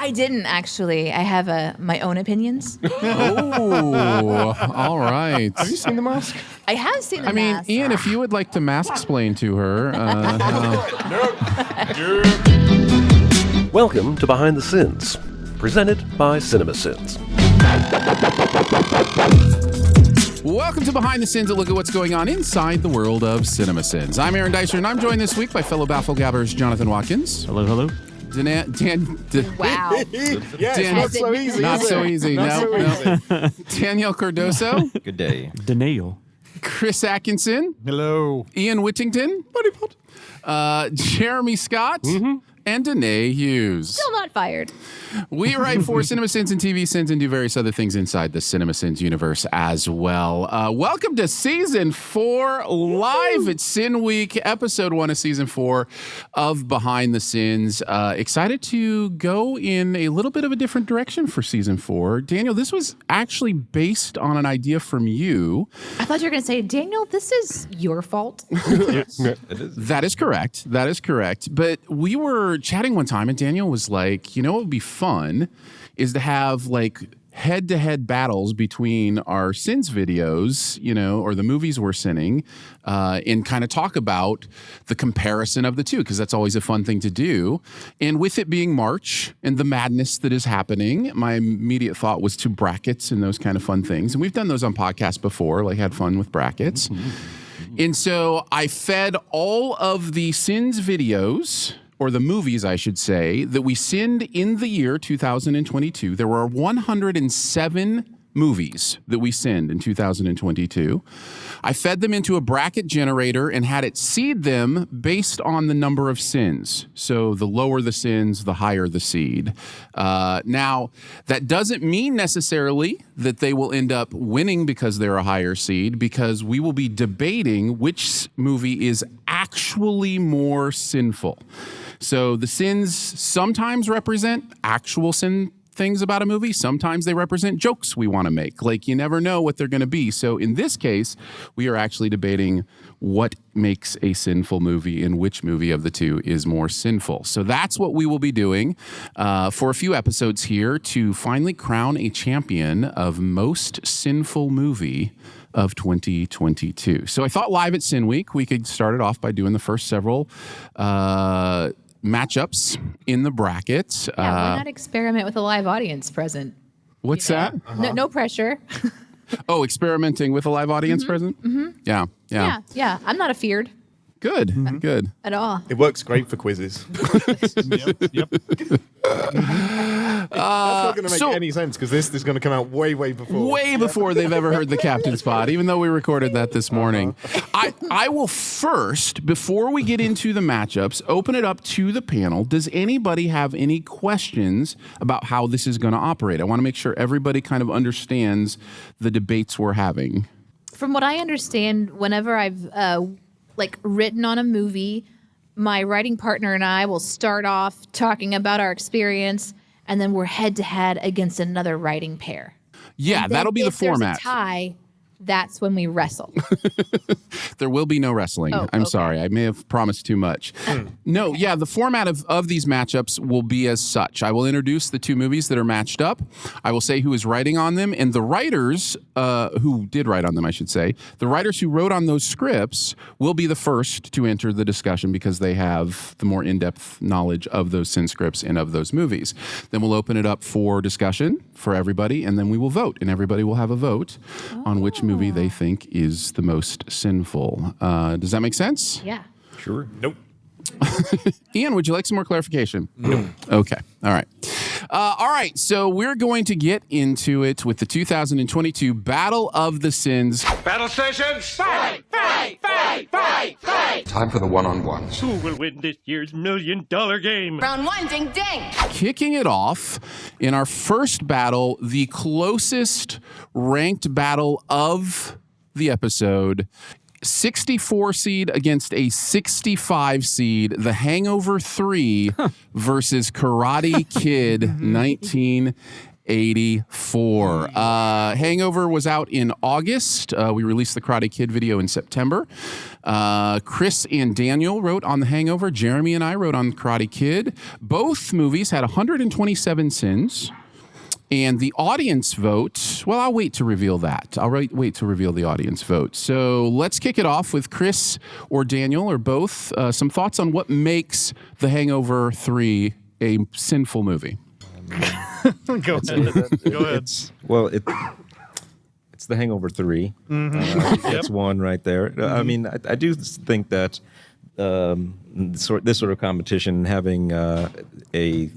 I didn't actually. I have my own opinions. Oh, all right. Have you seen The Mask? I have seen the I mean, mask. Ian, if you would like to mask-splain to her. Welcome to Behind the Sins, presented by Cinemasins. Welcome to Behind the Sins, a look at what's going on inside the world of Cinemasins. I'm Aaron Dicer, and I'm joined this week by fellow Bafflegabbers Jonathan Watkins. Hello, hello. Wow. Yeah, it's not so easy. Not is so it? easy. Not No, so no. easy. Danielle Cardoso, Good day. Daniel. Chris Atkinson, Hello. Ian Whittington, Jeremy Scott, and Danae Hughes. Still not fired. We write for Cinemasins and TV Sins and do various other things inside the Cinemasins universe as well. Welcome to Season 4, live at SinWeek, Episode 1 of Season 4 of Behind the Sins. Excited to go in a little bit of a different direction for Season 4. Daniel, this was actually based on an idea from you. I thought you were going to say, Daniel, this is your fault. It is. That is correct. That is correct. But we were chatting one time, and Daniel was like, you know what would be fun is to have like head-to-head battles between our Sins videos, you know, or the movies we're sinning, and kind of talk about the comparison of the two, because that's always a fun thing to do. And with it being March and the madness that is happening, my immediate thought was to brackets and those kind of fun things. And we've done those on podcasts before, like had fun with brackets. And so I fed all of the Sins videos, or the movies, I should say, that we sinned in the year 2022. There were 107 movies that we sinned in 2022. I fed them into a bracket generator and had it seed them based on the number of sins. So the lower the sins, the higher the seed. Now, that doesn't mean necessarily that they will end up winning because they're a higher seed, because we will be debating which movie is actually more sinful. So the sins sometimes represent actual sin things about a movie. Sometimes they represent jokes we want to make. Like, you never know what they're going to be. So in this case, we are actually debating what makes a sinful movie and which movie of the two is more sinful. So that's what we will be doing for a few episodes here to finally crown a champion of most sinful movie of 2022. So I thought live at SinWeek, we could start it off by doing the first several matchups in the brackets. Yeah, why not experiment with a live audience present? What's that? No pressure. Oh, experimenting with a live audience present? Yeah. Yeah. I'm not afeared Good, good. at all. It works great for quizzes. Yep. That's not going to make so- any sense because this is going to come out way before. Way before they've ever heard the Captain's Pod, even though we recorded that this morning. I will first, before we get into the matchups, open it up to the panel. Does anybody have any questions about how this is going to operate? I want to make sure everybody kind of understands the debates we're having. From what I understand, whenever I've written on a movie, my writing partner and I will start off talking about our experience, and then we're head to head against another writing pair. Yeah, And then that'll be the if there's format. a tie, that's when we wrestle. There will be no wrestling. Oh, I'm okay. sorry. I may have promised too much. No, yeah, the format of these matchups will be as such. I will introduce the two movies that are matched up. I will say who is writing on them, and the writers who did write on them, I should say, the writers who wrote on those scripts will be the first to enter the discussion because they have the more in-depth knowledge of those sin scripts and of those movies. Then we'll open it up for discussion for everybody, and then we will vote, and everybody will have a vote on which movie they think is the most sinful. Does that make sense? Yeah. Sure. Nope. Ian, would you like some more clarification? No. Okay. All right. All right. So we're going to get into it with the 2022 Battle of the Sins. Battle stations! Time for the one-on-ones. Who will win this year's $1 million game? Round one, ding ding. Kicking it off in our first battle, the closest ranked battle of the episode. 64 seed against a 65 seed, the Hangover 3 versus Karate Kid 1984. Hangover was out in August. We released the Karate Kid video in September. Chris and Daniel wrote on The Hangover. Jeremy and I wrote on Karate Kid. Both movies had 127 sins. And the audience vote, well, I'll wait to reveal that. I'll wait to reveal the audience vote. So let's kick it off with Chris or Daniel or both. Some thoughts on what makes The Hangover 3 a sinful movie. Go ahead. It's The Hangover 3. That's one right there. I mean, I do think that this sort of competition, having a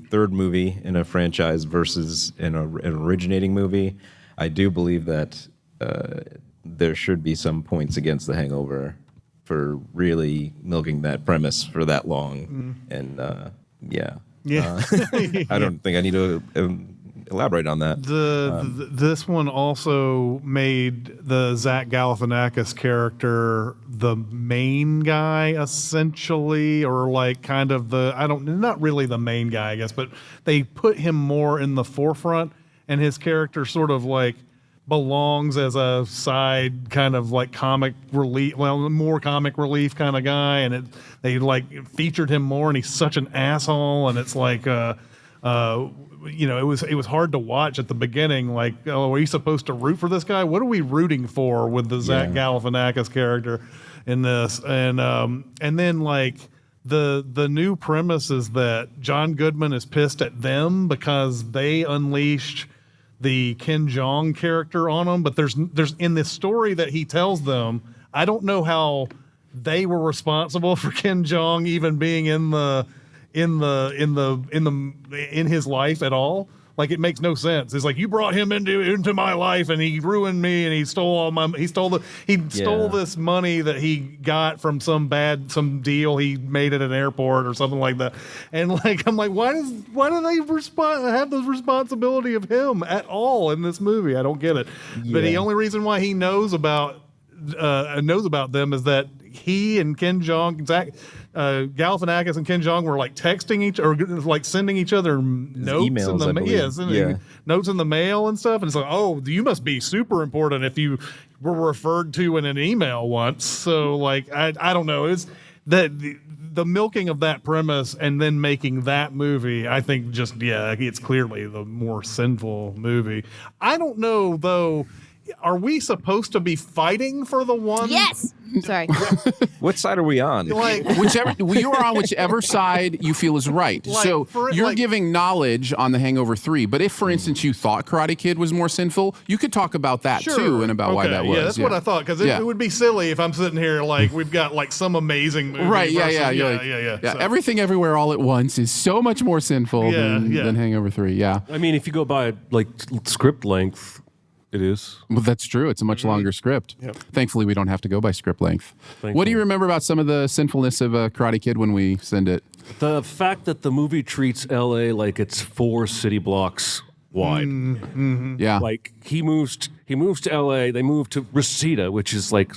third movie in a franchise versus an originating movie, I do believe that there should be some points against The Hangover for really milking that premise for that long. And yeah. I don't think I need to elaborate on that. This one also made the Zach Galifianakis character the main guy, essentially, or like kind of not really the main guy, I guess, but they put him more in the forefront, and his character sort of like belongs as a side kind of like comic relief, more comic relief kind of guy, and they like featured him more, and he's such an asshole, and it's like it was hard to watch at the beginning. Like, oh, are you supposed to root for this guy? What are we rooting for with the Zach Galifianakis character in this? And then like the new premise is that John Goodman is pissed at them because they unleashed the Ken Jeong character on them. But there's in this story that he tells them, I don't know how they were responsible for Ken Jeong even being in his life at all. Like, it makes no sense. It's like, you brought him into my life, and he ruined me, and he stole this money that he got from some deal he made at an airport or something like that. And like, I'm like, why do they have the responsibility of him at all in this movie? I don't get it. Yeah. But the only reason why he knows about them is that he and Ken Jeong, Galifianakis and Ken Jeong were like texting like sending each other notes notes in the mail and stuff. And it's like, oh, you must be super important if you were referred to in an email once. So like, I don't know. It's that the milking of that premise and then making that movie, I think it's clearly the more sinful movie. I don't know though. Are we supposed to be fighting for the one? Yes. Sorry. What side are we on? Like, you are on whichever side you feel is right. Like, so you're giving knowledge on The Hangover 3, but if, for instance, you thought Karate Kid was more sinful, you could talk about that too and about why that was. Yeah, that's what I thought, because it would be silly if I'm sitting here like we've got like some amazing movie. Right? Yeah. So. Everything Everywhere All at Once is so much more sinful than Hangover 3. Yeah. I mean, if you go by like script length, it is. Well, that's true. It's a much longer script. Yep. Thankfully, we don't have to go by script length. What do you remember about some of the sinfulness of Karate Kid when we send it? The fact that the movie treats L.A. like it's 4 city blocks wide. Mm-hmm. Yeah. Like, he moves to L.A., they move to Reseda, which is like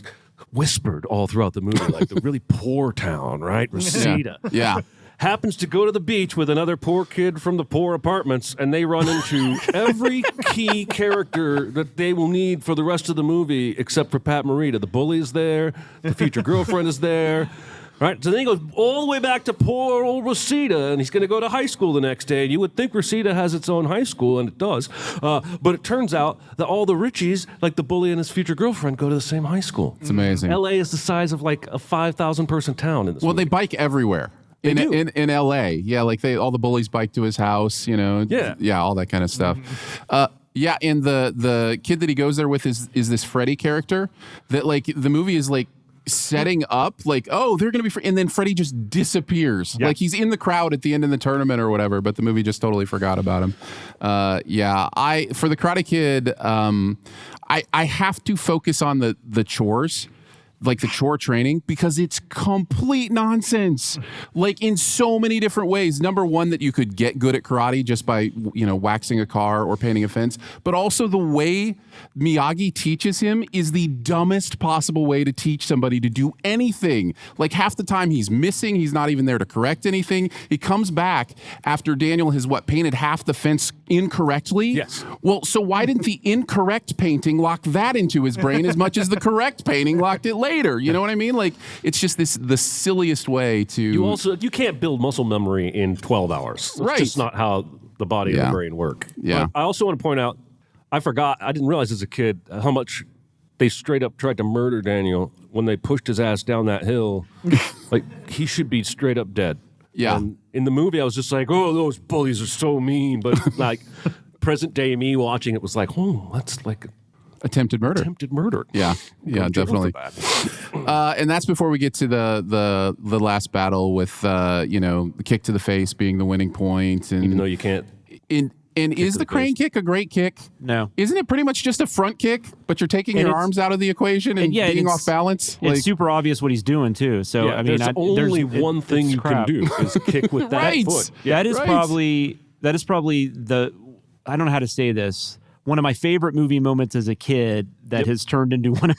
whispered all throughout the movie, like the really poor town, right? Reseda. Yeah. Happens to go to the beach with another poor kid from the poor apartments, and they run into every key character that they will need for the rest of the movie, except for Pat Morita. The bully is there, the future girlfriend is there, right? So then he goes all the way back to poor old Reseda, and he's going to go to high school the next day. And you would think Reseda has its own high school, and it does. But it turns out that all the Richies, like the bully and his future girlfriend, go to the same high school. It's amazing. L.A. is the size of like a 5,000-person town in this movie. They bike everywhere. In LA, like all the bullies bike to his house, all that kind of stuff. And the kid that he goes there with is this Freddy character that like the movie is like setting up like, oh, they're gonna be and then Freddy just disappears. Like he's in the crowd at the end of the tournament or whatever, but the movie just totally forgot about him. For the Karate Kid, I have to focus on the chores. like the chore training, because it's complete nonsense, like in so many different ways. Number one, that you could get good at karate just by, waxing a car or painting a fence, but also the way Miyagi teaches him is the dumbest possible way to teach somebody to do anything. Like half the time he's missing, he's not even there to correct anything. He comes back after Daniel has painted half the fence incorrectly. Yes. Well, so why didn't the incorrect painting lock that into his brain as much as the correct painting locked it later? You know what I mean? Like, it's just the silliest way to... You can't build muscle memory in 12 hours. That's Right. just not how the body and the brain work. Yeah. But I also want to point out, I didn't realize as a kid how much they straight up tried to murder Daniel when they pushed his ass down that hill. Like, he should be straight up dead. Yeah. And in the movie, I was just like, oh, those bullies are so mean. But like, present day me watching it was like, oh, that's like attempted murder. attempted murder. Yeah, Go to jail definitely. for that. And that's before we get to the last battle with the kick to the face being the winning point, and Even though you can't. And is to the the crane face. kick a great kick? No. Isn't it pretty much just a front kick, but you're taking And your it's- arms out of the equation and yeah, being it's- off balance? It's super obvious what he's doing too. So Yeah, I mean, there's only one thing it's you crap. can do is kick with that Right. foot. That is Right. probably the I don't know how to say this. One of my favorite movie moments as a kid that has turned into one of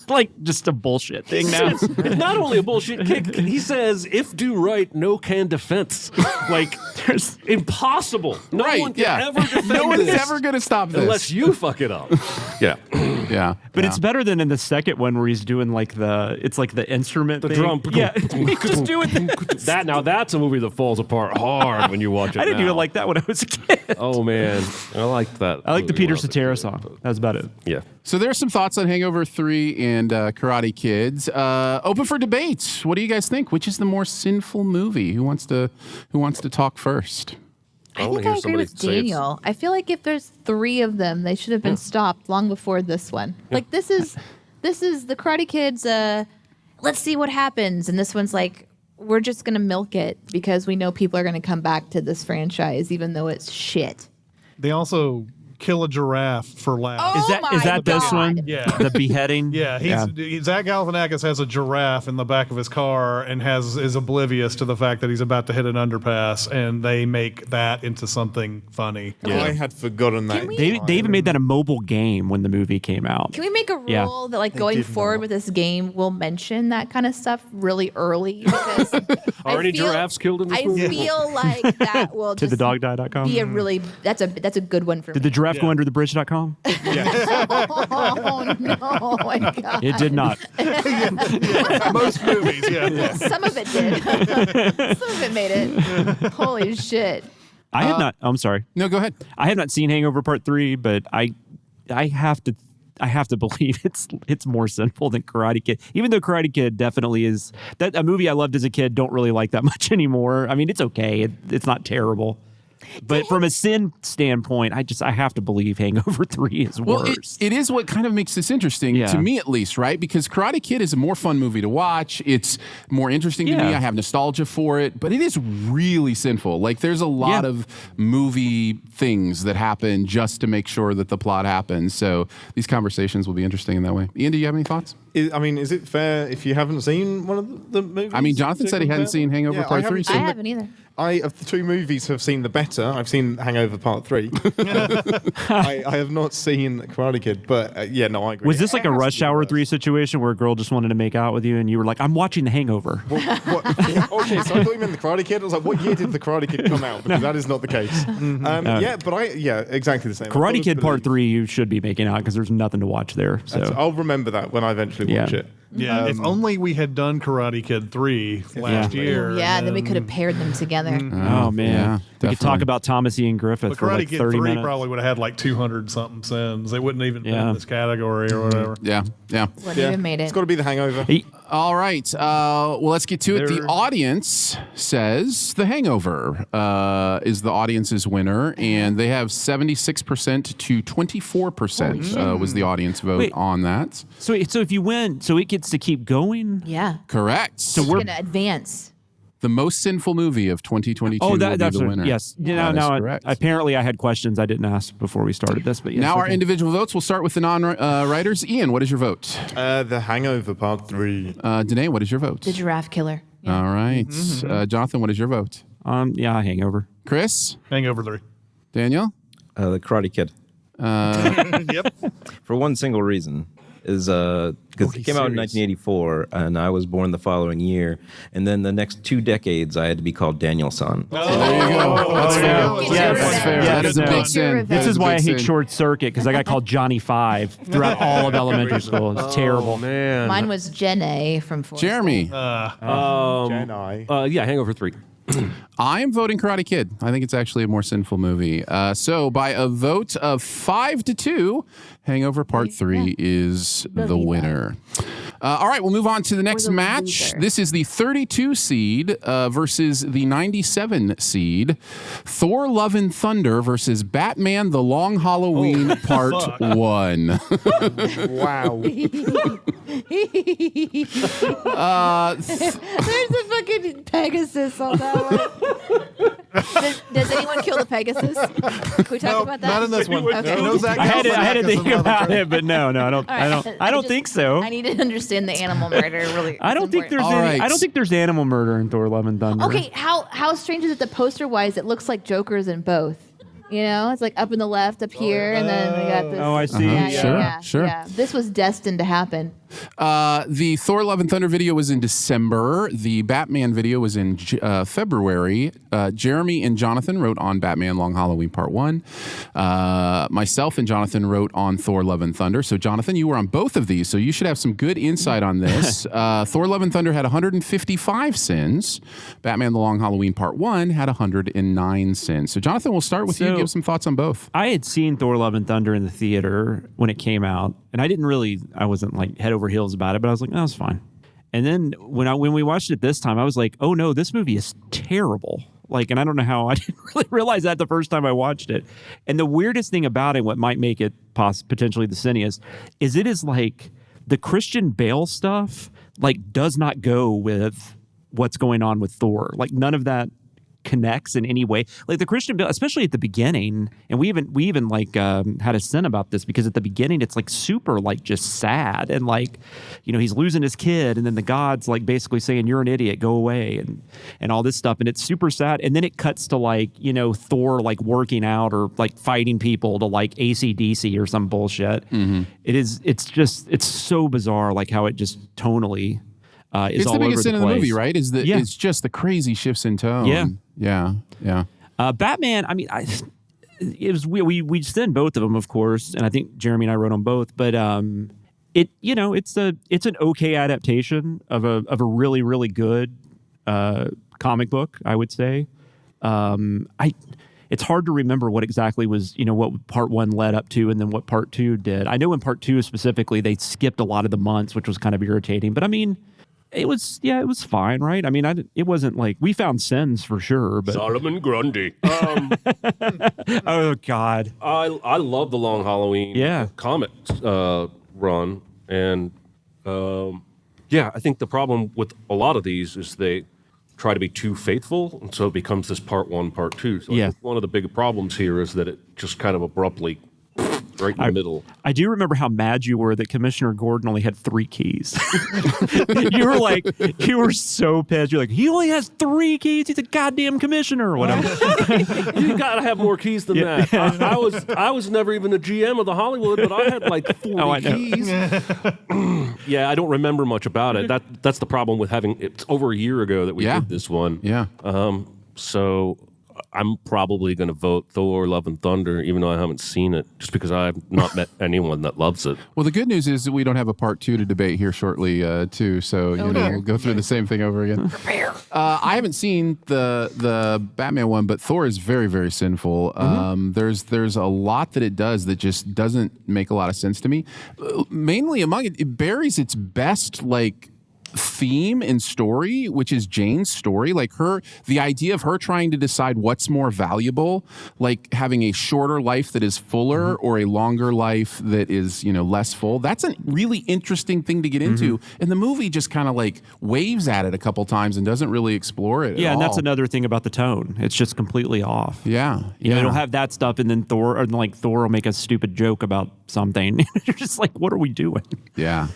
my just a bullshit thing now. It's not only a bullshit kick. He says, "If do right, no can defense." Like, there's impossible. No Right, one can yeah. ever defend No one is this ever going to stop this. unless you fuck it up. Yeah, yeah. But it's better than in the second one where he's doing the instrument the thing. drum. Yeah, he's just doing that. Now that's a movie that falls apart hard when you watch it. I didn't now. even like that when I was a kid. Oh man, I liked that. I like the movie Peter when I was a Cetera kid, song. but- That was about it. Yeah. So there's some thoughts on Hangover 3 and Karate Kids. Open for debate. What do you guys think? Which is the more sinful movie? Who wants to talk first? I wanna think hear I agree somebody with say it's- Daniel. I feel like if there's 3 of them, they should have been stopped long before this one. Like this is the Karate Kids. Let's see what happens, and this one's like, we're just gonna milk it because we know people are gonna come back to this franchise, even though it's shit. They also kill a giraffe for laughs. Oh Is my that this God. one? Yeah. The beheading. Yeah, Zach Galifianakis has a giraffe in the back of his car and is oblivious to the fact that he's about to hit an underpass, and they make that into something funny. I had forgotten that. Can we- They even made that a mobile game when the movie came out. Can we make a rule Yeah. that, like, going did forward not. with this game, we'll mention that kind of stuff really early? Because Are any giraffes killed in this I movie? feel like that will To just thedogdie.com. be a really that's a good one for Did me. the giraffe go under the bridge.com? Oh no! Oh my God! It did not. Most movies, yeah. Some of it did. Some of it made it. Holy shit! I have not. I'm sorry. No, go ahead. I have not seen Hangover Part 3, but I have to believe it's more sinful than Karate Kid. Even though Karate Kid definitely is a movie I loved as a kid, don't really like that much anymore. I mean, it's okay. It's not terrible. But from a sin standpoint, I have to believe Hangover 3 is Well, worse. it is what kind of makes this interesting, Yeah. to me at least, right? Because Karate Kid is a more fun movie to watch. It's more interesting to Yeah. me. I have nostalgia for it, but it is really sinful. Like, there's a lot Yeah. of movie things that happen just to make sure that the plot happens. So these conversations will be interesting in that way. Ian, do you have any thoughts? Is it fair if you haven't seen one of the movies? I mean, Jonathan to said he hadn't compare? seen Hangover Part 3. haven't So I seen the- haven't either. I, of the 2 movies, have seen the better. I've seen Hangover Part 3. I have not seen Karate Kid, but I agree. Was this like It a has to Rush be Hour worse. 3 situation where a girl just wanted to make out with you and you were like, I'm watching The Hangover? What? Okay, so I thought you meant the Karate Kid. I was like, what year did the Karate Kid come out? Because that is not the case. Exactly the same. I've got Karate to Kid Part believe- 3, you should be making out because there's nothing to watch there. So I'll remember that when I eventually watch Yeah. it. Yeah, if only we had done Karate Kid 3 last year. Yeah, then we could have paired them together. Oh man, yeah, we could definitely. talk about Thomas Ian Griffith But for Karate like Kid 30 3 minutes. probably would have had like 200 something sins. They wouldn't even fit Yeah. in this category or whatever. Yeah. Wouldn't even made it. It's got to be the Hangover. All right. Well, let's get to it. The There- audience says The Hangover is the audience's winner, and they have 76% to 24% was the audience vote Wait. on that. So if you win, so it gets to keep going. Yeah. Correct. We're gonna advance. The most sinful movie of 2022 Oh, will that's be the what, winner. yes. That is correct. Apparently I had questions I didn't ask before we started this, but yes. Now our okay. individual votes. We'll start with the non-writers. Ian, what is your vote? The Hangover Part 3. Danae, what is your vote? The giraffe killer. Yeah. All right. Jonathan, what is your vote? Yeah, Hangover. Chris? Hangover 3. Daniel? The Karate Kid. Yep. For one single reason. Is because it came out in 1984 and I was born the following year, and then the next 2 decades I had to be called Daniel-san. There you go. That's fair. Yes, That's fair. yes, That is a no. big sin. This That is a why I big hate sin. Short Circuit, because I got called Johnny Five throughout all of elementary school. It's terrible. Man. Mine was Jen A from Forrest Jeremy? Yeah, Hangover 3. I'm voting Karate Kid. I think it's actually a more sinful movie. So by a vote of 5-2, Hangover Part 3 is the winner. All right, we'll move on to the next the match. loser. This is the 32 seed versus the 97 seed. Thor Love and Thunder versus Batman The Long Halloween Part 1. Wow. There's a fucking Pegasus on that one. Does anyone kill the Pegasus? Can we talk about that? Not in this one. Okay. No, Zach I had to Galifianakis think is on the about train. it, but no, I don't think so. I need to understand the animal murder. Really, I don't think there's All right. I don't think there's animal murder in Thor: Love and Thunder. Okay, how strange is it that poster wise it looks like Joker's in both? You know, it's like up in the left, up here, and then we got this. Oh, I see. Yeah, Sure, yeah, sure. Yeah. This was destined to happen. The Thor Love and Thunder video was in December. The Batman video was in February. Jeremy and Jonathan wrote on Batman Long Halloween Part 1. Myself and Jonathan wrote on Thor Love and Thunder. So, Jonathan, you were on both of these, so you should have some good insight on this. Thor Love and Thunder had 155 sins. Batman The Long Halloween Part 1 had 109 sins. So, Jonathan, we'll start with you. Give some thoughts on both. I had seen Thor: Love and Thunder in the theater when it came out, and I wasn't like head over heels about it, but I was like, oh, it's fine. And then when we watched it this time, I was like, oh no, this movie is terrible. Like, and I don't know how I didn't really realize that the first time I watched it. And the weirdest thing about it, what might make it potentially the siniest, is it is like the Christian Bale stuff like does not go with what's going on with Thor. Like none of that connects in any way. Like the Christian Bale, especially at the beginning, and we even like had a sin about this because at the beginning it's like super like just sad and like, you know, he's losing his kid and then the gods like basically saying you're an idiot, go away and all this stuff, and it's super sad. And then it cuts to like, you know, Thor like working out or like fighting people to like AC/DC or some bullshit. Mm-hmm. It's so bizarre like how it just tonally is It's all the biggest over sin the in the place. movie, right? It's just the crazy shifts in tone. Yeah. Batman, I mean, it was we sent both of them, of course, and I think Jeremy and I wrote on both. But it's an okay adaptation of a really really good comic book, I would say. It's hard to remember what exactly was, you know, what part 1 led up to and then what part 2 did. I know in part 2 specifically they skipped a lot of the months, which was kind of irritating. But I mean, it was fine, right? I mean, it wasn't like we found sins for sure, but Solomon Grundy. oh God, I love the Long Halloween comic run, and I think the problem with a lot of these is they try to be too faithful, and so it becomes this part 1, part 2. So I think one of the big problems here is that it just kind of abruptly right in the middle. I do remember how mad you were that Commissioner Gordon only had 3 keys. you were so pissed. You're like, he only has 3 keys. He's a goddamn commissioner or whatever. You gotta have more keys than that. I was never even the GM of the Hollywood, but I had like 40 keys. I don't remember much about it. That's the problem with having. It's over a year ago that we did this one. Yeah. So I'm probably going to vote Thor: Love and Thunder, even though I haven't seen it, just because I've not met anyone that loves it. Well, the good news is that we don't have a part 2 to debate here shortly, too. So we'll go through the same thing over again. Prepare. I haven't seen the Batman one, but Thor is very, very sinful. There's a lot that it does that just doesn't make a lot of sense to me. Mainly among it buries its best like theme and story, which is Jane's story. Like the idea of her trying to decide what's more valuable, like having a shorter life that is fuller or a longer life that is, less full. That's a really interesting thing to get into. And the movie just kind of like waves at it a couple times and doesn't really explore it at and all. that's another thing about the tone. It's just completely off. Yeah. It'll have that stuff, and then Thor will make a stupid joke about something. You're just like, what are we doing? Yeah.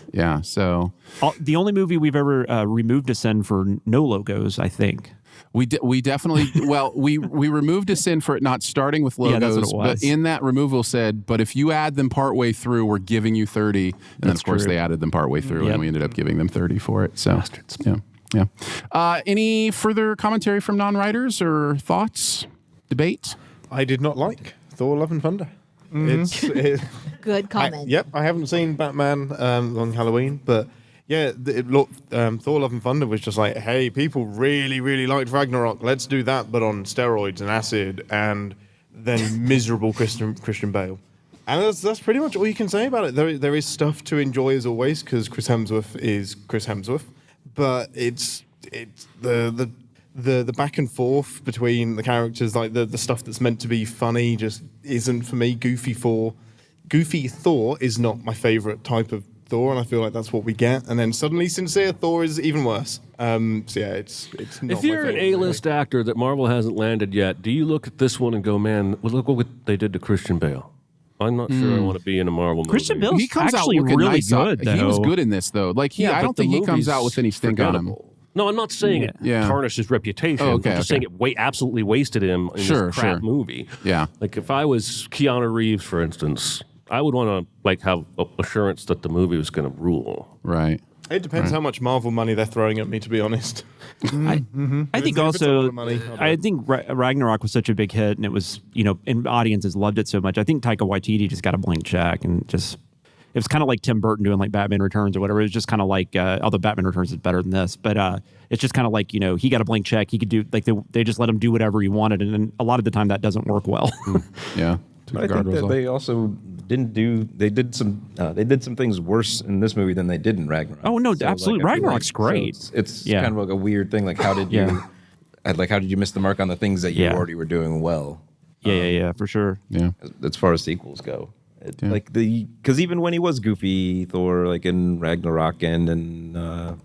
So The only movie we've ever removed a sin for no logos, I think. we definitely we removed a sin for it not starting with logos. Yeah, that's what it was. But in that removal said, but if you add them partway through, we're giving you 30. And then of course true. they added them partway through, and we ended up giving them 30 for it. So yeah. Any further commentary from non-writers or thoughts? Debate? I did not like Thor: Love and Thunder. Good comment. I haven't seen Batman on Halloween, but yeah, Thor: Love and Thunder was just like, hey, people really, really liked Ragnarok. Let's do that, but on steroids and acid, and then miserable Christian Bale. And that's pretty much all you can say about it. There is stuff to enjoy as always because Chris Hemsworth is Chris Hemsworth, but it's the back and forth between the characters, like the stuff that's meant to be funny, just isn't for me. Goofy Thor is not my favorite type of Thor, and I feel like that's what we get. And then suddenly, sincere Thor is even worse. So yeah, it's not. If you're my an favorite, A-list actor that Marvel hasn't landed yet, do you look at this one and go, man, well, look what they did to Christian Bale? I'm not sure I want to be in a Marvel movie. Christian Bale's He comes actually out looking really nice. good, He was though. good in this, though. Like I don't think he comes out with any stink on him. No, I'm not saying it tarnished his reputation. Oh, okay, I'm just saying it absolutely wasted him in this crap movie. Yeah. Like if I was Keanu Reeves, for instance, I would want to have assurance that the movie was going to rule. Right. It depends how much Marvel money they're throwing at me, to be honest. I think If it's a lot also, of money, I'll do I it. think Ragnarok was such a big hit, and it was, and audiences loved it so much. I think Taika Waititi just got a blank check, and just, it was kind of like Tim Burton doing like Batman Returns or whatever. It was just kind of like, although Batman Returns is better than this, but it's just kind of like, he got a blank check. He could do, like, they just let him do whatever he wanted, and then a lot of the time that doesn't work well. Yeah. But I think that they also didn't do. They did some things worse in this movie than they did in Ragnarok. Oh, no, So, absolutely. I feel Ragnarok's great. So it's Yeah. kind of like a weird thing. Like, how did you? How did you miss the mark on the things that you already were doing well? Yeah, for sure. Yeah. As far as sequels go. Like because even when he was goofy Thor, like in Ragnarok and in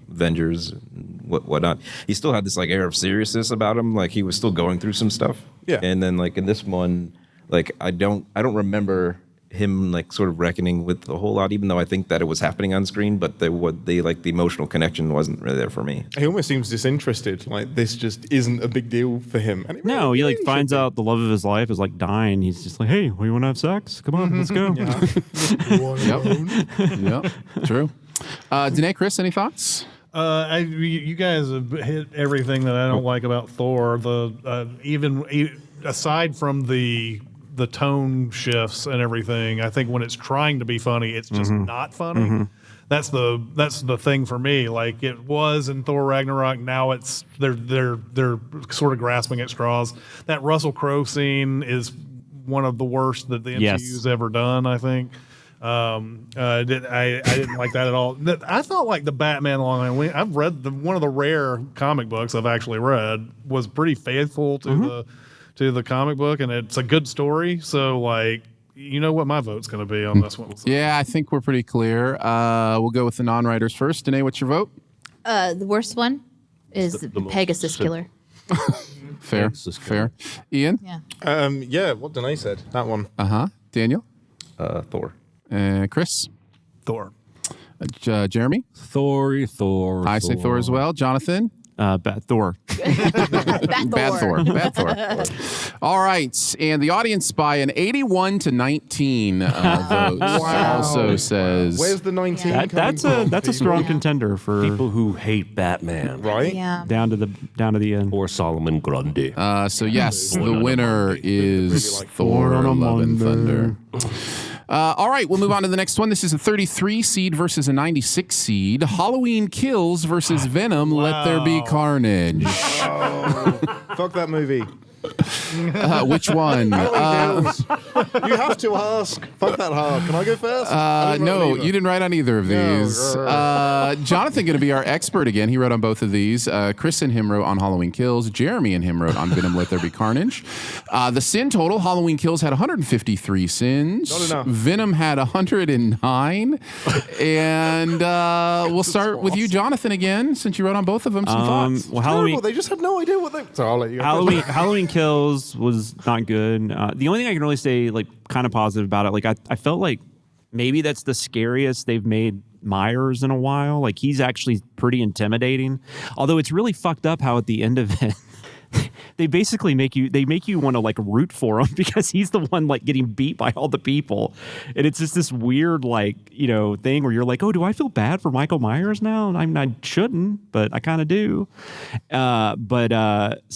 Avengers and whatnot, he still had this like air of seriousness about him. Like he was still going through some stuff. Yeah. And then like in this one, like I don't remember him like sort of reckoning with a whole lot, even though I think that it was happening on screen, but the emotional connection wasn't really there for me. He almost seems disinterested. Like this just isn't a big deal for him. And it No, really he like should finds be. out the love of his life is like dying. He's just like, hey, well, you want to have sex? Come on, let's go. Yep. True. Danae, Chris, any thoughts? You guys have hit everything that I don't like about Thor. Aside from the tone shifts and everything, I think when it's trying to be funny, it's just not funny. That's the thing for me. Like it was in Thor Ragnarok. Now they're sort of grasping at straws. That Russell Crowe scene is one of the worst that the MCU's ever done, I think. I didn't like that at all. I thought like the Batman Long Halloween. I've read one of the rare comic books I've actually read was pretty faithful to the comic book, and it's a good story. So like, you know what my vote's going to be on this one. So. Yeah, I think we're pretty clear. We'll go with the non-writers first. Danae, what's your vote? The worst one is the most Pegasus Killer. Fair. Pegasus Fair. Ian? Yeah. Yeah, what Danae said. That one. Uh-huh. Daniel? Thor. Chris? Thor. Jeremy? Thor. I say Thor as well. Jonathan? Thor. Bad Thor. All right. And the audience by an 81-19 votes also says... Where's the 19 That's a strong contender for People who hate Batman. right? Yeah. down to the end. Or Solomon Grundy. So yes, the winner is Thor: Love and Thunder. All right, we'll move on to the next one. This is a 33 seed versus a 96 seed. Halloween Kills versus Venom. Let there be carnage. Fuck that movie. Which one? You have to ask. Fuck that hard. Can I go first? No, you didn't write on either of these. Jonathan going to be our expert again. He wrote on both of these. Chris and him wrote on Halloween Kills. Jeremy and him wrote on Venom Let There Be Carnage. The sin total, Halloween Kills had 153 sins. Not enough. Venom had 109. And we'll start with you, Jonathan, again, since you wrote on both of them. Some thoughts. Well, Terrible. They just had no idea what they. So I'll let you. Halloween Kills was not good. The only thing I can really say, like, kind of positive about it, like, I felt like maybe that's the scariest they've made Myers in a while. Like, he's actually pretty intimidating. Although it's really fucked up how at the end of it, they basically make you want to like root for him because he's the one like getting beat by all the people. And it's just this weird like, you know, thing where you're like, oh, do I feel bad for Michael Myers now? I shouldn't, but I kind of do. So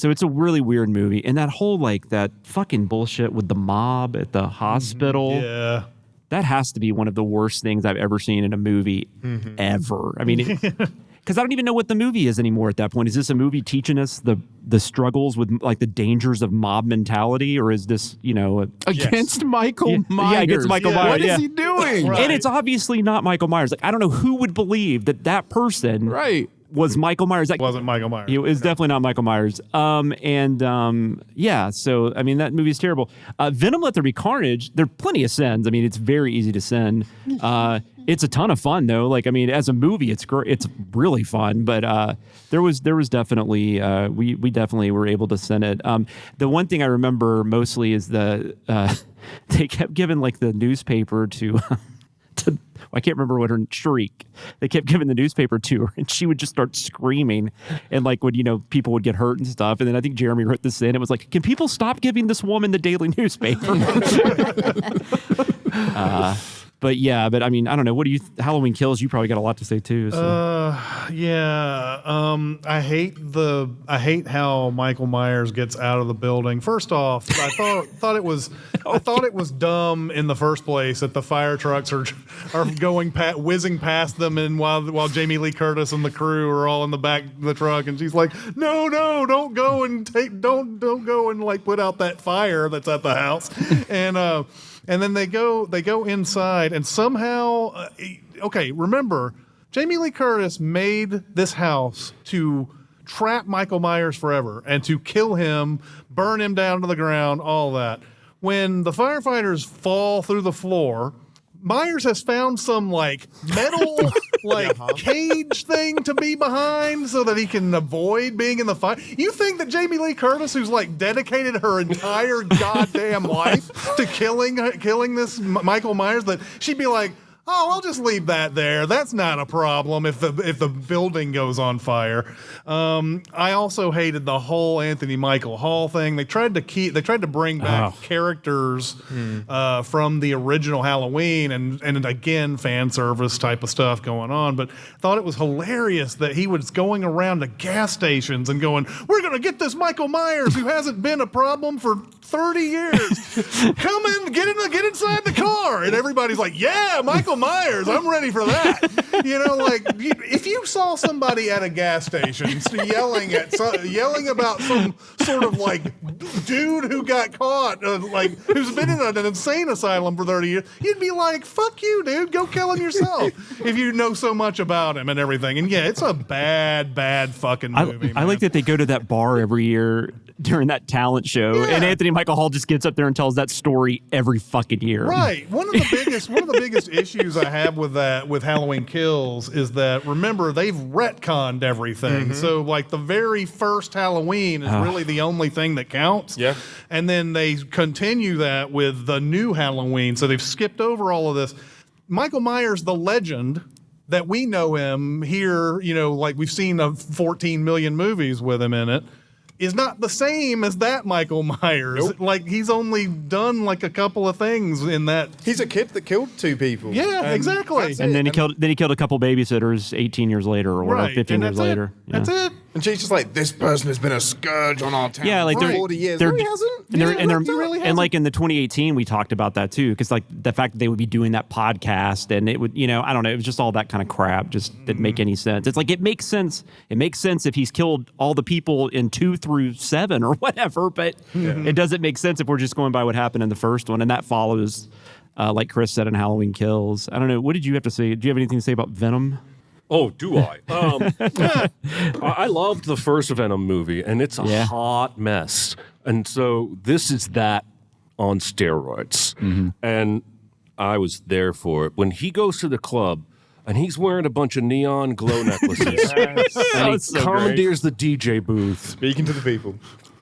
it's a really weird movie. And that whole like that fucking bullshit with the mob at the hospital. Yeah. That has to be one of the worst things I've ever seen in a movie ever. I mean, because I don't even know what the movie is anymore at that point. Is this a movie teaching us the struggles with like the dangers of mob mentality, or is this, you know, against Michael Myers? Yeah, against Michael Myers. What is he doing? Right. And it's obviously not Michael Myers. Like, I don't know who would believe that person was Michael Myers. Like, Wasn't Michael Myers. It was definitely not Michael Myers. Yeah, so, I mean, that movie is terrible. Venom Let There Be Carnage, there are plenty of sins. I mean, it's very easy to sin. It's a ton of fun, though. Like, I mean, as a movie, it's great. It's really fun. But there was definitely, we definitely were able to sin it. The one thing I remember mostly is they kept giving, like, the newspaper to I can't remember what her Shriek. They kept giving the newspaper to her, and she would just start screaming, and like when people would get hurt and stuff. And then I think Jeremy wrote this in. It was like, can people stop giving this woman the daily newspaper? But I mean, I don't know. What do you? Halloween Kills. You probably got a lot to say too. So. I hate how Michael Myers gets out of the building. First off, I thought it was dumb in the first place that the fire trucks are going whizzing past them, and while Jamie Lee Curtis and the crew are all in the back of the truck, and she's like, no, don't go and like put out that fire that's at the house, and then they go inside, and somehow, remember, Jamie Lee Curtis made this house to trap Michael Myers forever and to kill him, burn him down to the ground, all that. When the firefighters fall through the floor, Myers has found some like metal cage thing to be behind so that he can avoid being in the fire. You think that Jamie Lee Curtis, who's like dedicated her entire goddamn life to killing this Michael Myers, that she'd be like, oh, I'll just leave that there. That's not a problem if the building goes on fire. I also hated the whole Anthony Michael Hall thing. They tried to bring back characters from the original Halloween and again fan service type of stuff going on. But I thought it was hilarious that he was going around to gas stations and going, "We're gonna get this Michael Myers who hasn't been a problem for 30 years. Come in, get inside the car." And everybody's like, "Yeah, Michael Myers, I'm ready for that." You know, like if you saw somebody at a gas station yelling about some sort of like dude who got caught, who's been in an insane asylum for 30 years, you'd be like, "Fuck you, dude, go kill him yourself." If you know so much about him and everything. And yeah, it's a bad fucking movie. I like that they go to that bar every year during that talent show, and Anthony Michael Hall just gets up there and tells that story every fucking year. Right. One of the biggest issues I have with Halloween Kills is that, remember, they've retconned everything. So like the very first Halloween is really the only thing that counts. Yeah. And then they continue that with the new Halloween. So they've skipped over all of this. Michael Myers, the legend that we know him here, you know, like we've seen 14 million movies with him in it, is not the same as that Michael Myers. Nope. Like, he's only done like a couple of things in that. He's a kid that killed 2 people. Yeah, exactly. And then he killed a couple babysitters 18 years later or whatever, 15 years later. That's it. And she's just like, this person has been a scourge on our town Yeah, like for 40 years. they're No, he hasn't. and like in the 2018 we talked about that too, because like the fact that they would be doing that podcast and it would, I don't know, it was just all that kind of crap, just didn't make any sense. It's like it makes sense if he's killed all the people in 2 through 7 or whatever, but it doesn't make sense if we're just going by what happened in the first one, and that follows like Chris said in Halloween Kills. I don't know, what did you have to say? Do you have anything to say about Venom? Oh, do I? I loved the first Venom movie, and it's a hot mess. And so this is that on steroids. And I was there for it. When he goes to the club, and he's wearing a bunch of neon glow necklaces, and he commandeers the DJ booth. Speaking to the people.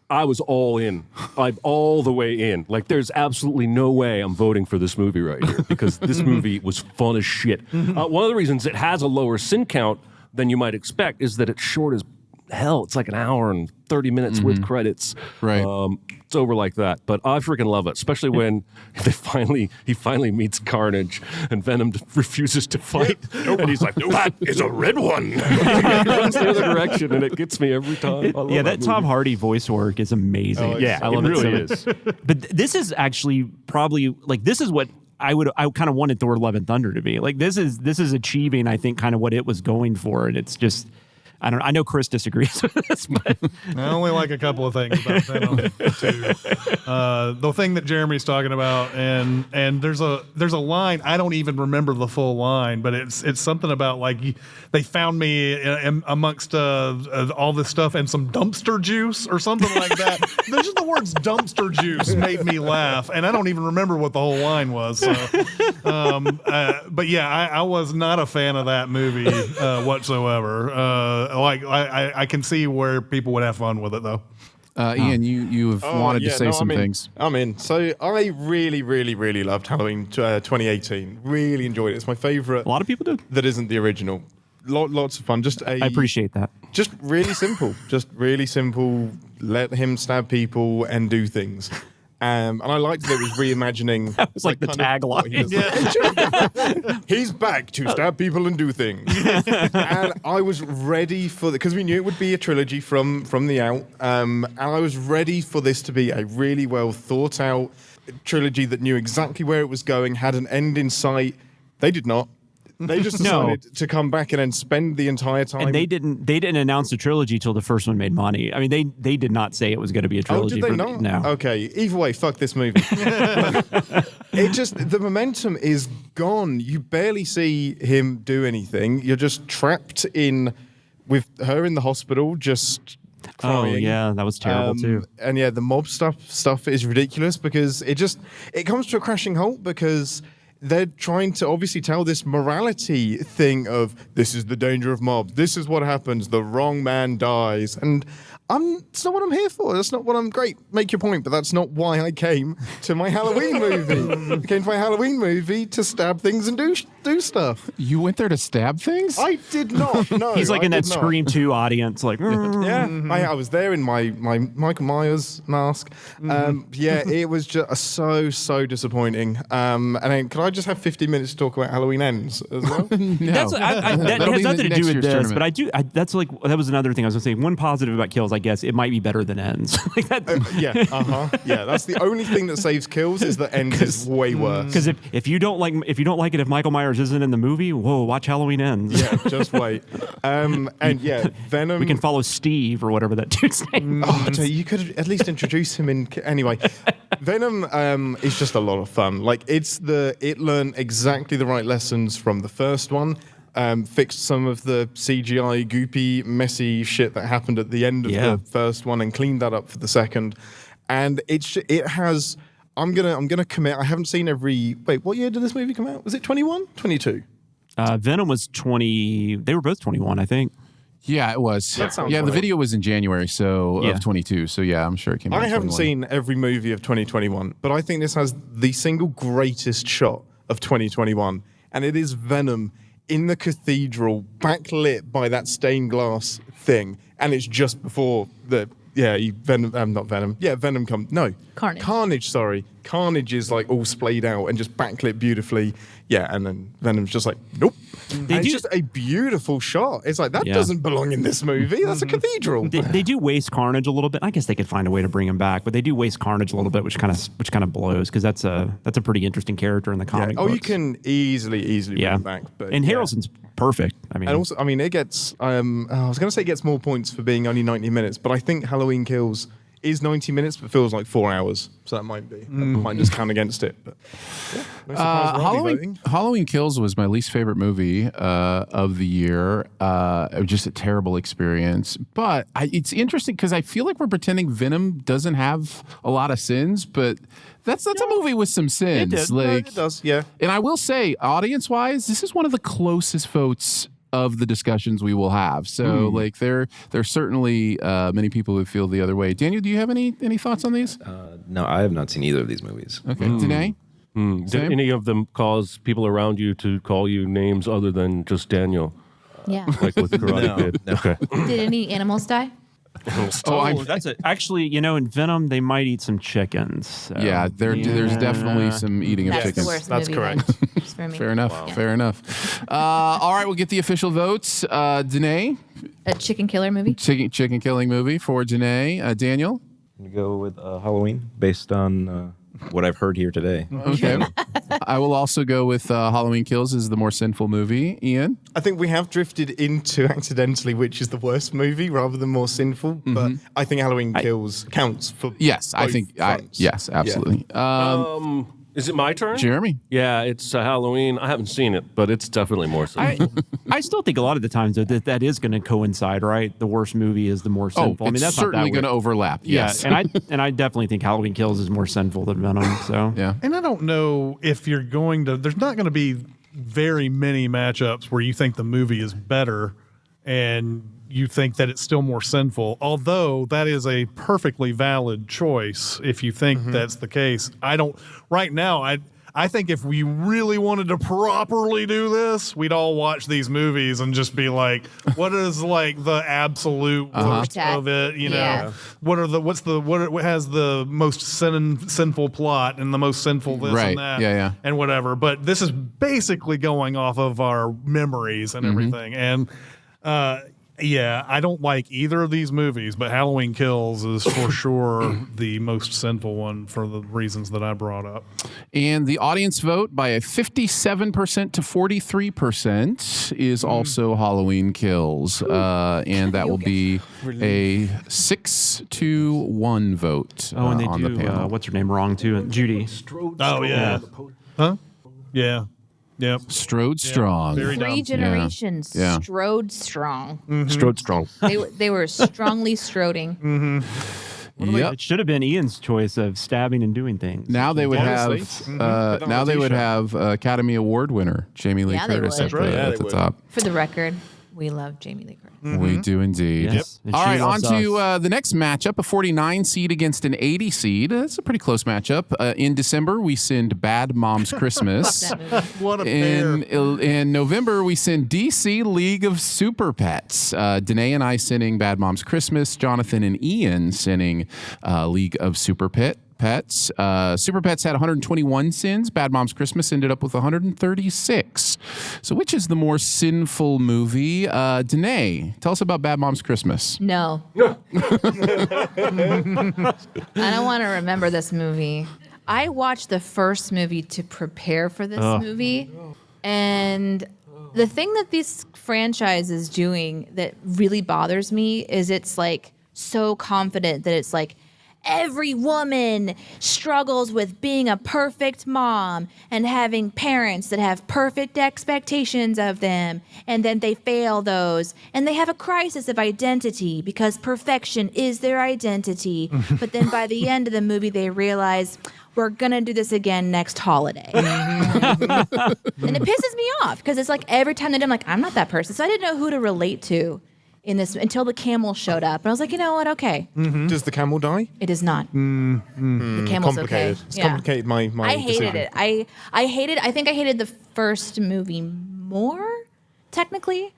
I was all in. I'm all the way in. Like, there's absolutely no way I'm voting for this movie right here, because this movie was fun as shit. One of the reasons it has a lower sin count than you might expect is that it's short as hell. It's like an hour and 30 minutes with credits. Right. It's over like that. But I freaking love it, especially when he finally meets Carnage and Venom refuses to fight. And he's like, that is a red one. He runs the other direction, and it gets me every time. I love that Tom Hardy voice work is amazing. I love it really is. But this is actually probably like, this is what I kind of wanted Thor: Love and Thunder to be. Like, this is achieving, I think, kind of what it was going for, and it's just, I know Chris disagrees with this, but I only like a couple of things about Venom too. The thing that Jeremy's talking about, and there's a line, I don't even remember the full line, but it's something about like they found me amongst all this stuff and some dumpster juice or something like that. Just the words dumpster juice made me laugh, and I don't even remember what the whole line was. So, but yeah, I was not a fan of that movie whatsoever. I can see where people would have fun with it, though. Ian, you have wanted to say some things. I'm in. So I really, really, really loved Halloween 2018. Really enjoyed it. It's my favorite. a lot of people do. That isn't the original. Lots of fun. I appreciate that. Just really simple. Just really simple. Let him stab people and do things. And I liked that it was reimagining. That was like the tagline. He's back to stab people and do things. And I was ready for because we knew it would be a trilogy from the out. And I was ready for this to be a really well thought out trilogy that knew exactly where it was going, had an end in sight. They did not. They just decided to come back and then spend the entire time. And they didn't announce a trilogy till the first one made money. I mean, they did not say it was going to be a trilogy. Oh, did they not? No. Okay. Either way, fuck this movie. The momentum is gone. You barely see him do anything. You're just trapped in with her in the hospital, just crying. Oh yeah, that was terrible too. And yeah, the mob stuff is ridiculous because it comes to a crashing halt because they're trying to obviously tell this morality thing of this is the danger of mobs. This is what happens. The wrong man dies. And it's not what I'm here for. That's not what I'm great. Make your point, but that's not why I came to my Halloween movie. I came to my Halloween movie to stab things and do stuff. You went there to stab things? I did not. No, he's like I in that did not. Scream 2 audience, like yeah. I was there in my Michael Myers mask. Yeah, it was just so disappointing. And then can I just have 15 minutes to talk about Halloween Ends as well? No. That has nothing to do with this, but that was another thing I was going to say. One positive about Kills, I guess, it might be better than Ends. Like that. Yeah, that's the only thing that saves Kills is that Ends is way worse. Because if you don't like it if Michael Myers isn't in the movie, whoa, watch Halloween Ends. Yeah, just wait. And yeah, Venom. We can follow Steve or whatever that dude's name. You could at least introduce him in. Anyway, Venom is just a lot of fun. Like it learned exactly the right lessons from the first one. Fixed some of the CGI goopy, messy shit that happened at the end of the first one and cleaned that up for the second. And it has. I'm gonna commit. I haven't seen every. Wait, what year did this movie come out? Was it 21? 22? Venom was 20. They were both 21, I think. Yeah, it was. That sounds the right. video was in January, of 22. So yeah, I'm sure it came out. I haven't 21. seen every movie of 2021, but I think this has the single greatest shot of 2021, and it is Venom in the cathedral, backlit by that stained glass thing, and it's just before Venom. Not Venom. Yeah, Venom comes. No, Carnage. Carnage. Sorry, Carnage is like all splayed out and just backlit beautifully. Yeah, and then Venom's just like, nope. And it's just a beautiful shot. It's like, that doesn't belong in this movie. That's a cathedral. They do waste Carnage a little bit. I guess they could find a way to bring him back, but they do waste Carnage a little bit, which kind of blows because that's a pretty interesting character in the comic. Oh, books. you can easily bring him back. But and Harrelson's perfect. I mean, and also, I mean, it gets. I was going to say it gets more points for being only 90 minutes, but I think Halloween Kills is 90 minutes, but feels like 4 hours. So that might be. That might just count against it. But yeah, no surprise we're only voting. Halloween Kills was my least favorite movie of the year. It was just a terrible experience. But it's interesting because I feel like we're pretending Venom doesn't have a lot of sins, but that's a movie with some sins. It does, yeah. And I will say, audience-wise, this is one of the closest votes of the discussions we will have. So like there's certainly many people who feel the other way. Daniel, do you have any thoughts on these? No, I have not seen either of these movies. Okay. Danae? Did any of them cause people around you to call you names other than just Daniel? Yeah. Like with Karate Kid? No. Okay. Did any animals die? that's it. Actually, in Venom they might eat some chickens. So. Yeah, there's definitely some eating of That's chickens. the worst That's movie. correct. Then, just for me. Fair enough. Yeah. Fair enough. All right, we'll get the official votes. Danae, A chicken killer movie. chicken killing movie for Danae. Daniel. I'm going to go with Halloween based on what I've heard here today. Okay. I will also go with Halloween Kills is the more sinful movie. Ian. I think we have drifted into accidentally, which is the worst movie rather than more sinful. But I think Halloween Kills counts for. Yes, I both think. fronts. Yes, absolutely. Is it my turn? Jeremy. Yeah, it's Halloween. I haven't seen it, but it's definitely more sinful. I still think a lot of the times though, that is going to coincide, right? The worst movie is the more sinful. I mean, it's that's certainly not going that to overlap. Yes. Yeah, and I definitely think Halloween Kills is more sinful than Venom. So Yeah. And I don't know if you're going to. There's not going to be very many matchups where you think the movie is better, and you think that it's still more sinful. Although that is a perfectly valid choice if you think that's the case. I don't. Right now, I think if we really wanted to properly do this, we'd all watch these movies and just be like, what is like the absolute worst of it? Yeah. What has the most sinful plot and the most sinful this Right. and that Yeah. and whatever. But this is basically going off of our memories and everything. And yeah, I don't like either of these movies, but Halloween Kills is for sure the most sinful one for the reasons that I brought up. And the audience vote by a 57% to 43% is also Halloween Kills. And that will be a 6-1 vote and they on do the panel. what's her name wrong too? Judy. Oh, yeah. Huh? Yeah. Yep. Strode Strong. Very dumb. 3 generations Yeah. strode strong. Strode strong. They were strongly stroding. Yep. It should have been Ian's choice of stabbing and doing things. Now they would Honestly. have now they would have Academy Award winner Jamie Lee Yeah, they Curtis would. at That's right. the, Yeah, at they the would. top. For the record, we love Jamie Lee Curtis. We do indeed. Yes. And All she right, on loves to us. the next matchup, a 49 seed against an 80 seed. That's a pretty close matchup. In December, we send Bad Mom's Christmas. Fuck that movie. What a pair. In November, we send DC League of Superpets. Danae and I sending Bad Mom's Christmas. Jonathan and Ian sending League of Superpets. Superpets had 121 sins. Bad Mom's Christmas ended up with 136. So which is the more sinful movie? Danae, tell us about Bad Mom's Christmas. No. I don't want to remember this movie. I watched the first movie to prepare for this movie. And the thing that this franchise is doing that really bothers me is it's like so confident that it's like every woman struggles with being a perfect mom and having parents that have perfect expectations of them, and then they fail those, and they have a crisis of identity because perfection is their identity. But then by the end of the movie, they realize we're gonna do this again next holiday. And it pisses me off because it's like every time they do, I'm like, I'm not that person. So I didn't know who to relate to in this until the camel showed up. And I was like, you know what? Okay. Does the camel die? It is not. The camel's okay. Complicated. It's complicated. My I hated decision. it. I think I hated the first movie more, technically.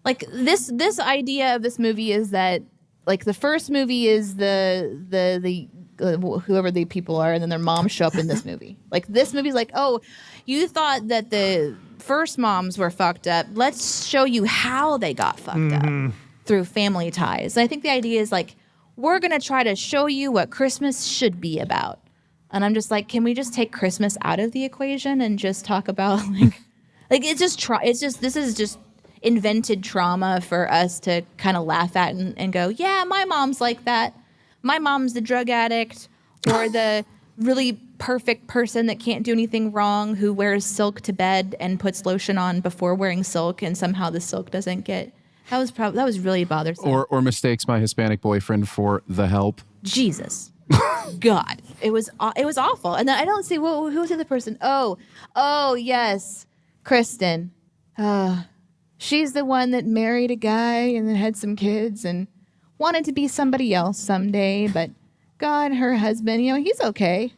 Like this idea of this movie is that like the first movie is the whoever the people are, and then their moms show up in this movie. Like this movie's like, oh, you thought that the first moms were fucked up. Let's show you how they got fucked up through family ties. And I think the idea is like, we're gonna try to show you what Christmas should be about. And I'm just like, can we just take Christmas out of the equation and just talk about this is just invented trauma for us to kind of laugh at and go, yeah, my mom's like that. My mom's the drug addict or the really perfect person that can't do anything wrong who wears silk to bed and puts lotion on before wearing silk, and somehow the silk doesn't get. That was really bothersome. Or mistakes my Hispanic boyfriend for the help. Jesus. God, it was awful. And then I don't see who was the other person. Oh yes, Kristen. She's the one that married a guy and then had some kids and wanted to be somebody else someday. But God, her husband, he's okay.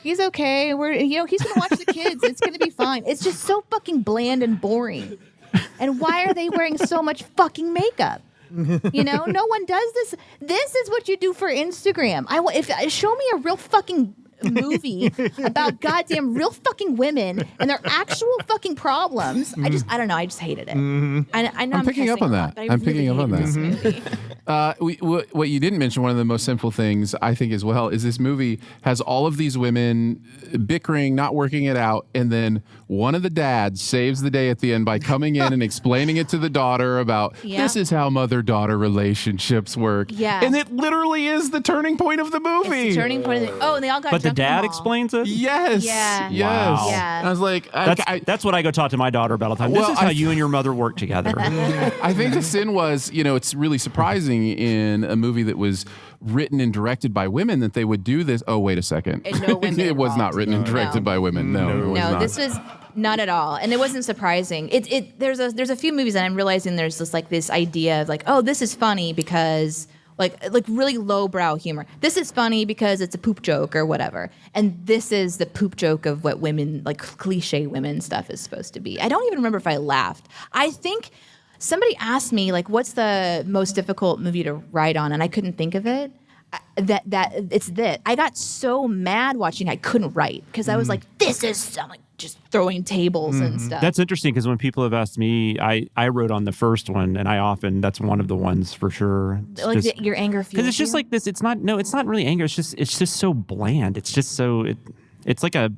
He's okay. He's gonna watch the kids. It's gonna be fine. It's just so fucking bland and boring. And why are they wearing so much fucking makeup? No one does this. This is what you do for Instagram. Show me a real fucking movie about goddamn real fucking women and their actual fucking problems. I don't know. I just hated it. I know I'm picking up on that. I'm picking up on that. This movie. What you didn't mention, one of the most sinful things I think as well, is this movie has all of these women bickering, not working it out, and then one of the dads saves the day at the end by coming in and explaining it to the daughter about this is how mother-daughter relationships work. Yeah. And it literally is the turning point of the movie. It's the turning point of and they all got But the dunked in dad mall. explains it? Yes. Yeah. Yes. Wow. Yeah. And I was like, That's what I go talk to my daughter about all the time. This Well, is how you and your mother work together. I think the sin was, it's really surprising in a movie that was written and directed by women that they would do this. Oh, wait a second. And no women it was not involved. written and directed by women. No, it was No, not. this was not at all, and it wasn't surprising. There's a few movies that I'm realizing there's this idea of like, oh, this is funny because like really lowbrow humor. This is funny because it's a poop joke or whatever, and this is the poop joke of what women, like cliche women stuff, is supposed to be. I don't even remember if I laughed. I think somebody asked me like, what's the most difficult movie to write on, and I couldn't think of it. That it's that I got so mad watching I couldn't write because I was like, this is like just throwing tables and stuff. That's interesting because when people have asked me, I wrote on the first one, and that's one of the ones for sure. It's like just, your anger fuels because it's just you? like this. It's not really anger. It's just so bland. It's just so it's like a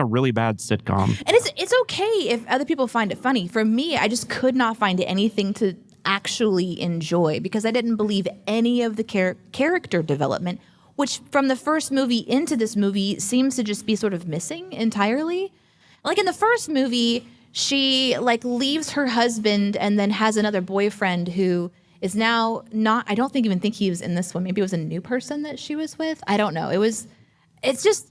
really bad sitcom. And it's okay if other people find it funny. For me, I just could not find anything to actually enjoy because I didn't believe any of the character development, which from the first movie into this movie seems to just be sort of missing entirely. Like in the first movie, she like leaves her husband and then has another boyfriend who is now not, I don't even think he was in this one. Maybe it was a new person that she was with. I don't know. It's just,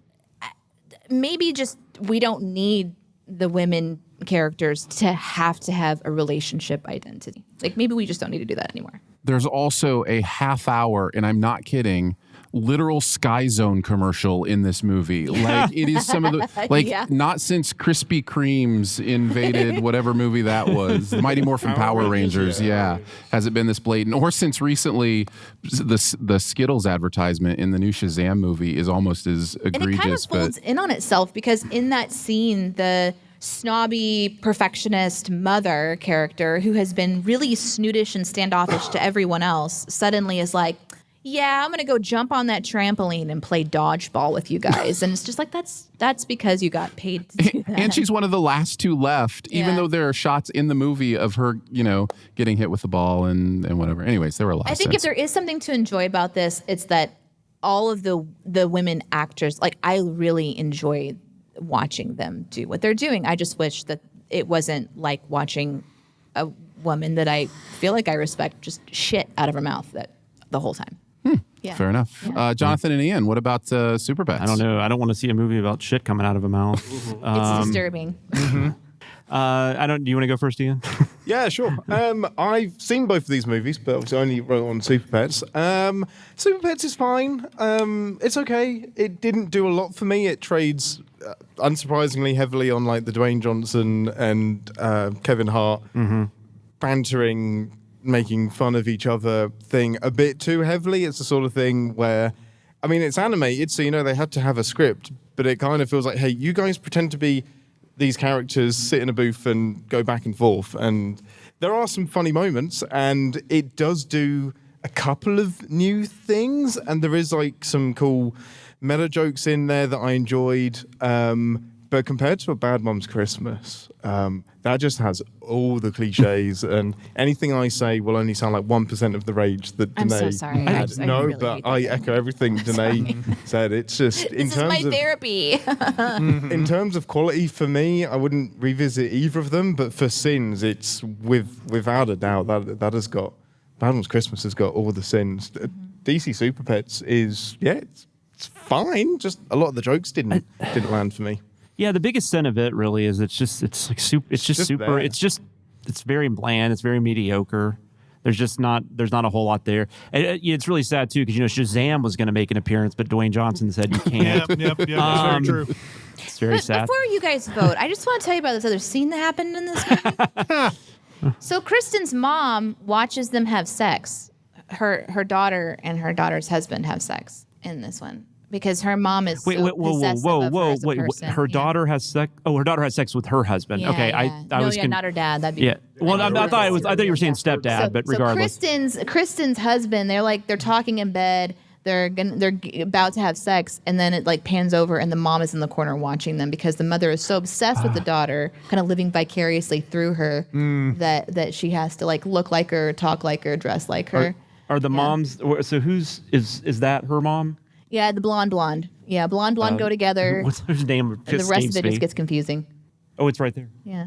maybe just we don't need the women characters to have a relationship identity. Like maybe we just don't need to do that anymore. There's also a half hour, and I'm not kidding, literal Sky Zone commercial in this movie. Like it is some of the not since Krispy Kremes invaded whatever movie that was, the Mighty Morphin Power Rangers. Yeah, has it been this blatant? Or since recently, the Skittles advertisement in the new Shazam movie is almost as egregious. And it kind of folds in on itself because in that scene, the snobby perfectionist mother character who has been really snootish and standoffish to everyone else suddenly is like, yeah, I'm going to go jump on that trampoline and play dodgeball with you guys. And it's just like, that's because you got paid to do that. And she's one of the last two left, even though there are shots in the movie of her, getting hit with the ball and whatever. Anyways, there were a lot I think if there is something to enjoy about this, it's that all of the women actors, like I really enjoy watching them do what they're doing. I just wish that it wasn't like watching a woman that I feel like I respect just shit out of her mouth the whole time. Yeah. Fair enough. Yeah. Jonathan and Ian, what about Superpets? I don't know. I don't want to see a movie about shit coming out of a mouth. It's disturbing. Do you want to go first, Ian? Yeah, sure. I've seen both of these movies, but obviously I only wrote on Superpets. Superpets is fine. It's okay. It didn't do a lot for me. It trades, unsurprisingly, heavily on like the Dwayne Johnson and Kevin Hart bantering making fun of each other thing a bit too heavily. It's the sort of thing where, I mean, it's animated, so they had to have a script, but it kind of feels like, hey, you guys pretend to be these characters, sit in a booth and go back and forth. And there are some funny moments, and it does do a couple of new things, and there is like some cool meta jokes in there that I enjoyed. But compared to A Bad Mom's Christmas, that just has all the cliches, and anything I say will only sound like 1% of the rage that I'm Danae so sorry. had. I No, really but hate I that. echo everything Danae said. It's just in This is terms my of therapy. in terms of quality for me, I wouldn't revisit either of them. But for Sins, it's without a doubt that has got Bad Mom's Christmas has got all the sins. DC Super Pets is it's fine. Just a lot of the jokes didn't land for me. Yeah, the biggest sin of it really is it's just super. there. It's very bland. It's very mediocre. There's not a whole lot there. And it's really sad too because Shazam was going to make an appearance, but Dwayne Johnson said you can't. Yep. That's very true. It's very sad. Before you guys vote, I just want to tell you about this other scene that happened in this movie. So Kristen's mom watches them have sex. Her daughter and her daughter's husband have sex in this one because her mom is Wait, whoa! Wait, her daughter has sex. Oh, her daughter has sex with her husband. Yeah, okay, yeah. I was not her dad. That'd be Yeah. Well, I thought you were saying stepdad, but regardless. So Kristen's husband, they're talking in bed. They're about to have sex, and then it like pans over, and the mom is in the corner watching them because the mother is so obsessed with the daughter, kind of living vicariously through her, that she has to like look like her, talk like her, dress like her. Are the moms? So is that her mom? Yeah, the blonde. Yeah, blonde go together. What's her name? And the rest of it just gets confusing. Oh, it's right there. Yeah.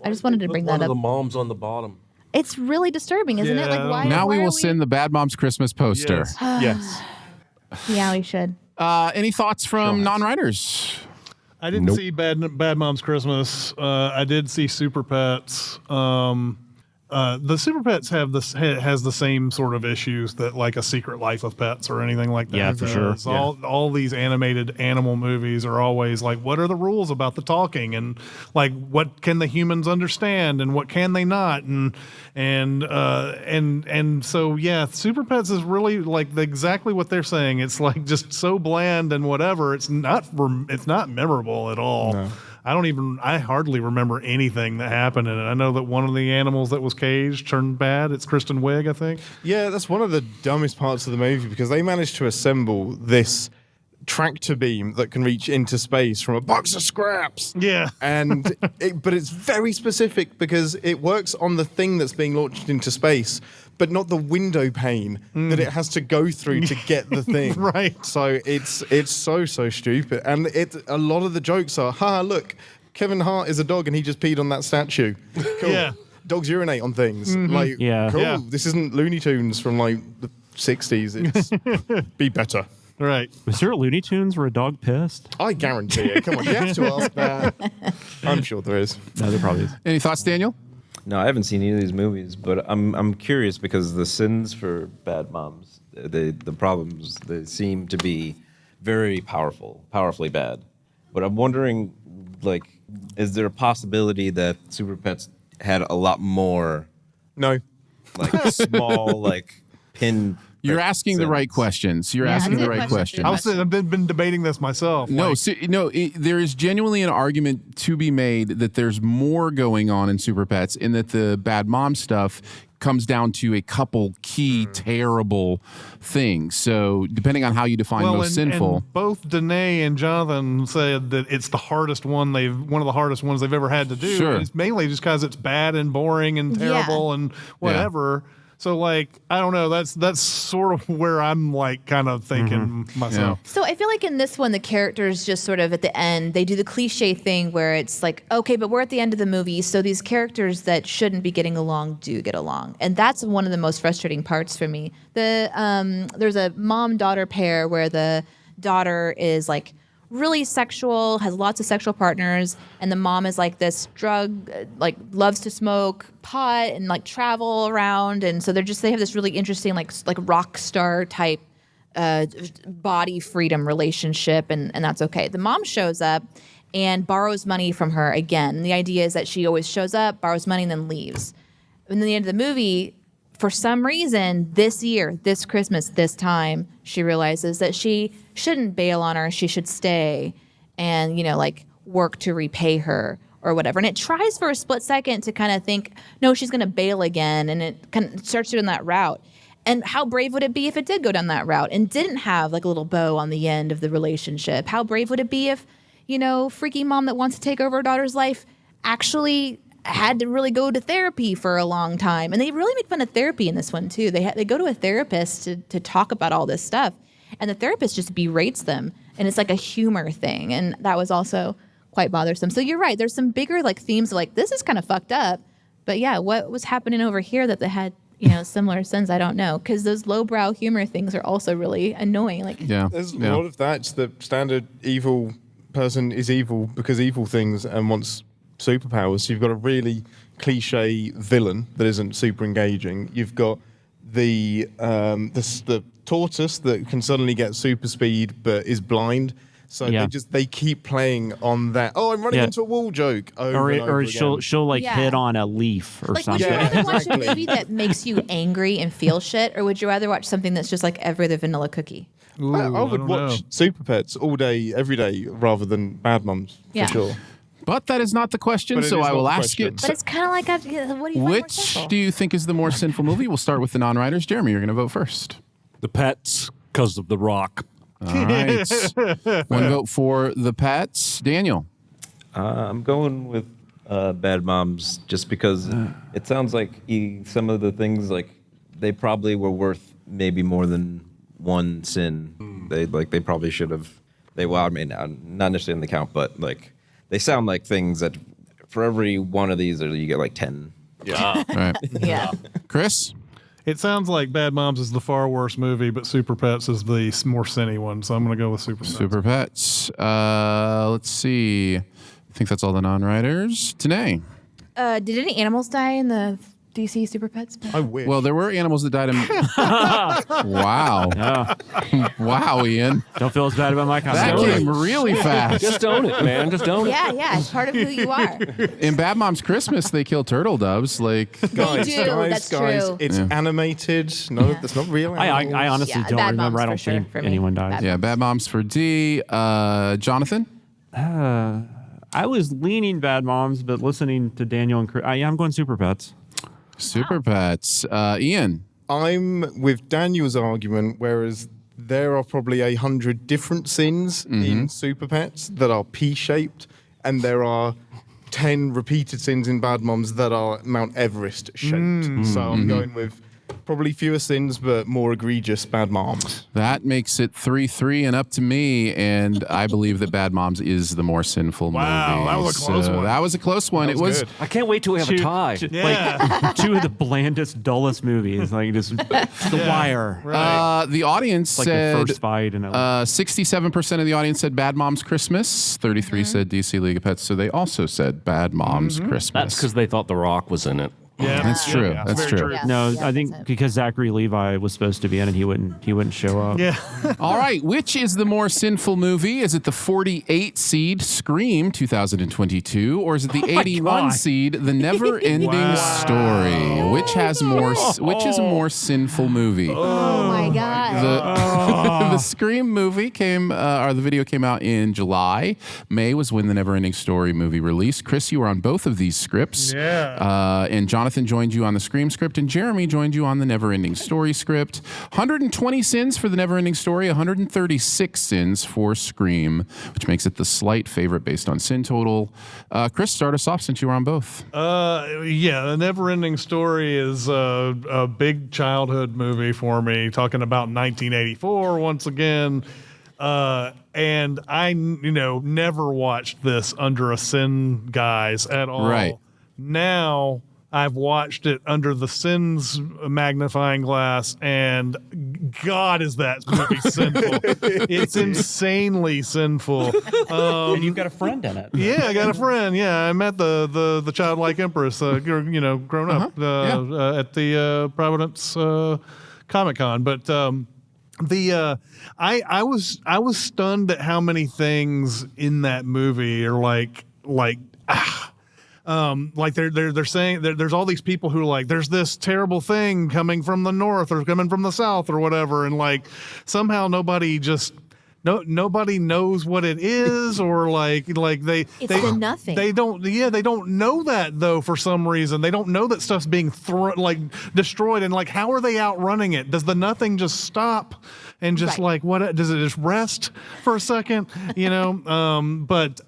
I just wanted to bring that One up. of the moms on the bottom. It's really disturbing, isn't it? Like, why? Now we why will are send the Bad Mom's Christmas poster. Yes. Yeah, we should. Any thoughts from non-writers? I didn't see Bad Mom's Christmas. I did see Super Pets. The Super Pets has the same sort of issues that like A Secret Life of Pets or anything like that. Yeah, for sure. does. All these animated animal movies are always like, what are the rules about the talking, and like what can the humans understand and what can they not, and so yeah, Super Pets is really like exactly what they're saying. It's like just so bland and whatever. It's not memorable at all. No. I hardly remember anything that happened in it. I know that one of the animals that was caged turned bad. It's Kristen Wiig, I think. Yeah, that's one of the dumbest parts of the movie because they managed to assemble this tractor beam that can reach into space from a box of scraps. Yeah. But it's very specific because it works on the thing that's being launched into space, but not the window pane that it has to go through to get the thing. Right. So it's so stupid. And a lot of the jokes are, look, Kevin Hart is a dog and he just peed on that statue. Cool. Yeah. Dogs urinate on things. Like, Yeah. cool. Yeah. This isn't Looney Tunes from like the 60s. It's be better. Right. Was there a Looney Tunes where a dog pissed? I guarantee it. Come on, you have to ask that. I'm sure there is. No, there probably is. Any thoughts, Daniel? No, I haven't seen any of these movies, but I'm curious because the sins for bad moms, the problems, they seem to be very powerfully bad. But I'm wondering, like, is there a possibility that Super Pets had a lot more, No. like, small, like, pin? You're asking the right questions. You're asking the right questions. I've been debating this myself. No, Like, there is genuinely an argument to be made that there's more going on in Super Pets, in that the bad mom stuff comes down to a couple key terrible things. So depending on how you define most sinful. And both Danae and Jonathan said that it's the hardest one of the hardest ones they've ever had to do. Sure. And it's mainly just because it's bad and boring and terrible and whatever. So, like, I don't know. That's sort of where I'm, like, kind of thinking myself. So I feel like in this one, the characters just sort of at the end, they do the cliche thing where it's like, okay, but we're at the end of the movie, so these characters that shouldn't be getting along do get along. And that's one of the most frustrating parts for me. There's a mom-daughter pair where the daughter is, like, really sexual, has lots of sexual partners, and the mom is like this drug, like loves to smoke pot and like travel around, and so they have this really interesting like rock star type body freedom relationship, and that's okay. The mom shows up and borrows money from her again. And the idea is that she always shows up, borrows money, and then leaves. And then the end of the movie, for some reason, this year, this Christmas, this time, she realizes that she shouldn't bail on her. She should stay and, work to repay her or whatever. And it tries for a split second to kind of think, no, she's going to bail again. And it kind of starts doing that route. And how brave would it be if it did go down that route and didn't have like a little bow on the end of the relationship? How brave would it be if, freaky mom that wants to take over her daughter's life actually had to really go to therapy for a long time? And they really make fun of therapy in this one too. They go to a therapist to talk about all this stuff, and the therapist just berates them, and it's like a humor thing, and that was also quite bothersome. So you're right. There's some bigger like themes of like this is kind of fucked up, but yeah, what was happening over here that they had similar sins? I don't know, because those lowbrow humor things are also really annoying. Like there's a lot of that. It's the standard evil person is evil because evil things and wants superpowers. So you've got a really cliche villain that isn't super engaging. You've got the tortoise that can suddenly get super speed but is blind. So they keep playing on that. Oh, I'm running into a wall joke. Over and over again. she'll hit on a leaf or something. Would you rather watch a movie that makes you angry and feel shit, or would you rather watch something that's just like every other vanilla cookie? Ooh, I would watch Superpets all day, every day, rather than Bad Moms, for sure. But that is not the question, so I will ask it. But it's kind of like, what do you Which do you think is the more sinful movie? We'll start with the non-writers. Jeremy, you're going to vote first. The Pets, because of The Rock. All right. One vote for the Pets. Daniel. I'm going with Bad Moms just because it sounds like some of the things like they probably were worth maybe more than one sin. They probably should have. Not necessarily in the count, but like they sound like things that for every one of these you get like 10. Yeah. Right. Yeah. Chris. It sounds like Bad Moms is the far worse movie, but Superpets is the more cinny one. So I'm going to go with Superpets. Superpets. Let's see. I think that's all the non-writers. Tanae. Did any animals die in the DC Superpets? I wish. Well, there were animals that died in... Wow. Wow, Ian. Don't feel as bad about my comment. That came really fast. Just own it, man. Just own it. Yeah, it's part of who you are. In Bad Moms Christmas, they kill turtle doves. Like, guys, that's true. it's animated. No, that's not real. I honestly don't Bad remember. Moms I don't for sure think for me. anyone dies. yeah, Bad Moms for D. Jonathan? I was leaning Bad Moms, but listening to Daniel and Chris, I'm going Superpets. Superpets. Ian? I'm with Daniel's argument, whereas there are probably 100 different sins in Superpets that are P-shaped, and there are 10 repeated sins in Bad Moms that are Mount Everest shaped. So I'm going with probably fewer sins, but more egregious Bad Moms. That makes it 3-3 and up to me, and I believe that Bad Moms is the more sinful movie. That was a close one. That was a close one. It was. good. I can't wait till we have a tie. Yeah. Two of the blandest, dullest movies. Like just The Wire. Right. The audience Like said the first fight. And 67% of the audience said Bad Moms Christmas. 33 said DC League of Pets. So they also said Bad Moms Christmas. That's because they thought The Rock was in it. Yeah, That's true. Yeah, That's very true. Yeah. no, Yeah, I think that's it. because Zachary Levi was supposed to be in it, he wouldn't show up. Yeah. All right. Which is the more sinful movie? Is it the 48 seed Scream 2022, or is it the 81 God. seed The Neverending Story? Which has more? Which is a more sinful movie? Oh my God. The Scream movie the video came out in July. May was when the Neverending Story movie released. Chris, you were on both of these scripts. Yeah. And Jonathan joined you on the Scream script, and Jeremy joined you on the Neverending Story script. 120 sins for the Neverending Story, 136 sins for Scream, which makes it the slight favorite based on sin total. Chris, start us off since you were on both. Yeah, The Neverending Story is a big childhood movie for me, talking about 1984 once again. And I, never watched this under a sin guise at all. Right. Now I've watched it under the sins magnifying glass, and God, is that movie sinful. It's insanely sinful. And you've got a friend in it. Yeah, I got a friend. Yeah, I met the childlike empress, grown up at the Providence Comic-Con. But I was stunned at how many things in that movie are like like they're saying there's all these people who are like, there's this terrible thing coming from the north or coming from the south or whatever, and like somehow nobody knows what it is, or like they the nothing. They don't know that though for some reason. They don't know that stuff's being destroyed, and like how are they outrunning it? Does the nothing just stop and just like what does it just rest for a second? But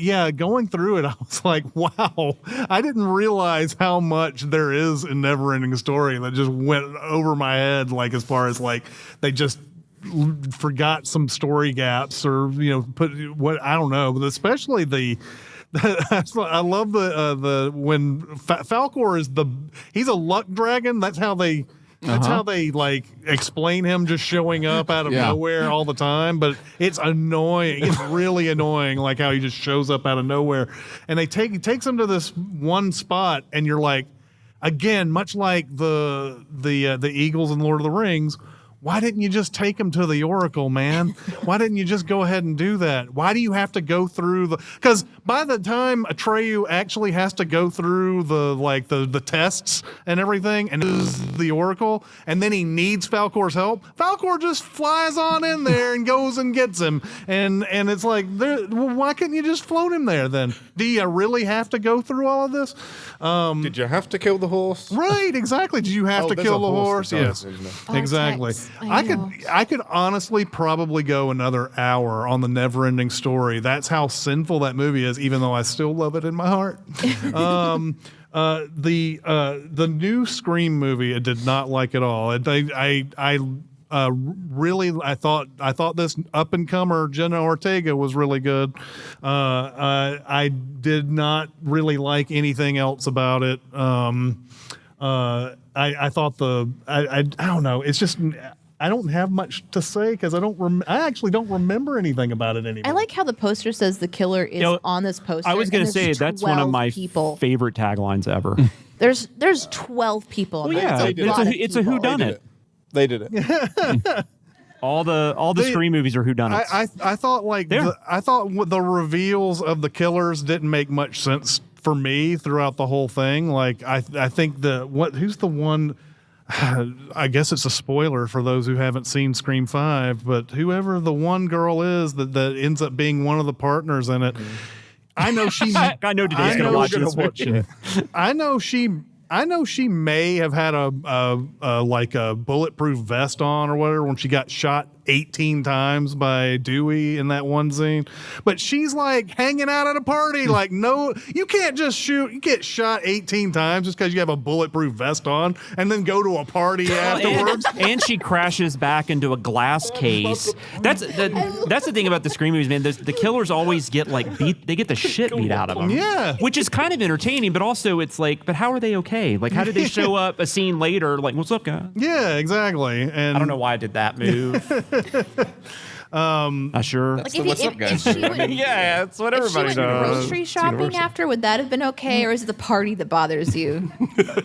yeah, going through it, I was like, wow, I didn't realize how much there is in Neverending Story that just went over my head, like as far as like they just forgot some story gaps, or put what I don't know, but especially I love the when Falkor is he's a luck dragon. That's how they like explain him just showing up out of nowhere all the time. But it's annoying. It's really annoying, like how he just shows up out of nowhere, and he takes him to this one spot, and you're like, again, much like the Eagles in Lord of the Rings. Why didn't you just take him to the Oracle, man? Why didn't you just go ahead and do that? Why do you have to go through because by the time Atreyu actually has to go through the tests and everything, and is the Oracle, and then he needs Falkor's help, Falkor just flies on in there and goes and gets him. And it's like, why couldn't you just float him there then? Do you really have to go through all of this? Did you have to kill the horse? Right, exactly. Did you have to kill the horse? Yes, exactly. I could honestly probably go another hour on the Neverending Story. That's how sinful that movie is, even though I still love it in my heart. The new Scream movie, I did not like at all. I thought this up and comer Jenna Ortega was really good. I did not really like anything else about it. I thought I don't know. It's just I don't have much to say because I actually don't remember anything about it anymore. I like how the poster says the killer is on this poster. I was going to say that's one of my favorite taglines ever. There's 12 people. Well, yeah, it's a whodunit. They did it. All the Scream movies are whodunits. I thought the reveals of the killers didn't make much sense for me throughout the whole thing. Like I think who's the one? I guess it's a spoiler for those who haven't seen Scream 5, but whoever the one girl is that ends up being one of the partners in it, I know she. I know today's gonna watch this one. I know she may have had a bulletproof vest on or whatever when she got shot 18 times by Dewey in that one scene. But she's like hanging out at a party. Like, no, you can't just shoot. You get shot 18 times just because you have a bulletproof vest on and then go to a party afterwards. And she crashes back into a glass case. That's the thing about the Scream movies, man. The killers always get they get the shit beat out of them. Yeah. Which is kind of entertaining, but also it's like, but how are they okay? Like, how did they show up a scene later? Like, what's up, guys? Yeah, exactly. And I don't know why I did that move. Not sure. Like what's up, guys? Yeah, it's what everybody if she went does. grocery shopping after, would that have been okay, or is it the party that bothers you?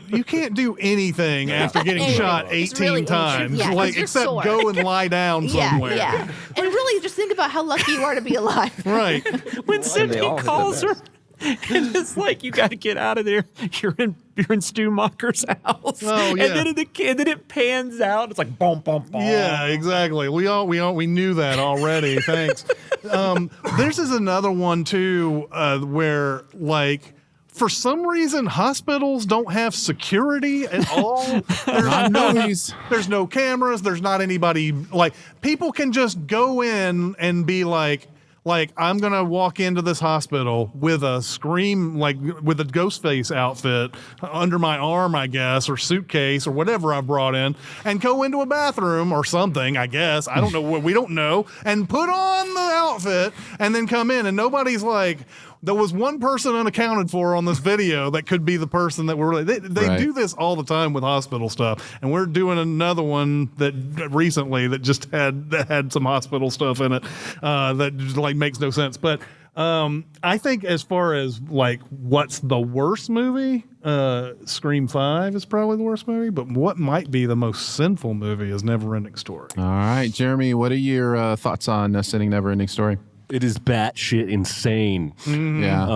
You can't do anything after getting shot 18 really times, yeah, except sore. go and lie down somewhere. Yeah. And really, just think about how lucky you are to be alive. Right. When Cindy calls her, and it's like, you got to get out of there. You're in Stu Macher's house. Oh, yeah. And then it pans out. It's like boom, boom, boom. Yeah, exactly. We knew that already. Thanks. This is another one too, where like, for some reason, hospitals don't have security at all. There's no cameras. There's not anybody. Like, people can just go in and be like, I'm going to walk into this hospital with a Scream, with a Ghostface outfit under my arm, I guess, or suitcase or whatever I brought in, and go into a bathroom or something, I guess. I don't know what we don't know, and put on the outfit and then come in. And nobody's like, there was one person unaccounted for on this video that could be the person that we're really. They do this all the time with hospital stuff, and we're doing another one that recently that just had some hospital stuff in it that just makes no sense. But I think as far as what's the worst movie, Scream 5 is probably the worst movie. But what might be the most sinful movie is Neverending Story. All right, Jeremy, what are your thoughts on Sending Neverending Story? It is batshit insane. Yeah.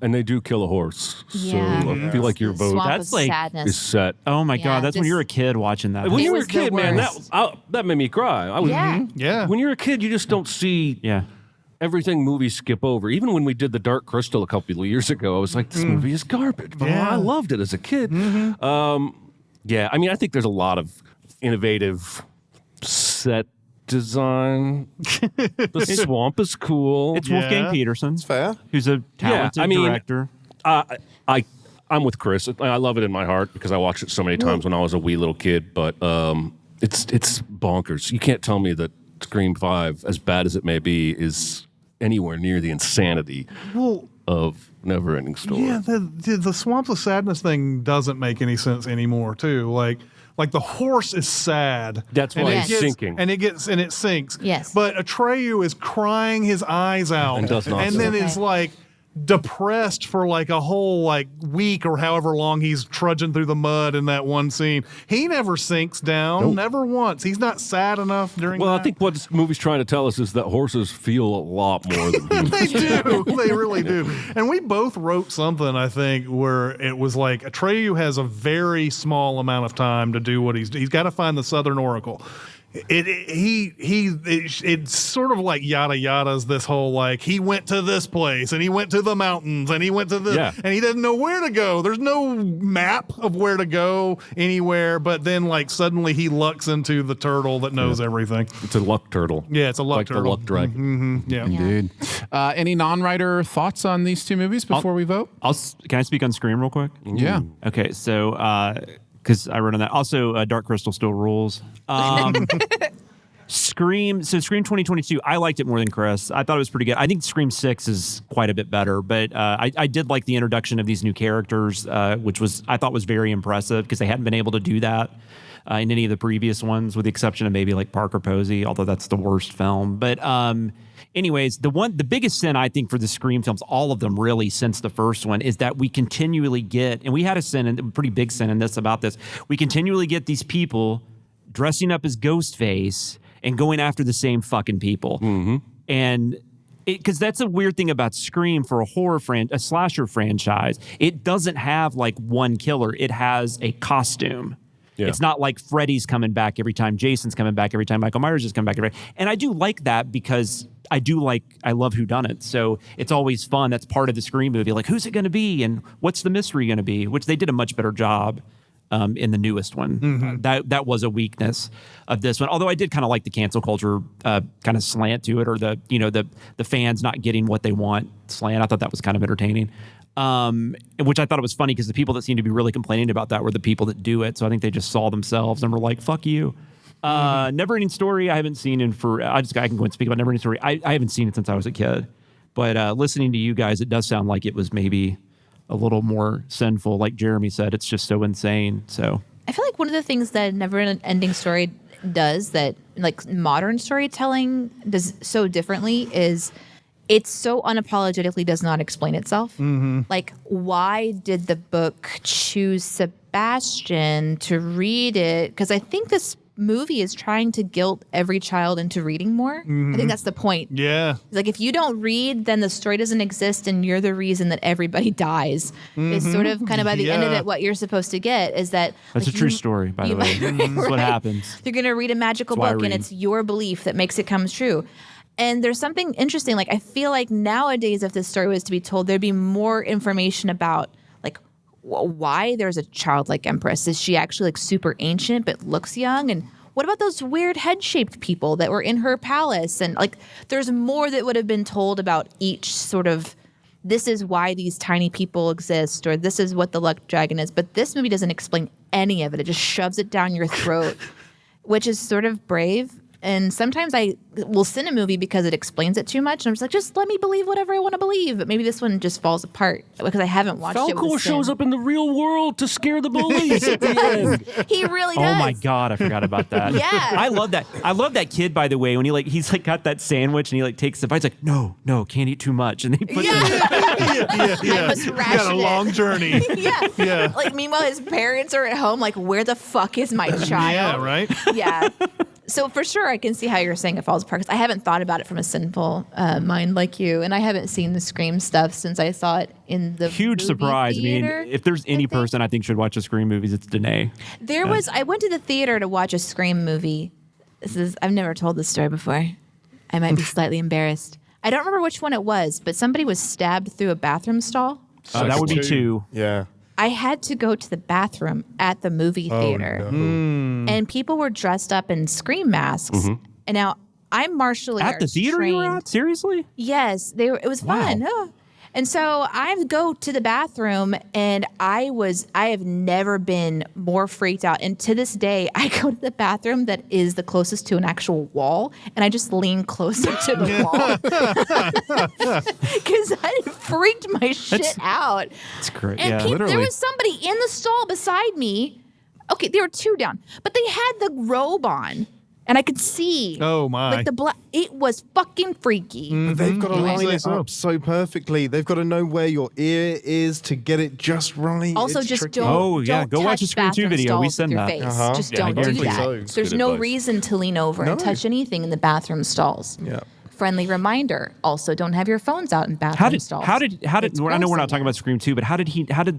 And they do kill a horse. Yeah. So I feel like your vote Swamp That's of like- sadness. is set. Oh my Yeah, god, that's when this- you're a kid watching that. When It you were a was the kid, man, worst. that made me cry. I was, Yeah. Yeah. When you're a kid, you just don't see Yeah. everything movies skip over. Even when we did The Dark Crystal a couple of years ago, I was like, this movie is garbage. But Yeah. I loved it as a kid. Yeah, I mean, I think there's a lot of innovative set design. The swamp is cool. It's Wolfgang Yeah. Peterson, Fair. who's a talented I mean, director. I'm with Chris. I love it in my heart because I watched it so many times when I was a wee little kid. But it's bonkers. You can't tell me that Scream 5, as bad as it may be, is anywhere near the insanity Well, of Neverending Story. yeah, the Swamps of Sadness thing doesn't make any sense anymore, too. Like the horse is sad. That's why and it's sinking. And it sinks. Yes. But Atreyu is crying his eyes out. And does not And sink. then is like depressed for like a whole like week or however long he's trudging through the mud in that one scene. He never sinks down, never once. He's not sad enough during Well, that. I think what this movie's trying to tell us is that horses feel a lot more than humans. They do. They really do. And we both wrote something, I think, where it was like Atreyu has a very small amount of time to do what he's got to find the Southern Oracle. It's sort of like yada yada's this whole like he went to this place and he went to the mountains and he went to this and he didn't know where to go. There's no map of where to go anywhere, but then like suddenly he lucks into the turtle that knows everything. It's a luck turtle. Yeah, it's a luck like turtle. the luck dragon. Yeah. Indeed. Any non-writer thoughts on these two movies before we vote? Can I speak on Scream real quick? Yeah. Okay, so because I wrote on that. Also, Dark Crystal still rules. Scream 2022, I liked it more than Chris. I thought it was pretty good. I think Scream 6 is quite a bit better, but I did like the introduction of these new characters, which I thought was very impressive because they hadn't been able to do that in any of the previous ones, with the exception of maybe like Parker Posey, although that's the worst film. But anyways, the biggest sin I think for the Scream films, all of them really since the first one, is that we continually get, and we had a pretty big sin in this about this, we continually get these people dressing up as Ghostface and going after the same fucking people. And because that's a weird thing about Scream for a slasher franchise. It doesn't have like one killer. It has a costume. Yeah. It's not like Freddy's coming back every time, Jason's coming back every time, Michael Myers is coming back every time. And I do like that because I love whodunit. So it's always fun. That's part of the Scream movie. Like, who's it going to be? And what's the mystery going to be? Which they did a much better job in the newest one. That was a weakness of this one. Although I did kind of like the cancel culture kind of slant to it, or the fans not getting what they want slant. I thought that was kind of entertaining. Which I thought it was funny because the people that seemed to be really complaining about that were the people that do it. So I think they just saw themselves and were like, fuck you. Neverending Story, I haven't seen I can go and speak about Neverending Story. I haven't seen it since I was a kid. But listening to you guys, it does sound like it was maybe a little more sinful. Like Jeremy said, it's just so insane. So I feel like one of the things that Neverending Story does that like modern storytelling does so differently is it so unapologetically does not explain itself. Like, why did the book choose Sebastian to read it? Because I think this movie is trying to guilt every child into reading more. I think that's the point. Yeah. It's like, if you don't read, then the story doesn't exist and you're the reason that everybody dies. Is sort of kind of by the end of it what you're supposed to get is that that's like, a true story, by the way. That's what happens. You're going to read a magical That's why I book and read. it's your belief that makes it come true. And there's something interesting. Like, I feel like nowadays, if this story was to be told, there'd be more information about like why there's a childlike empress. Is she actually like super ancient but looks young? And what about those weird head-shaped people that were in her palace? And like, there's more that would have been told about each sort of, this is why these tiny people exist, or this is what the luck dragon is. But this movie doesn't explain any of it. It just shoves it down your throat, which is sort of brave. And sometimes I will sin a movie because it explains it too much. And I'm just like, just let me believe whatever I want to believe. But maybe this one just falls apart because I haven't watched it. Falcor shows up in the real world to scare the bullies at the end. He really does. Oh my God, I forgot about that. Yeah. I love that. I love that kid, by the way, when he's like got that sandwich and he like takes the bite. He's like, no, can't eat too much. And he puts it I must You ration got a it. long journey. Yeah. Like, meanwhile, his parents are at home. Like, where the fuck is my child? Yeah, right? Yeah. So for sure, I can see how you're saying it falls apart, because I haven't thought about it from a sinful mind like you, and I haven't seen the Scream stuff since I saw it in the Huge movie surprise. theater, I mean, if there's any person I think should watch the Scream movies, it's Danae. I went to the theater to watch a Scream movie. I've never told this story before. I might be slightly embarrassed. I don't remember which one it was, but somebody was stabbed through a bathroom stall. That would be 2. Yeah. I had to go to the bathroom at the movie theater, and people were dressed up in Scream masks. And now I'm martially At the arts theater you were trained. at? Seriously? Yes, they were. It was fun. And so I go to the bathroom, and I have never been more freaked out. And to this day, I go to the bathroom that is the closest to an actual wall, and I just lean closer to the wall because I freaked my shit out. It's great. And Yeah. literally. there was somebody in the stall beside me. Okay, there were 2 down, but they had the robe on, and I could see. Oh, my. Like the black. It was fucking freaky. But they've got to You line say it so. up so perfectly. They've got to know where your ear is to get it just right. Also, It's just tricky. don't. Oh, yeah, don't go watch touch the Scream 2 bathroom video. We stalls send with your that. face. Just don't do definitely that. so. It's There's good no advice. reason to lean over and No. touch anything in the bathroom stalls. Yeah. Friendly reminder: also, don't have your phones out in bathroom stalls. How did It's I know gross we're in not there. talking about Scream 2, but how did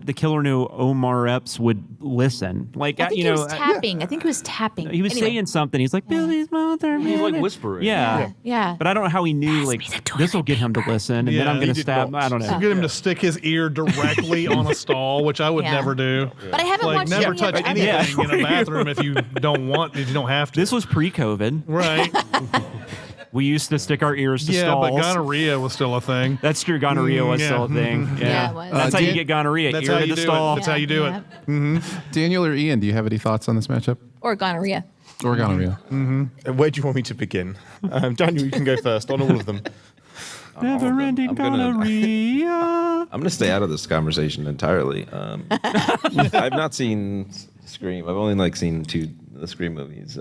the killer know Omar Epps would listen? Like I think you he know, was tapping. I think he was tapping. he was Anyway. saying something. He's like Billy's mother. He's like man." whispering. Yeah. Yeah. But I don't know how he knew like this will get him to listen, and then Yeah, I'm he gonna did stab. not. I don't To know. get him to stick his ear directly on a stall, which I would Yeah. never do. But I haven't Like, watched never any touch of the anything others. in a bathroom if you don't have to. This was pre-COVID. Right. We used to stick our ears to Yeah, stalls. but gonorrhea was still a thing. That's true. Gonorrhea was yeah. still a thing. Yeah, it was. That's how you Dan- get gonorrhea. That's ear how to you the do it. stall. That's how you do it. Daniel or Ian, do you have any thoughts on this matchup? Or gonorrhea. Or gonorrhea? Where do you want me to begin? Daniel, you can go first on all of them. Never-ending I'm gonna- gonorrhea. I'm going to stay out of this conversation entirely. I've not seen Scream. I've only seen 2 of the Scream movies.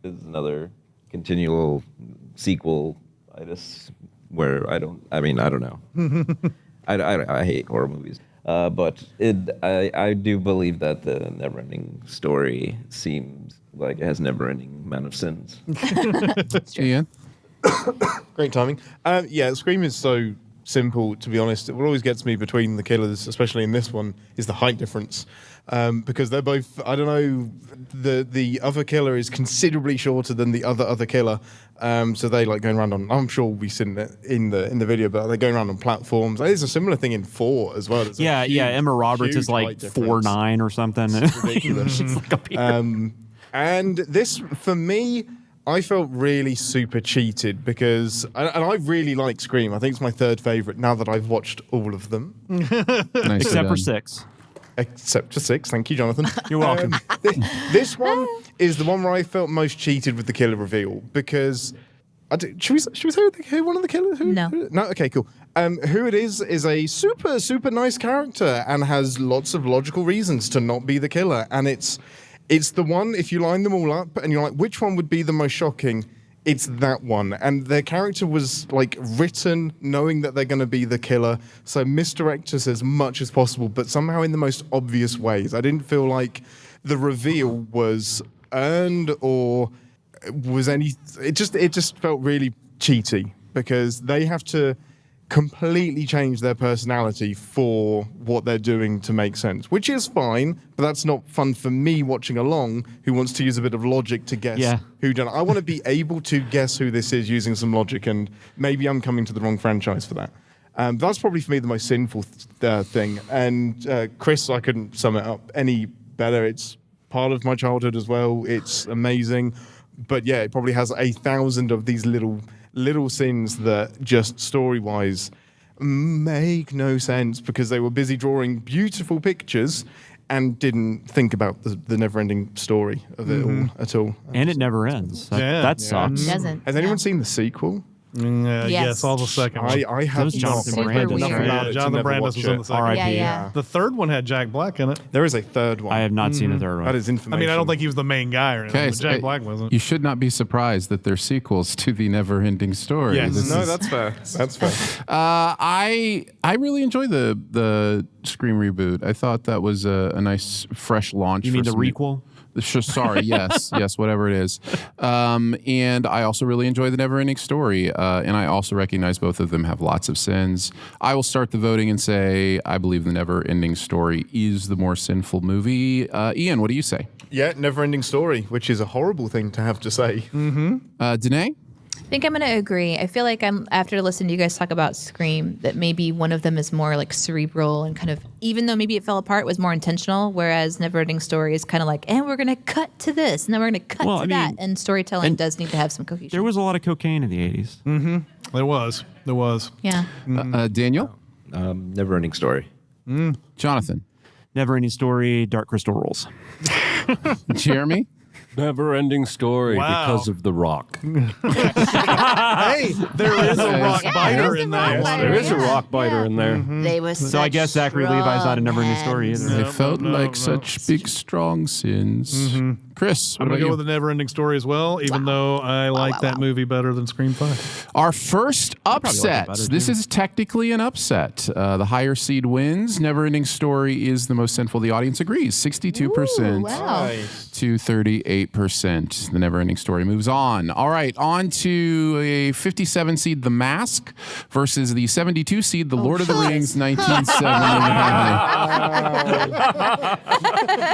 This is another continual sequel-itis where I don't know. I hate horror movies. But I do believe that the Neverending story seems like it has never-ending amount of sins. Ian? Great timing. Yeah, Scream is so simple, to be honest. What always gets me between the killers, especially in this one, is the height difference. Because they're both, I don't know, the other killer is considerably shorter than the other killer. So they like going around on, I'm sure we've seen it in the video, but they're going around on platforms. There's a similar thing in 4 as well. There's a Yeah, yeah. huge- Emma Roberts huge is like height difference. 4'9" or something. Ridiculous. She's like up here. And this, for me, I felt really super cheated because, and I really like Scream. I think it's my 3rd favorite now that I've watched all of them. Nicely Except for done. 6. Except for 6. Thank you, Jonathan. You're welcome. This one is the one where I felt most cheated with the killer reveal because. Should we say who one of the killers? No. No? Okay, cool. Who it is a super, super nice character and has lots of logical reasons to not be the killer. And it's the one, if you line them all up and you're like, which one would be the most shocking? It's that one. And their character was like written knowing that they're going to be the killer. So misdirect us as much as possible, but somehow in the most obvious ways. I didn't feel like the reveal was earned or was any. It just felt really cheaty because they have to completely change their personality for what they're doing to make sense, which is fine, but that's not fun for me watching along who wants to use a bit of logic to guess who done it. I want to be able to guess who this is using some logic, and maybe I'm coming to the wrong franchise for that. That's probably for me the most sinful thing. And Chris, I couldn't sum it up any better. It's part of my childhood as well. It's amazing. But yeah, it probably has 1,000 of these little sins that just story-wise make no sense because they were busy drawing beautiful pictures and didn't think about the never-ending story of it all at all. And it never ends. Yeah. That sucks. It doesn't. Has anyone seen the sequel? Yes, all the second one. I have was Jonathan not. Brandis, Nothing right? about it to Jonathan never Brandis watch was in it. the second R.I.P. Yeah, yeah. The third one had Jack Black in it. There is a third one. I have not seen the third one. That is information. I mean, I don't think he was the main guy or anything, Okay, but Jack Black wasn't. You should not be surprised that they're sequels to the never-ending story. Yes. This No, is- that's fair. That's fair. I really enjoy the Scream reboot. I thought that was a nice fresh launch. You for mean the some- requel? Sorry, yes, whatever it is. And I also really enjoy the Neverending Story, and I also recognize both of them have lots of sins. I will start the voting and say I believe the Neverending Story is the more sinful movie. Ian, what do you say? Yeah, Neverending Story, which is a horrible thing to have to say. Danae? I think I'm going to agree. I feel like after listening to you guys talk about Scream, that maybe one of them is more like cerebral and kind of, even though maybe it fell apart, was more intentional, whereas Neverending Story is kind of like, and we're going to cut to this, and then we're going to cut to that. And storytelling does need to have some cohesion. There was a lot of cocaine in the 80s. There was. Yeah. Daniel? Neverending Story. Jonathan? Never-ending Story, Dark Crystal Rules. Jeremy? Never-ending Story Wow. because of The Rock. Hey, there is a rock Yeah, biter there is in a rock there. biter. There is a Yeah. rock biter in there. They was So I guess Zachary Levi's not a Never-ending Story either. They felt like such big, strong sins. Chris, what I'm about going to go you? with the Neverending Story as well, even though I like that movie better than Scream 5. Our first upset. better, This too. is technically an upset. The higher seed wins. Neverending Story is the most sinful. The audience agrees. 62% Wow. to 38%. The Neverending Story moves on. All right, on to a 57 seed, The Mask, versus the 72 seed, The Lord of the Rings, 1979.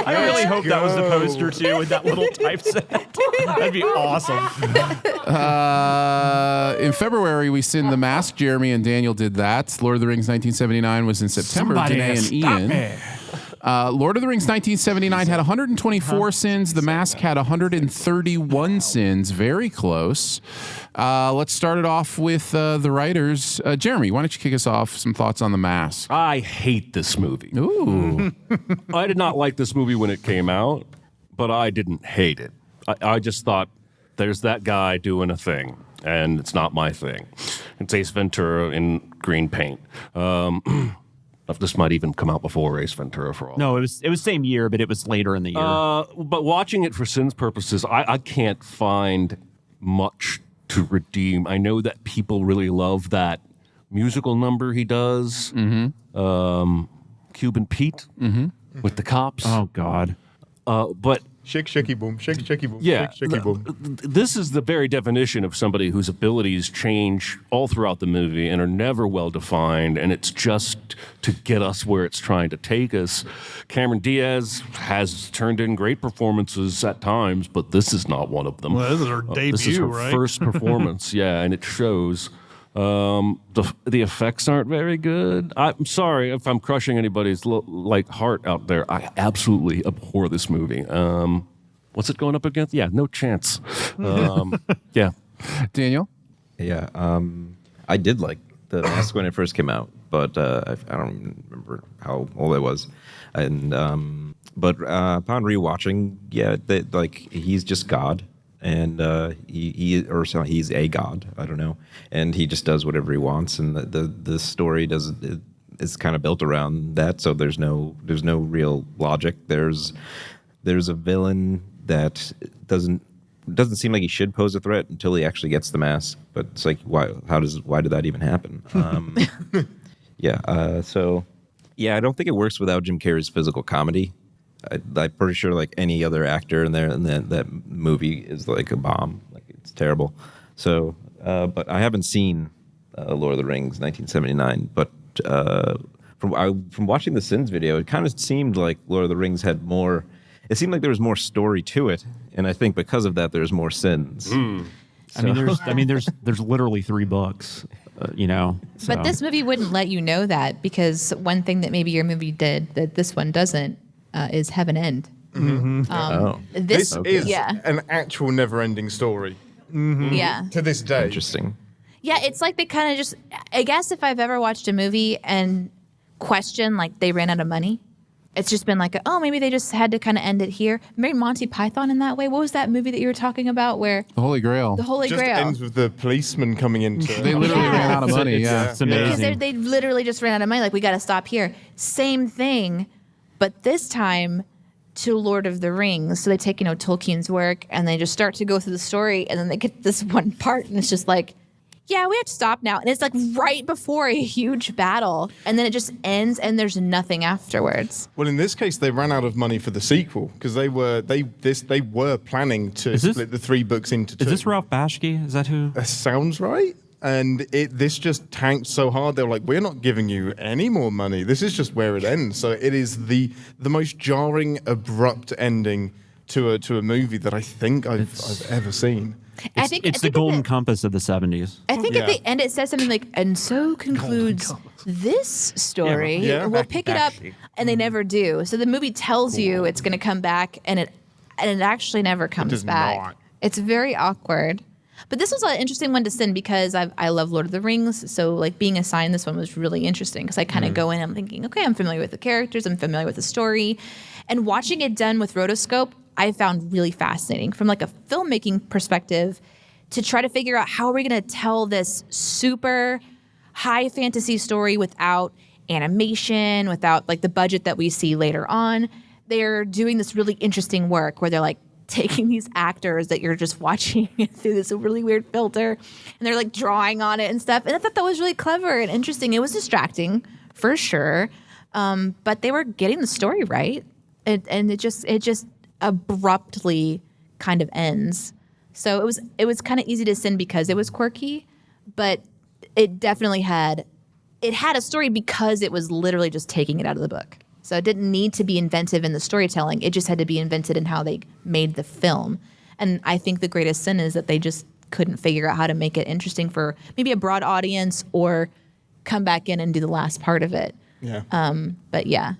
I really hope that was the poster too with that little typeset. That'd be awesome. In February, we sent The Mask. Jeremy and Daniel did that. Lord of the Rings 1979 was in September. Danae and Ian. Lord of the Rings 1979 had 124 sins. The Mask had 131 sins. Very close. Let's start it off with the writers. Jeremy, why don't you kick us off? Some thoughts on The Mask. I hate this movie. Ooh. I did not like this movie when it came out, but I didn't hate it. I just thought, there's that guy doing a thing, and it's not my thing. It's Ace Ventura in green paint. This might even come out before Ace Ventura for all. No, it was same year, but it was later in the year. But watching it for Sin's purposes, I can't find much to redeem. I know that people really love that musical number he does, Cuban Pete with the cops. Oh God. But Shake, shaky, boom. Shake, shaky, boom. yeah, Shake, shaky, boom. this is the very definition of somebody whose abilities change all throughout the movie and are never well defined, and it's just to get us where it's trying to take us. Cameron Diaz has turned in great performances at times, but this is not one of them. Well, this is her This is her debut, right? first performance, yeah, and it shows. The effects aren't very good. I'm sorry if I'm crushing anybody's heart out there. I absolutely abhor this movie. What's it going up against? Yeah, no chance. Yeah. Daniel? Yeah, I did like The Mask when it first came out, but I don't even remember how old I was. And but upon rewatching, yeah, he's just God, and he's a god. I don't know, and he just does whatever he wants, and the story is kind of built around that. So there's no real logic. There's a villain that doesn't seem like he should pose a threat until he actually gets the mask. But it's like, why did that even happen? So I don't think it works without Jim Carrey's physical comedy. I'm pretty sure like any other actor in there, and that movie is like a bomb. Like, it's terrible. So, but I haven't seen Lord of the Rings 1979. But from watching the Sins video, it kind of seemed like Lord of the Rings had more. It seemed like there was more story to it, and I think because of that, there's more sins. There's literally 3 books. But this movie wouldn't let you know that, because one thing that maybe your movie did that this one doesn't is have an end. This is yeah. an actual never-ending story Yeah. to this day. Interesting. Yeah, it's like they kind of just, I guess if I've ever watched a movie and questioned like they ran out of money, it's just been like, oh, maybe they just had to kind of end it here. Maybe Monty Python in that way. What was that movie that you were talking about where The Holy Grail. the Holy Just Grail? ends with the policeman coming into. They literally Yeah. ran out of money, yeah. It's amazing. Because they literally just ran out of money. Like, we got to stop here. Same thing, but this time to Lord of the Rings. So they take, Tolkien's work and they just start to go through the story, and then they get this one part, and it's just like, yeah, we have to stop now. And it's like right before a huge battle. And then it just ends and there's nothing afterwards. Well, in this case, they ran out of money for the sequel because they were planning to split the 3 books into 2. Is this Ralph Bashki? Is that who? That sounds right. And this just tanked so hard. They were like, we're not giving you any more money. This is just where it ends. So it is the most jarring, abrupt ending to a movie that I think I've ever seen. It's the golden compass of the 70s. I think at the end it says something like, and so concludes this story. Yeah. We'll pick it up, and they never do. So the movie tells you it's going to come back, and it actually never comes does back. not. It's very awkward. But this was an interesting one to send because I love Lord of the Rings. So like being assigned this one was really interesting because I kind of go in and I'm thinking, okay, I'm familiar with the characters, I'm familiar with the story. And watching it done with rotoscope, I found really fascinating from like a filmmaking perspective to try to figure out how are we going to tell this super high fantasy story without animation, without like the budget that we see later on. They're doing this really interesting work where they're like taking these actors that you're just watching through this really weird filter and they're like drawing on it and stuff. And I thought that was really clever and interesting. It was distracting for sure. But they were getting the story right. And it just abruptly kind of ends. So it was kind of easy to send because it was quirky, but it definitely had a story because it was literally just taking it out of the book. So it didn't need to be inventive in the storytelling. It just had to be invented in how they made the film. And I think the greatest sin is that they just couldn't figure out how to make it interesting for maybe a broad audience or come back in and do the last part of it. Yeah. But yeah.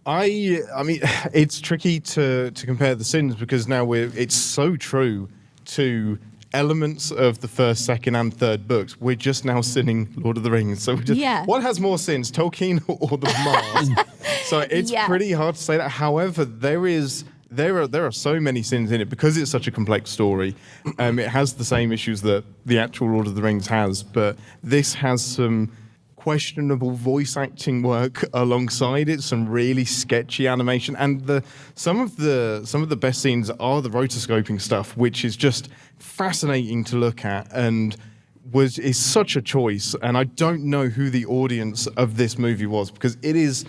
I mean, it's tricky to compare the sins because now it's so true to elements of the first, second, and third books. We're just now sinning Lord of the Rings. So what has more sins, Tolkien or the Mars? So it's pretty hard to say that. However, there are so many sins in it because it's such a complex story. It has the same issues that the actual Lord of the Rings has, but this has some questionable voice acting work alongside it, some really sketchy animation, and some of the best scenes are the rotoscoping stuff, which is just fascinating to look at and is such a choice. And I don't know who the audience of this movie was because it's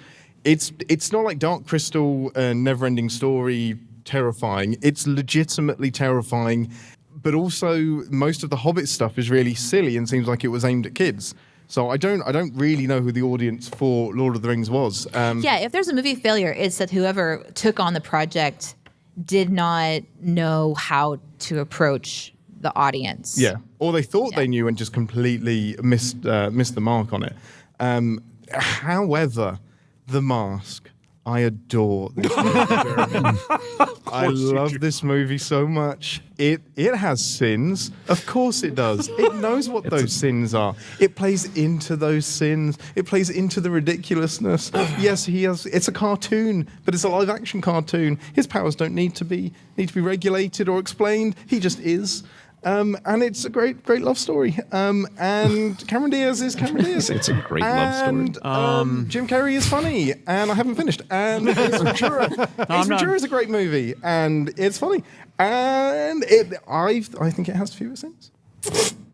not like Dark Crystal and Neverending Story terrifying. It's legitimately terrifying, but also most of the Hobbit stuff is really silly and seems like it was aimed at kids. So I don't really know who the audience for Lord of the Rings was. If there's a movie failure, it's that whoever took on the project did not know how to approach the audience. Yeah, or they thought they knew and just completely missed the mark on it. However, The Mask, I adore this movie. I love this movie so much. It has sins. Of course it does. It knows what those sins are. It plays into those sins. It plays into the ridiculousness. Yes, it's a cartoon, but it's a live action cartoon. His powers don't need to be regulated or explained. He just is. And it's a great love story. And Cameron Diaz is Cameron Diaz. It's a great love story. Jim Carrey is funny, and I haven't finished. And Ace Ventura is a great movie, and it's funny. And I think it has fewer sins.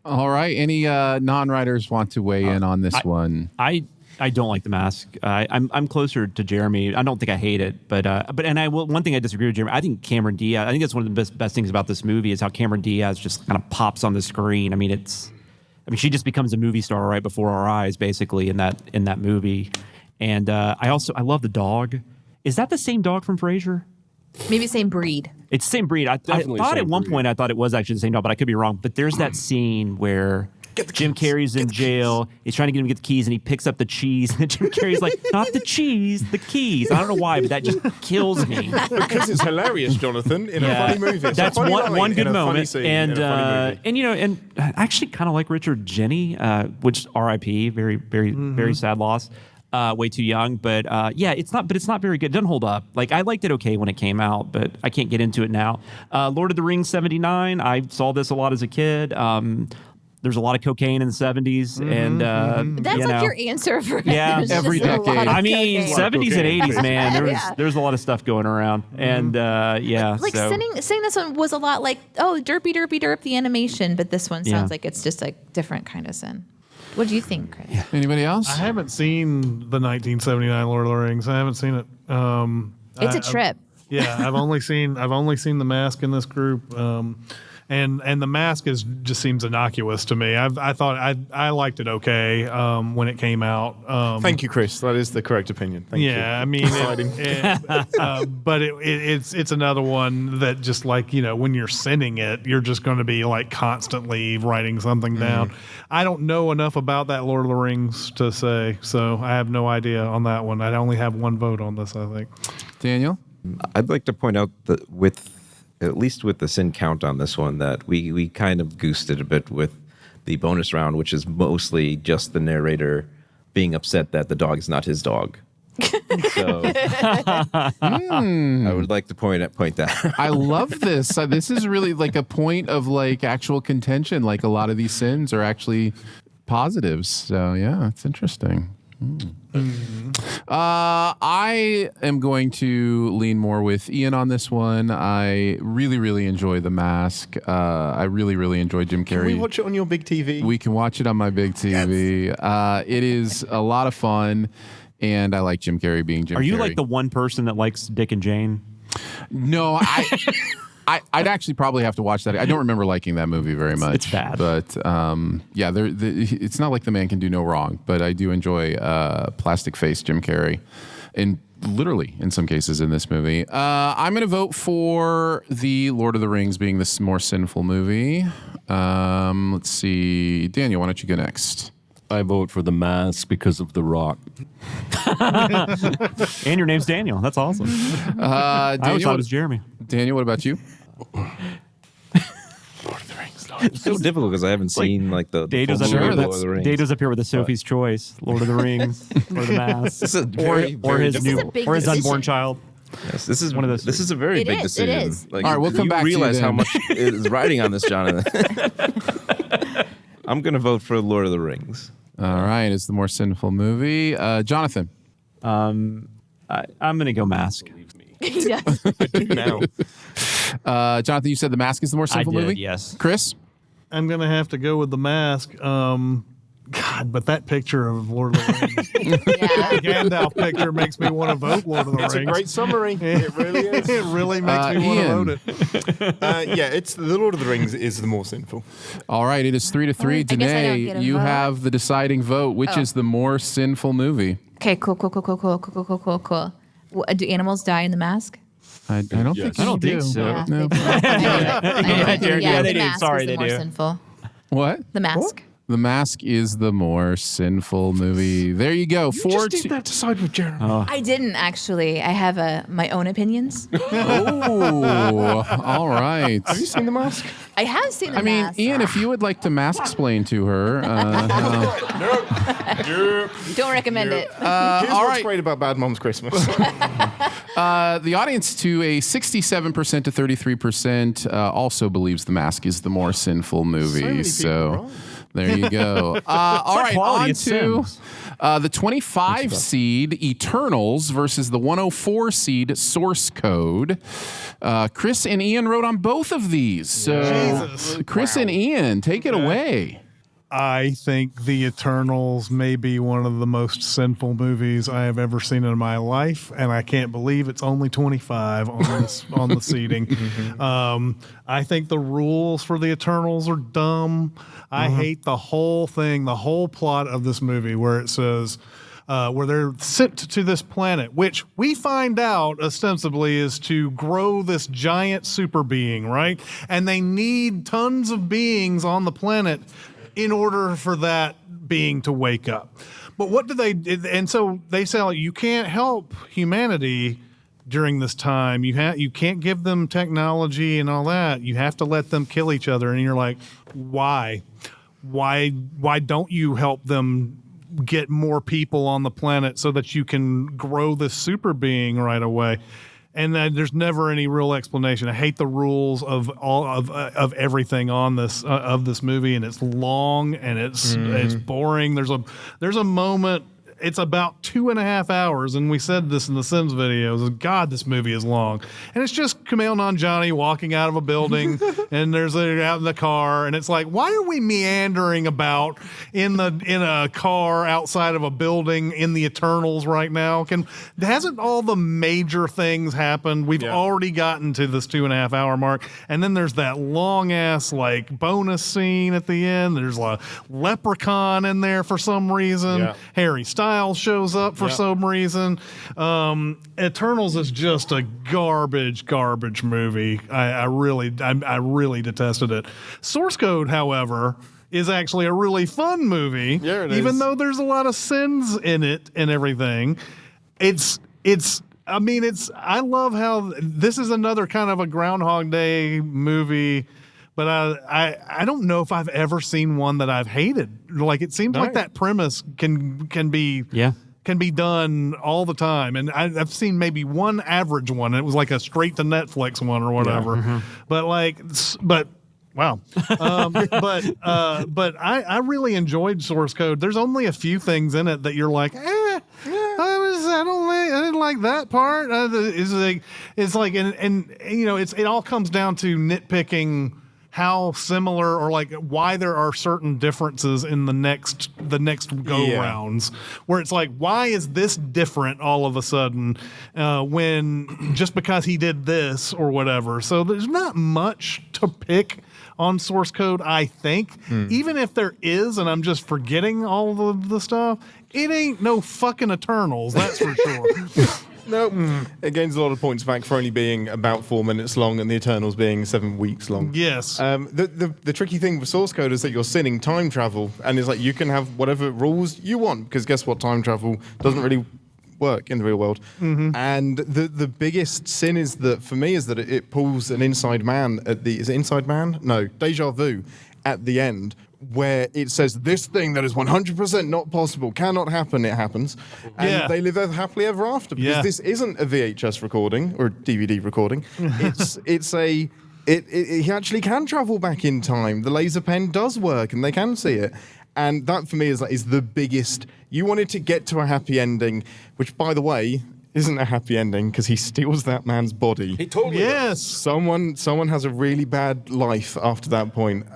All right. Any non-writers want to weigh in on this one? I don't like The Mask. I'm closer to Jeremy. I don't think I hate it, but one thing I disagree with Jeremy. I think Cameron Diaz. I think that's one of the best things about this movie is how Cameron Diaz just kind of pops on the screen. I mean, she just becomes a movie star right before our eyes, basically in that movie. And I love the dog. Is that the same dog from Frasier? Maybe same breed. It's the same breed. I thought at one point I thought it was actually the same dog, but I could be wrong. But there's that scene where Jim Carrey's in jail. He's trying to get him to get the keys, and he picks up the cheese. And Jim Carrey's like, "Not the cheese, the keys." I don't know why, but that just kills me. Because it's hilarious, Jonathan, in a funny movie. That's one good moment. And I actually kind of like Richard Jenny, which R.I.P. Very, very, very sad loss. Way too young, but it's not very good. It doesn't hold up. Like I liked it okay when it came out, but I can't get into it now. Lord of the Rings 79. I saw this a lot as a kid. There's a lot of cocaine in the 70s, and That's you like know. your answer for Yeah, There's just every a lot decade. of I mean, cocaine. 70s and 80s, man. Yeah. There's a lot of stuff going around, and Like so. saying this one was a lot like, oh, derpy, derpy, derp, the animation, but this one sounds Yeah. like it's just like different kind of sin. What do you think, Chris? Anybody else? I haven't seen the 1979 Lord of the Rings. I haven't seen it. It's a trip. Yeah, I've only seen The Mask in this group, and The Mask just seems innocuous to me. I thought I liked it okay when it came out. Thank you, Chris. That is the correct opinion. Thank you. Yeah, I mean, but it's another one that just like, you know, when you're sending it, you're just going to be like constantly writing something down. I don't know enough about that Lord of the Rings to say, so I have no idea on that one. I only have one vote on this, I think. Daniel? I'd like to point out that at least with the sin count on this one, that we kind of goosed it a bit with the bonus round, which is mostly just the narrator being upset that the dog is not his dog. So I would like to point that. I love this. This is really like a point of like actual contention. Like a lot of these sins are actually positives. So yeah, it's interesting. I am going to lean more with Ian on this one. I really, really enjoy The Mask. I really, really enjoy Jim Carrey. Can we watch it on your big TV? We can watch it on my big TV. Yes. It is a lot of fun, and I like Jim Carrey being Jim Carrey. Are you like the one person that likes Dick and Jane? No, I'd actually probably have to watch that. I don't remember liking that movie very much. It's bad. But yeah, it's not like The Man Can Do No Wrong, but I do enjoy plastic face Jim Carrey. And literally, in some cases in this movie. I'm going to vote for the Lord of the Rings being this more sinful movie. Let's see. Daniel, why don't you go next? I vote for The Mask because of The Rock. And your name's Daniel. That's awesome. Daniel, I always thought it was Jeremy. Daniel, what about you? It's so difficult because I haven't seen like the Dato's full up, movie here of Lord of the Rings. Dato's up here with a Sophie's Choice, Lord of the Rings, or The Mask, This is very, or very his difficult. a big or his decision. unborn child. Yes, this is one of those This three. is a very It big is, it decision. is. Like, All right, we'll come you back to you realize how then. much is riding on this, Jonathan. I'm going to vote for Lord of the Rings. All right, it's the more sinful movie. Jonathan. I'm gonna go Mask. Yeah. Now, Jonathan, you said The Mask is the more sinful did, movie? yes. Chris? I'm going to have to go with The Mask. God, but that picture of Lord of the Rings, Yeah. Gandalf picture makes me want to vote Lord of the It's a Rings. great summary. It really is. It really makes me want to Ian. vote it. Yeah, it's the Lord of the Rings is the more sinful. All right, it is 3-3. I guess I don't Danae, get a you vote. have the deciding vote. Which is the more sinful movie? Okay, cool. Do animals die in The Mask? I don't think I don't you think do. so. Yeah, No. they do. Yeah, Jared, yeah, they The do. Mask Sorry, is they the more do. sinful. What? The Mask. The Mask is the more sinful movie. There you go. You 4 just did that to side with Jeremy. I didn't actually. I have my own opinions. Oh, all right. Have you seen The Mask? I have seen The I mean, Mask. Ian, if you would like to mask explain to her. Don't recommend it. Here's all what's right. great about Bad Mom's Christmas. The audience to a 67% to 33% also believes The Mask is the more sinful movie. many So, people wrong. there you go. All right, quality, on it's to Sims. the 25 seed Eternals versus the 104 seed Source Code. Chris and Ian wrote on both of these. So, Jesus. Chris and Ian, take it away. I think The Eternals may be one of the most sinful movies I have ever seen in my life, and I can't believe it's only 25 on this on the seating. I think the rules for The Eternals are dumb. I hate the whole thing, the whole plot of this movie, where it says where they're sent to this planet, which we find out ostensibly is to grow this giant super being, right? And they need tons of beings on the planet in order for that being to wake up. But what do they, and so they say, like, you can't help humanity during this time. You can't give them technology and all that. You have to let them kill each other. And you're like, why? Why don't you help them get more people on the planet so that you can grow this super being right away? and then there's never any real explanation. I hate the rules of all of everything on this of this movie, and it's long and it's boring. There's a moment. It's about 2.5 hours, and we said this in the Sims videos. God, this movie is long, and it's just Kumail Nanjiani walking out of a building, and there's out in the car, and it's like, why are we meandering about in a car outside of a building in the Eternals right now? Hasn't all the major things happened? We've already gotten to this 2.5 hour mark, and then there's that long ass like bonus scene at the end. There's a leprechaun in there for some reason. Yeah. Harry Styles shows up for some reason. Eternals is just a garbage movie. I really detested it. Source Code, however, is actually a really fun movie. Yeah, it even though there's a lot of sins in it and everything. I love how this is another kind of a Groundhog Day movie. But I don't know if I've ever seen one that I've hated. Like, it seems like that premise can be done all the time. And I've seen maybe one average one. And it was like a straight to Netflix one or whatever. Yeah. But wow. But I really enjoyed Source Code. There's only a few things in it that you're like, I didn't like that part. It's like, and you know, it all comes down to nitpicking how similar or like why there are certain differences in the next go rounds where it's like, why is this different all of a sudden when just because he did this or whatever. So there's not much to pick on Source Code, I think. Even if there is, and I'm just forgetting all of the stuff, it ain't no fucking Eternals, that's for sure. No, it gains a lot of points back for only being about 4 minutes long and the Eternals being 7 weeks long. Yes. The tricky thing with Source Code is that you're sinning time travel, and it's like you can have whatever rules you want, because guess what? Time travel doesn't really work in the real world. And the biggest sin is that, for me, is that it pulls an inside man at the... Is it inside man? No, deja vu at the end, where it says this thing that is 100% not possible, cannot happen, it happens. And they live happily ever after, because this isn't a VHS recording or a DVD recording. He actually can travel back in time. The laser pen does work and they can see it. And that for me is the biggest. You wanted to get to a happy ending, which, by the way, isn't a happy ending, because he steals that man's body. He totally does. Someone has a really bad life after that point.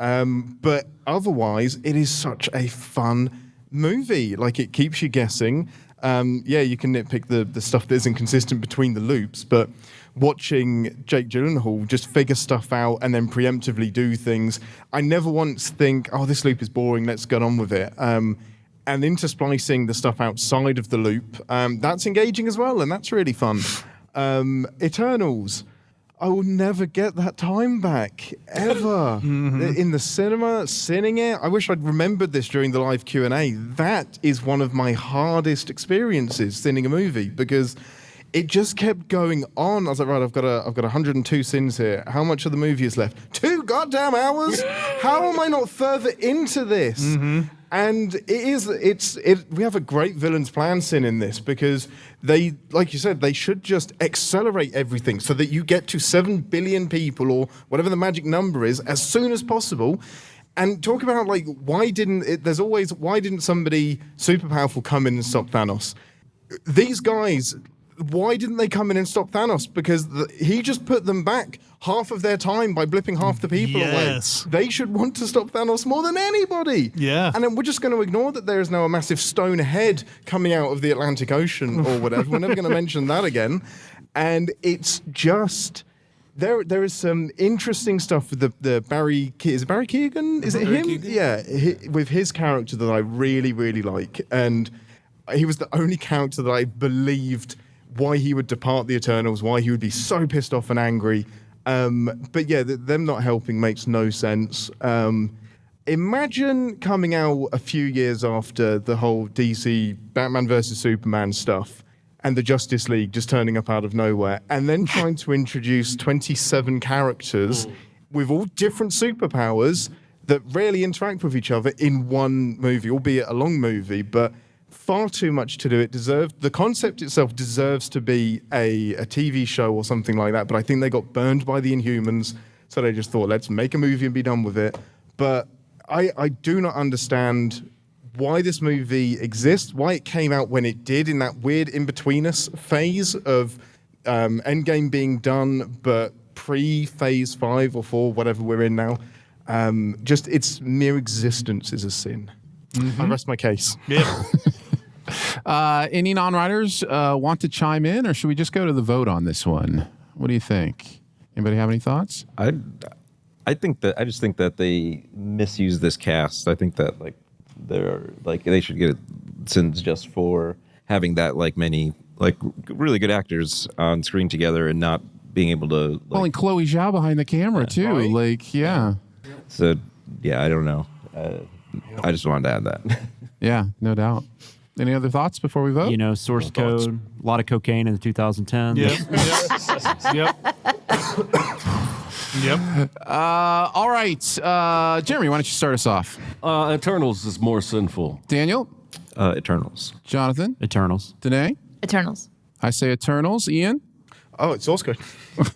But otherwise, it is such a fun movie. Like, it keeps you guessing. You can nitpick the stuff that isn't consistent between the loops, but watching Jake Gyllenhaal just figure stuff out and then preemptively do things, I never once think, oh, this loop is boring, let's get on with it. And intersplicing the stuff outside of the loop, that's engaging as well, and that's really fun. Eternals, I will never get that time back, ever. In the cinema, sinning it. I wish I'd remembered this during the live Q&A. That is one of my hardest experiences, sinning a movie, because it just kept going on. I was like, right, I've got 102 sins here. How much of the movie is left? 2 goddamn hours? How am I not further into this? And we have a great villain's plan sin in this, because they, like you said, they should just accelerate everything so that you get to 7 billion people or whatever the magic number is as soon as possible. And talk about, like, why didn't somebody super powerful come in and stop Thanos? These guys, why didn't they come in and stop Thanos? Because he just put them back half of their time by blipping half the people away. They should want to stop Thanos more than anybody. Yeah. And then we're just going to ignore that there is now a massive stone head coming out of the Atlantic Ocean or whatever. We're never going to mention that again. And it's just... There is some interesting stuff with the Barry... Is it Barry Keoghan? Is it him? Keoghan? Yeah, with his character that I really, really like. And he was the only character that I believed why he would depart the Eternals, why he would be so pissed off and angry. But yeah, them not helping makes no sense. Imagine coming out a few years after the whole DC Batman versus Superman stuff and the Justice League just turning up out of nowhere, and then trying to introduce 27 characters with all different superpowers that rarely interact with each other in one movie, albeit a long movie, but far too much to do it. The concept itself deserves to be a TV show or something like that, but I think they got burned by the Inhumans, so they just thought, let's make a movie and be done with it. But I do not understand why this movie exists, why it came out when it did in that weird in-between-us phase of Endgame being done, but pre-phase 5 or 4, whatever we're in now. Just its mere existence is a sin. I rest my case. Yeah. Any non-writers want to chime in, or should we just go to the vote on this one? What do you think? Anybody have any thoughts? I just think that they misuse this cast. I think that they should get sins just for having that many really good actors on screen together and not being able to. Well, and Chloe Zhao behind the camera too. Right. Yeah. So I don't know. I just wanted to add that. Yeah, no doubt. Any other thoughts before we vote? Source code, a lot of cocaine in the 2010s. Yep. All right. Jeremy, why don't you start us off? Eternals is more sinful. Daniel? Eternals. Jonathan? Eternals. Danae? Eternals. I say Eternals. Ian? Oh, it's source code.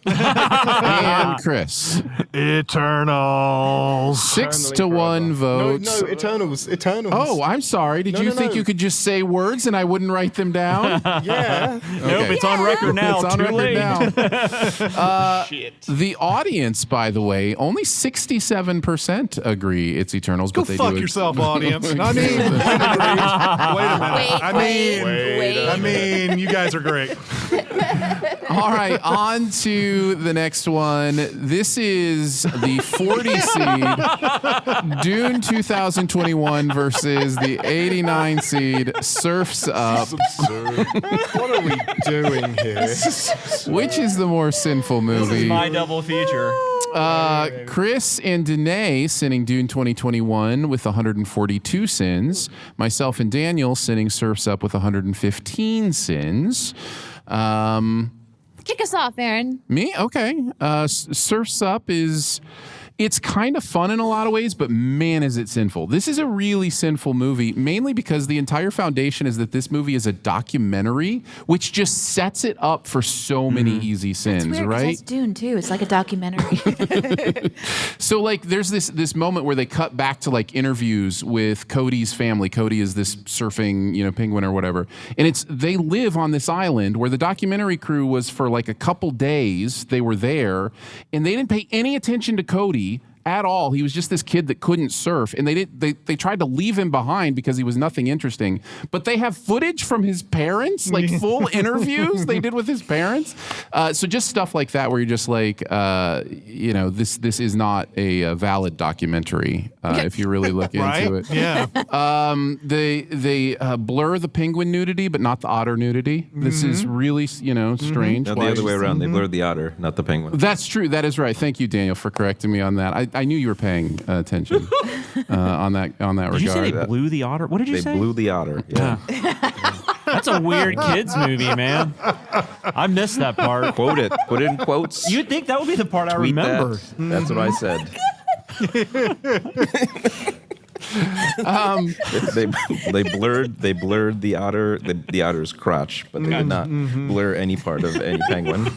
And Chris? Eternals. 6-1 votes. No, Eternals. Oh, I'm sorry. Did you think you could just say words and I wouldn't write them down? Yeah. Nope, it's on record now. It's on Too record late. now. The audience, by the way, only 67% agree it's Eternals. Go but they fuck do yourself, audience. I mean, wait a minute. I mean, you guys are great. All right, on to the next one. This is the 40 seed Dune 2021 versus the 89 seed Surf's Up. What are we doing here? Which is the more sinful movie? My double feature. Chris and Danae sinning Dune 2021 with 142 sins. Myself and Daniel sinning Surf's Up with 115 sins. Kick us off, Aaron. Me? Okay. Surf's Up it's kind of fun in a lot of ways, but man, is it sinful. This is a really sinful movie, mainly because the entire foundation is that this movie is a documentary, which just sets it up for so many easy sins, It's weird, 'cause right? that's Dune too. It's like a documentary. So there's this moment where they cut back to interviews with Cody's family. Cody is this surfing, penguin or whatever. And they live on this island where the documentary crew was for a couple days. They were there and they didn't pay any attention to Cody at all. He was just this kid that couldn't surf, and they tried to leave him behind because he was nothing interesting. But they have footage from his parents, full interviews they did with his parents. So just stuff like that where you're just this is not a valid documentary if you really look into it. Yeah. They blur the penguin nudity, but not the otter nudity. This is really strange. No, the Why- other way around. They blurred the otter, not the penguin. That's true. That is right. Thank you, Daniel, for correcting me on that. I knew you were paying attention on that regard. Did you say they blew the otter? What did you They say? blew the otter. Yeah. That's a weird kids movie, man. I missed that part. Quote it. Put it in quotes. You'd think that would be the part I Tweet remember. that. That's what I said. They blurred the otter the otter's crotch, but they did not blur any part of any penguin.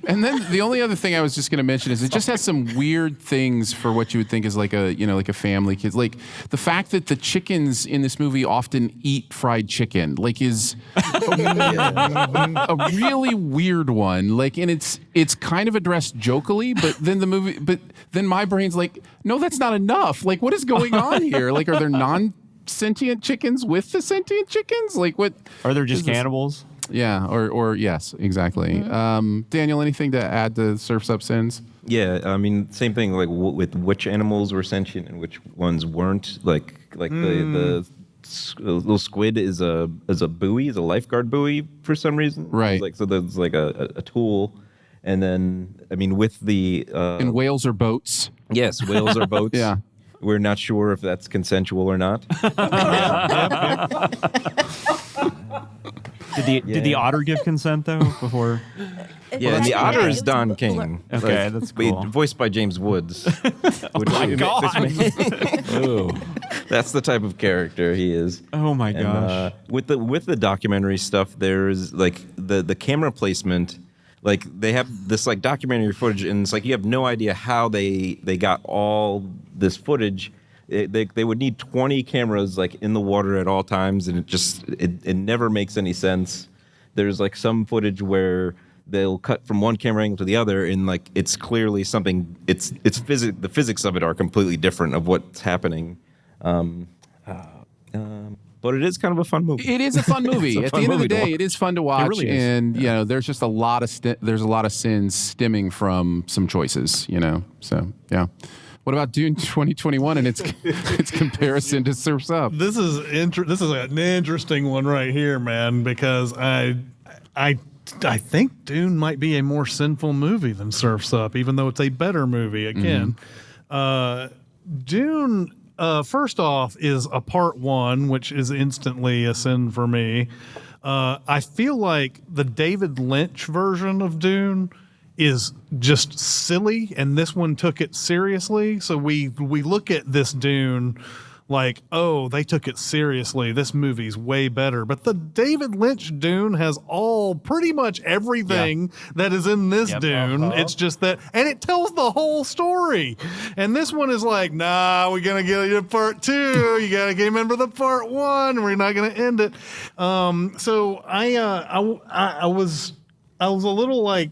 And then the only other thing I was just going to mention is it just has some weird things for what you would think is like a family kids. Like the fact that the chickens in this movie often eat fried chicken, is a really weird one. And it's kind of addressed jokily, but then my brain's like, no, that's not enough. What is going on here? Are there non-sentient chickens with the sentient chickens? What Are there just cannibals? Yeah, or yes, exactly. Daniel, anything to add to Surf's Up sins? Yeah, I mean, same thing. With which animals were sentient and which ones weren't. The little squid is a buoy, is a lifeguard buoy for some reason. Right. So there's a tool, and then with the And whales are boats. yes, whales are boats. Yeah. We're not sure if that's consensual or not. Did the otter give consent though before? Yeah, and the otter is it was Don blur- King. Okay, that's cool. Voiced by James Woods. Oh my God. That's the type of character he is. Oh my And, gosh. with the documentary stuff, there's like the camera placement. Like they have this like documentary footage, and it's like you have no idea how they got all this footage. They would need 20 cameras like in the water at all times, and it never makes any sense. There's like some footage where they'll cut from one camera angle to the other, and like it's clearly something. The physics of it are completely different of what's happening. But it is kind of a fun movie. It is a fun movie. At the end of the day, it is fun to watch, really is. and you know, there's just a lot of sins stemming from some choices. You know, so yeah. What about Dune 2021 and its comparison to Surf's Up? This is an interesting one right here, man, because I think Dune might be a more sinful movie than Surf's Up, even though it's a better movie. Again, Dune, first off, is a part one, which is instantly a sin for me. I feel like the David Lynch version of Dune is just silly, and this one took it seriously. So we look at this Dune like, oh, they took it seriously. This movie's way better. But the David Lynch Dune has pretty much everything that is in this Dune. It's just that, and it tells the whole story. And this one is like, nah, we're gonna get you to part two. You gotta remember the part one. We're not gonna end it. So I was a little like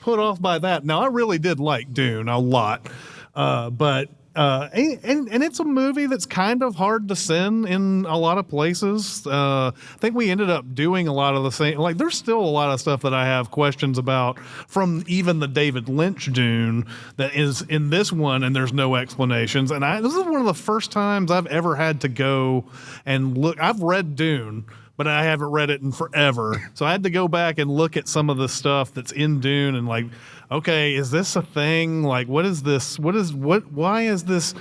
put off by that. Now I really did like Dune a lot, but it's a movie that's kind of hard to sin in a lot of places. I think we ended up doing a lot of the same. Like, there's still a lot of stuff that I have questions about from even the David Lynch Dune that is in this one, and there's no explanations. And this is one of the first times I've ever had to go and look. I've read Dune, but I haven't read it in forever. So I had to go back and look at some of the stuff that's in Dune and like, okay, is this a thing? Like, what is this? Why is this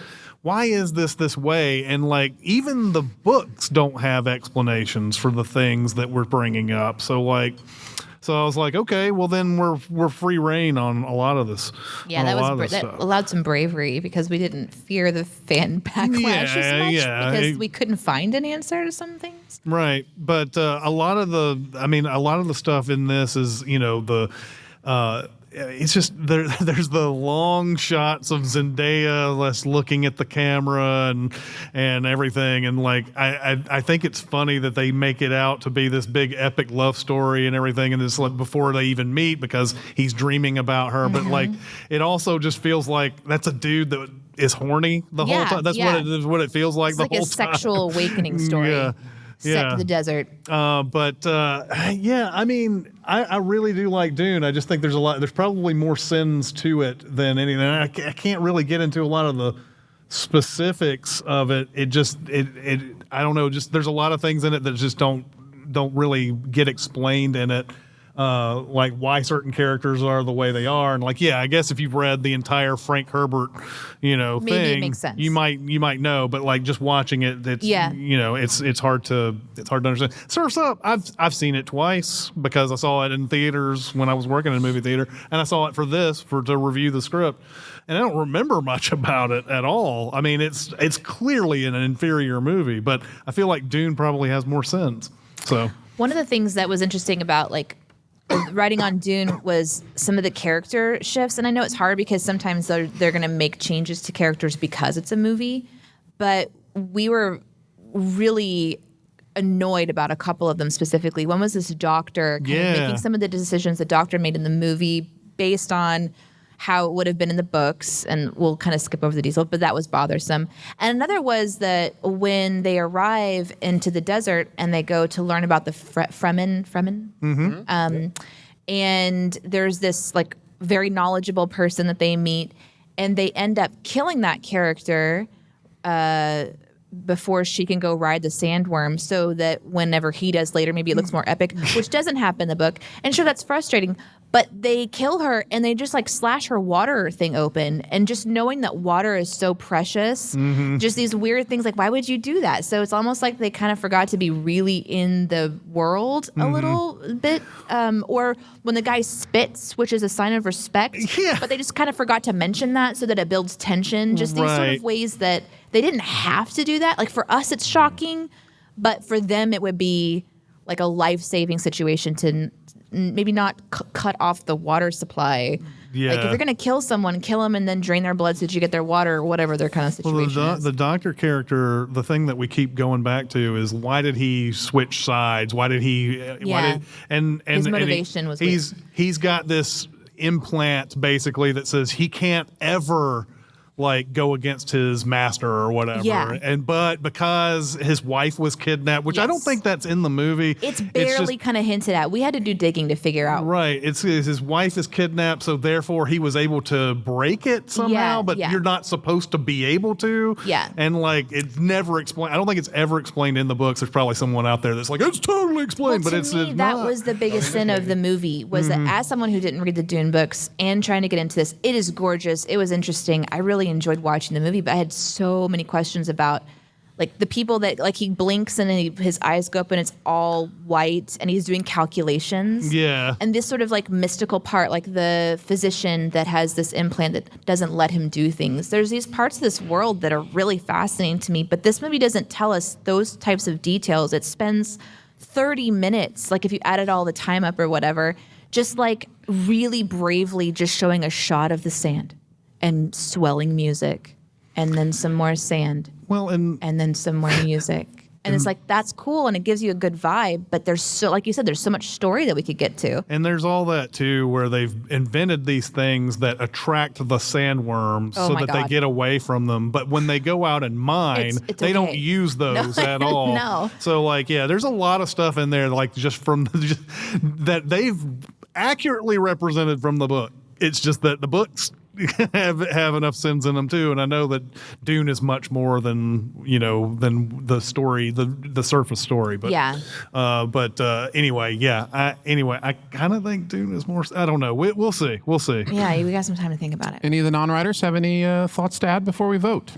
way? And like, even the books don't have explanations for the things that we're bringing up. So I was like, okay, well then we're free reign on a lot of this. Yeah, that allowed some bravery because we didn't fear the fan backlash as much because we couldn't find an answer to some things. Right, but a lot of the stuff in this is, you know, it's just there's the long shots of Zendaya looking at the camera and everything, and like I think it's funny that they make it out to be this big epic love story and everything, and it's like before they even meet because he's dreaming about her, but like it also just feels like that's a dude that is horny the whole time. That's what it feels like. It's the like whole a time. Sexual awakening story. Set to the desert. I mean, I really do like Dune. I just think there's probably more sins to it than anything. I can't really get into a lot of the specifics of it. I don't know, just there's a lot of things in it that just don't really get explained in it. Like why certain characters are the way they are, and like, yeah, I guess if you've read the entire Frank Herbert, maybe it makes sense. You might know, but like just watching it, it's hard to understand. Surf's Up, I've seen it twice because I saw it in theaters when I was working in a movie theater, and I saw it to review the script, and I don't remember much about it at all. I mean, it's clearly an inferior movie, but I feel like Dune probably has more sins. So one of the things that was interesting about like writing on Dune was some of the character shifts, and I know it's hard because sometimes they're going to make changes to characters because it's a movie, but we were really annoyed about a couple of them specifically. One was this doctor kind of making some of the decisions the doctor made in the movie based on how it would have been in the books, and we'll kind of skip over the details, but that was bothersome. And another was that when they arrive into the desert and they go to learn about the Fremen, and there's this like very knowledgeable person that they meet, and they end up killing that character before she can go ride the sandworm, so that whenever he does later, maybe it looks more epic, which doesn't happen in the book. And sure, that's frustrating. But they kill her and they just like slash her water thing open. And just knowing that water is so precious, just these weird things like, why would you do that? So it's almost like they kind of forgot to be really in the world a little bit. Or when the guy spits, which is a sign of respect. Yeah. But they just kind of forgot to mention that so that it builds tension. Just these sort Right. of ways that they didn't have to do that. Like for us, it's shocking. But for them, it would be like a life-saving situation to maybe not cut off the water supply. Yeah. Like if you're gonna kill someone, kill them and then drain their blood so that you get their water or whatever their kind of situation is. The doctor character, the thing that we keep going back to is why did he switch sides? Why did he? And His motivation was weird. he's got this implant basically that says he can't ever like go against his master or whatever. Yeah. But because his wife was kidnapped, which I don't Yes. think that's in the movie. It's barely kind of hinted at. We had to do digging to figure out. Right. It's his wife is kidnapped, so therefore he was able to break it somehow, Yeah, but yeah. you're not supposed to be able to. Yeah. And like it's never explained. I don't think it's ever explained in the books. There's probably someone out there that's like, it's totally explained, Well, but to it's me, it's that not. was the biggest sin of the movie was that as someone who didn't read the Dune books and trying to get into this, it is gorgeous. It was interesting. I really enjoyed watching the movie, but I had so many questions about like the people that like he blinks and his eyes go up and it's all white and he's doing calculations. Yeah. And this sort of like mystical part, like the physician that has this implant that doesn't let him do things. There's these parts of this world that are really fascinating to me, but this movie doesn't tell us those types of details. It spends 30 minutes, like if you added all the time up or whatever, just like really bravely just showing a shot of the sand and swelling music and then some more sand Well, and and then some more music. And it's like, that's cool and it gives you a good vibe, but there's so, like you said, there's so much story that we could get to. And there's all that too, where they've invented these things that attract the sandworms Oh so my that they God. get away from them. But when they go out and mine, It's they don't okay. use those No. at all. No. So like, yeah, there's a lot of stuff in there, like just from that they've accurately represented from the book. It's just that the books have enough sins in them too, and I know that Dune is much more than than the story, the surface story. But Yeah. Anyway, yeah. I kind of think Dune is more. I don't know. We'll see. We'll see. Yeah, we got some time to think about it. Any of the non-writers have any thoughts to add before we vote?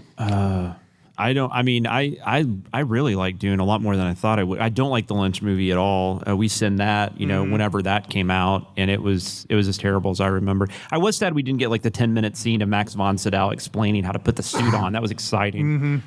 I don't. I mean, I really like Dune a lot more than I thought I would. I don't like the Lynch movie at all. We seen that, whenever that came out, and it was as terrible as I remember. I was sad we didn't get like the 10-minute scene of Max von Sydow explaining how to put the suit on. That was exciting.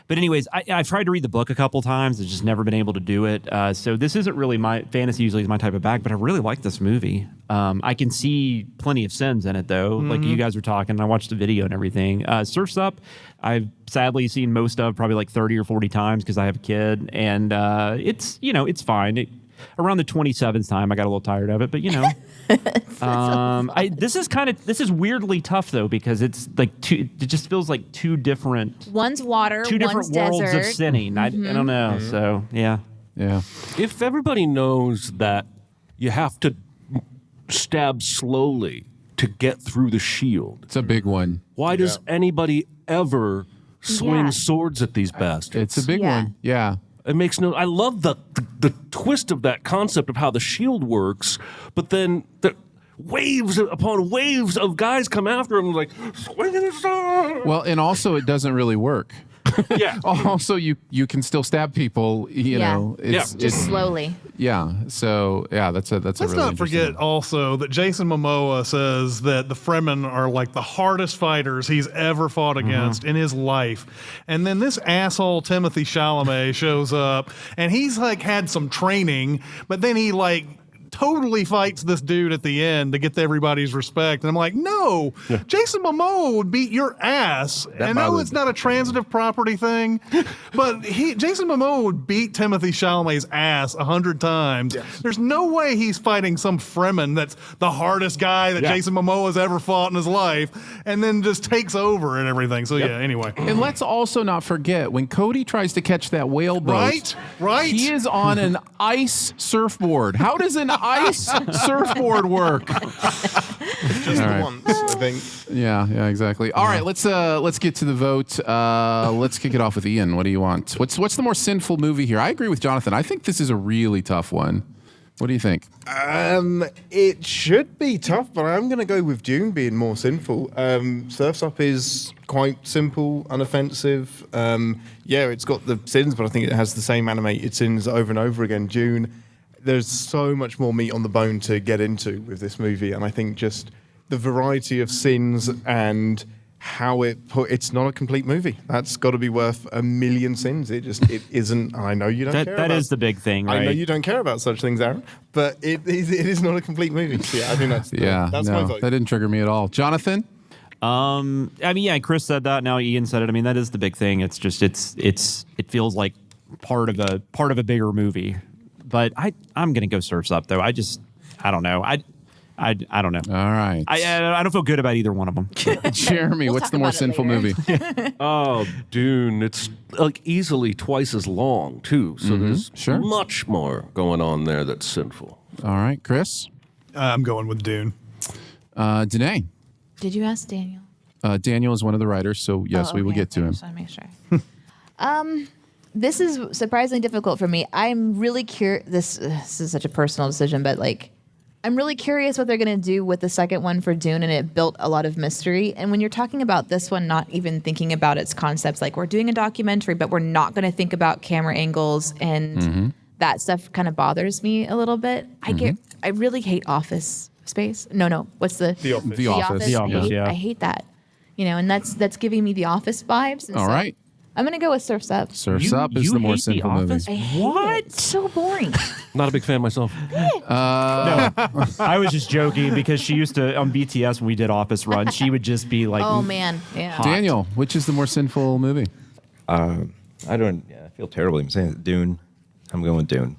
But anyways, I've tried to read the book a couple times. I've just never been able to do it. So this isn't really my fantasy. Usually is my type of bag, but I really like this movie. I can see plenty of sins in it, though. Like you guys were talking, I watched the video and everything. Surf's Up, I've sadly seen most of probably like 30 or 40 times because I have a kid, and it's it's fine. Around the 27th time, I got a little tired of it, but this is weirdly tough though because it's like it just feels like two different One's water, two different one's worlds desert. of sinning. I don't know. So yeah. If everybody knows that you have to stab slowly to get through the shield, It's a big one. why does anybody ever swing Yeah. swords at these bastards? It's a big Yeah. one. Yeah. It makes no. I love the twist of that concept of how the shield works, but then the waves upon waves of guys come after him like swinging a sword. Well, and also it doesn't really work. Yeah. Also, you can still stab people. Yeah. It's Just slowly. yeah. So yeah, that's a Let's really not interesting forget one. also that Jason Momoa says that the Fremen are like the hardest fighters he's ever fought against in his life. And then this asshole Timothy Chalamet shows up and he's like had some training, but then he like totally fights this dude at the end to get everybody's respect. And I'm like, no, Jason Momoa would beat your ass. That I know bothers it's not a transitive property thing, but Jason Momoa would beat Timothy Chalamet's ass 100 times. There's no way he's fighting some Fremen that's the hardest guy that Jason Momoa's ever fought in his life and then just takes over and everything. So yeah, anyway. And let's also not forget when Cody tries to catch that whale boat. Right. He is on an ice surfboard. How does an ice surfboard work? Just All the right. once, I think. Yeah, exactly. All right, let's get to the vote. Let's kick it off with Ian. What do you want? What's the more sinful movie here? I agree with Jonathan. I think this is a really tough one. What do you think? It should be tough, but I'm going to go with Dune being more sinful. Surf's Up is quite simple, unoffensive. Yeah, it's got the sins, but I think it has the same animated sins over and over again. Dune, there's so much more meat on the bone to get into with this movie, and I think just the variety of sins and how it's not a complete movie. That's got to be worth a million sins. It isn't. I know you don't care. That is the big thing, right? I know you don't care about such things, Aaron, but it is not a complete movie. So yeah, I think that's my vote. That didn't trigger me at all. Jonathan? I mean, yeah, Chris said that. Now Ian said it. I mean, that is the big thing. It's just it feels like part of a bigger movie. But I'm gonna go Surf's Up though. I don't know. I don't know. All right. I don't feel good about either one of them. Jeremy, what's the more sinful movie? Oh, Dune. It's like easily twice as long, too. So there's much more going on there that's sinful. All right. Chris? I'm going with Dune. Danae? Did you ask Daniel? Daniel is one of the writers, so yes, we will get to him. I just want to make sure. This is surprisingly difficult for me. I'm really curious. This is such a personal decision, but like, I'm really curious what they're going to do with the second one for Dune, and it built a lot of mystery. And when you're talking about this one, not even thinking about its concepts, like we're doing a documentary, but we're not going to think about camera angles, and that stuff kind of bothers me a little bit. I really hate Office Space. No, what's the Office? The Office. The Office, yeah. I hate that. And that's giving me the Office vibes. And All so right. I'm going to go with Surf's Up. Surf's Up is the more hate sinful The movie. Office? I hate it. It's so boring. Not a big fan myself. No, I was just joking because she used to on BTS when we did Office Run. She would just be like, Oh, man. Yeah. Daniel, which is the more sinful movie? I feel terrible even saying it. Dune. I'm going with Dune.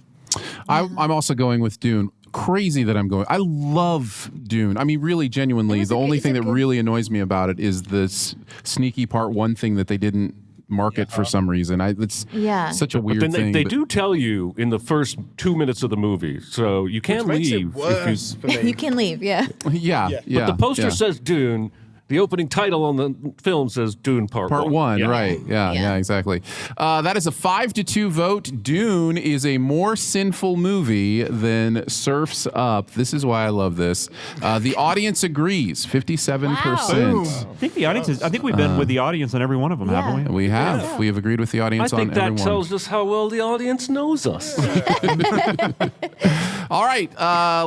I'm also going with Dune. Crazy that I'm going. I love Dune. I mean, really, genuinely, the only thing that really annoys me about it is this sneaky part one thing that they didn't market for some reason. It's such a weird But then thing. they do tell you in the first 2 minutes of the movie, so you can Makes leave. it worse for me. You can leave, yeah. Yeah. But the poster says Dune. The opening title on the film says Dune Part 1. Part one, Yeah. right. Yeah, exactly. That is a 5-2 vote. Dune is a more sinful movie than Surf's Up. This is why I love this. The audience agrees, 57%. I think the audience is. I think we've been with the audience on every one of them, haven't we? We have. Yeah. We have agreed with the I audience on think every that one. tells us how well the audience knows us. All right,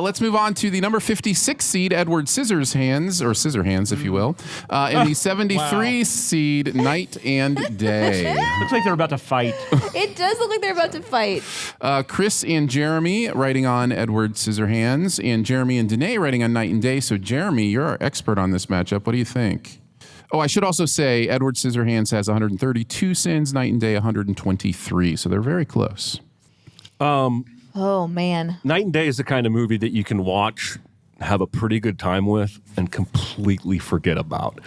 let's move on to the number 56 seed, Edward Scissorhands, or Scissorhands, if you will, and the 73 seed, Night and Day. Looks like they're about to fight. It does look like they're about to fight. Chris and Jeremy writing on Edward Scissorhands, and Jeremy and Danae writing on Night and Day. So, Jeremy, you're our expert on this matchup. What do you think? Oh, I should also say Edward Scissorhands has 132 sins, Night and Day 123. So they're very close. Oh, man. Night and Day is the kind of movie that you can watch, have a pretty good time with, and completely forget about.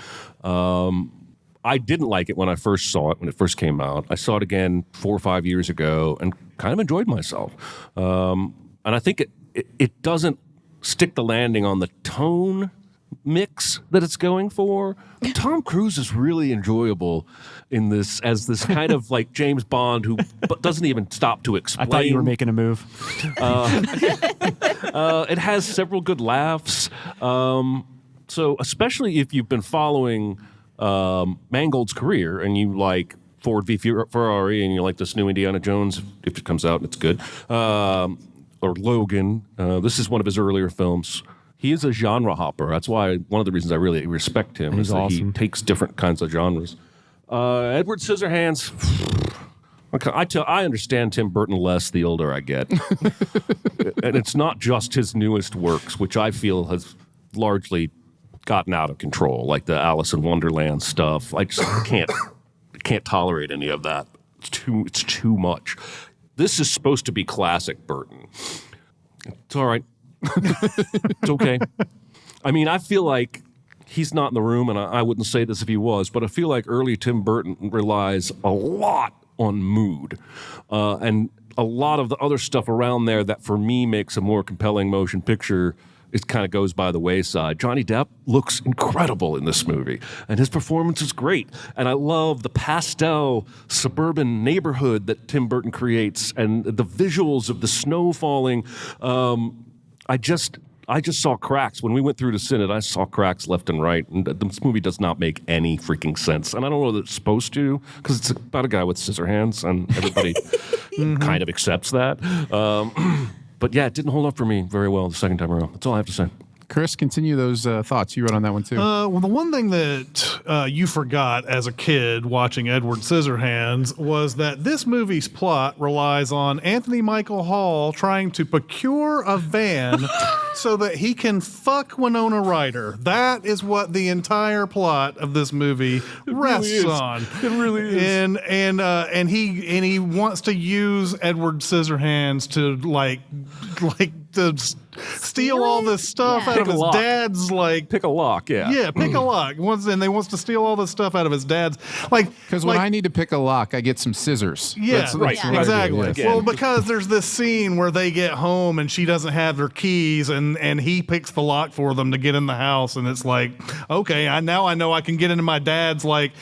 I didn't like it when I first saw it, when it first came out. I saw it again 4 or 5 years ago and kind of enjoyed myself. And I think it doesn't stick the landing on the tone mix that it's going for. But Tom Cruise is really enjoyable in this as this kind of like James Bond who doesn't even stop to I explain. thought you were making a move. It has several good laughs. So especially if you've been following Mangold's career and you like Ford v Ferrari and you like this new Indiana Jones, if it comes out and it's good, or Logan, this is one of his earlier films. He is a genre hopper. That's why one of the reasons I really respect him is that awesome. he takes different kinds of genres. Edward Scissorhands. Okay, I understand Tim Burton less the older I get. And it's not just his newest works, which I feel has largely gotten out of control, like the Alice in Wonderland stuff. I just can't tolerate any of that. It's too much. This is supposed to be classic Burton. It's all right. It's okay. I mean, I feel like he's not in the room, and I wouldn't say this if he was, but I feel like early Tim Burton relies a lot on mood. And a lot of the other stuff around there that for me makes a more compelling motion picture it kind of goes by the wayside. Johnny Depp looks incredible in this movie, and his performance is great. And I love the pastel suburban neighborhood that Tim Burton creates, and the visuals of the snow falling. I just saw cracks. When we went through to Synod, I saw cracks left and right. And this movie does not make any freaking sense. And I don't know that it's supposed to, because it's about a guy with Scissorhands, and everybody kind of accepts that. But yeah, it didn't hold up for me very well the second time around. That's all I have to say. Chris, continue those thoughts. You wrote on that one too. Well, the one thing that you forgot as a kid watching Edward Scissorhands was that this movie's plot relies on Anthony Michael Hall trying to procure a van so that he can fuck Winona Ryder. That is what the entire plot of this movie rests on. It really is. And he wants to use Edward Scissorhands to like to steal all this stuff out of his dad's Pick a lock, yeah. Yeah, pick a lock. And they wants to steal all this stuff out of his dad's. Because when I need to pick a lock, I get some scissors. Yeah, That's what I do, exactly. yes. Well, because there's this scene where they get home and she doesn't have her keys, and he picks the lock for them to get in the house, and it's like, okay, I know I can get into my dad's whatever,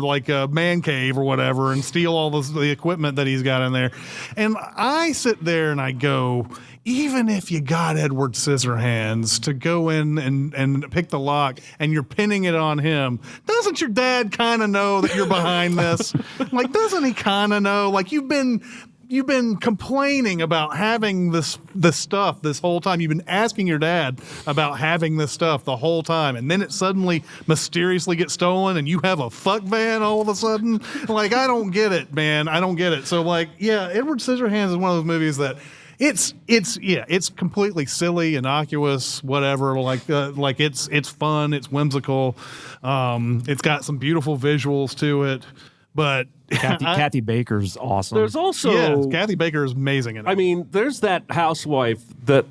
like a man cave or whatever, and steal all the equipment that he's got in there. And I sit there and I go, even if you got Edward Scissorhands to go in and pick the lock and you're pinning it on him, doesn't your dad kind of know that you're behind this? Doesn't he kind of know? You've been complaining about having this stuff this whole time. You've been asking your dad about having this stuff the whole time, and then it suddenly mysteriously gets stolen, and you have a fuck van all of a sudden. I don't get it, man. I don't get it. So, Edward Scissorhands is one of those movies that it's completely silly, innocuous, whatever. It's fun, it's whimsical. It's got some beautiful visuals to it, but Kathy Baker's awesome. There's also Kathy Baker is amazing in it. I mean, there's that housewife that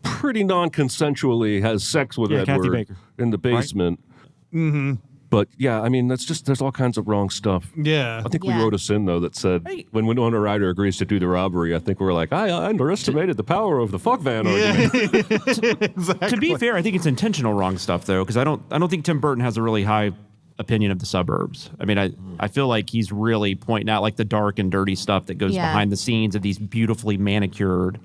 pretty non-consensually has sex with Kathy Edward Baker. in the basement. Right? Mm-hmm. But yeah, I mean, there's all kinds of wrong stuff. Yeah. I think we wrote us in, though, that said when Winona Ryder agrees to do the robbery, I think we're like, I underestimated the power of the fuck van argument. Exactly. To be fair, I think it's intentional wrong stuff, though, because I don't think Tim Burton has a really high opinion of the suburbs. I mean, I feel like he's really pointing out the dark and dirty stuff that goes behind the scenes of these beautifully manicured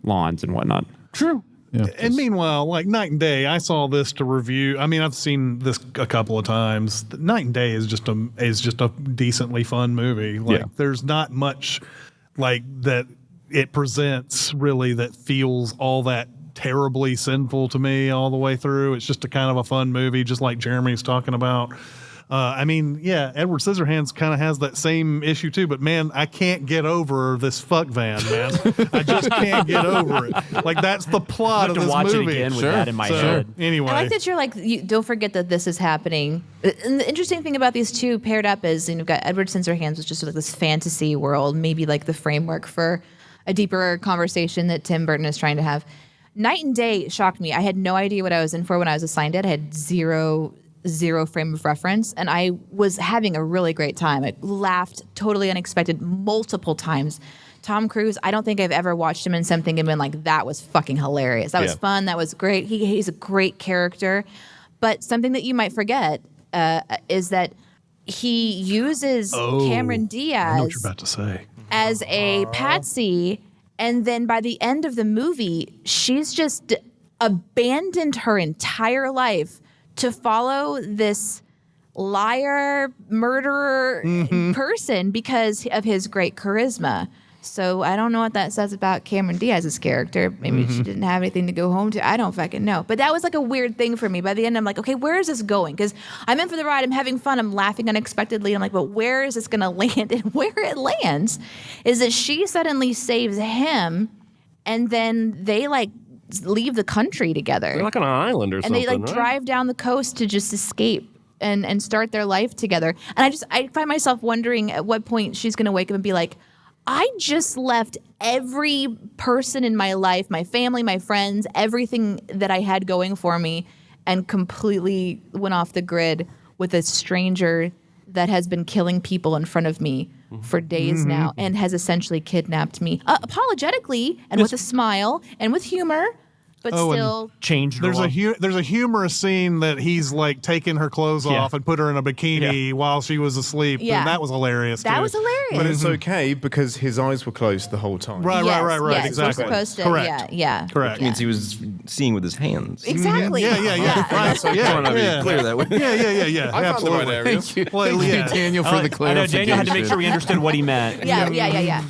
lawns and whatnot. True. Yeah. And meanwhile, Night and Day, I saw this to review. I mean, I've seen this a couple of times. Night and Day is just a decently fun movie. There's not much that it presents really that feels all that terribly sinful to me all the way through. It's just a kind of a fun movie, just like Jeremy's talking about. Edward Scissorhands kind of has that same issue too, but man, I can't get over this fuck van, man. I just can't get over it. That's the plot of this movie. I have to watch it again with that in my head. Anyway. I like that you're don't forget that this is happening. And the interesting thing about these two paired up is, you've got Edward Scissorhands, which is this fantasy world, maybe the framework for a deeper conversation that Tim Burton is trying to have. Night and Day shocked me. I had no idea what I was in for when I was assigned it. I had zero frame of reference, and I was having a really great time. I laughed totally unexpected multiple times. Tom Cruise, I don't think I've ever watched him in something and been like, that was fucking hilarious. That was fun. That was great. He's a great character. But something that you might forget is that he uses Cameron Diaz I know what you're about to say. as a patsy, and then by the end of the movie, she's just abandoned her entire life to follow this liar, murderer person because of his great charisma. So I don't know what that says about Cameron Diaz's character. Maybe she didn't have anything to go home to. I don't fucking know. But that was a weird thing for me. By the end, I'm like, okay, where is this going? Because I'm in for the ride. I'm having fun. I'm laughing unexpectedly. I'm like, but where is this going to land? And where it lands is that she suddenly saves him, and then they leave the country together. They're on an island or and something, they right? drive down the coast to just escape and start their life together. And I find myself wondering at what point she's going to wake up and be like, I just left every person in my life, my family, my friends, everything that I had going for me, and completely went off the grid with a stranger that has been killing people in front of me for days now and has essentially kidnapped me apologetically and with a smile and with humor, but still changed. There's a humorous scene that he's like taking her clothes off and put her in a bikini while she was asleep. Yeah. And that was hilarious. that too. was hilarious. But it's okay because his eyes were closed the whole time. Right, Yes, right. yes, Exactly. we're supposed to, Correct. yeah. Correct. It means he was seeing with his hands. Exactly. Yeah. Right. I want to be clear that way. Yeah. I found the right Absolutely. areas. Thank you, Well, yeah. Daniel, for the I know clarification. Daniel had to make sure we understood what he meant. Yeah.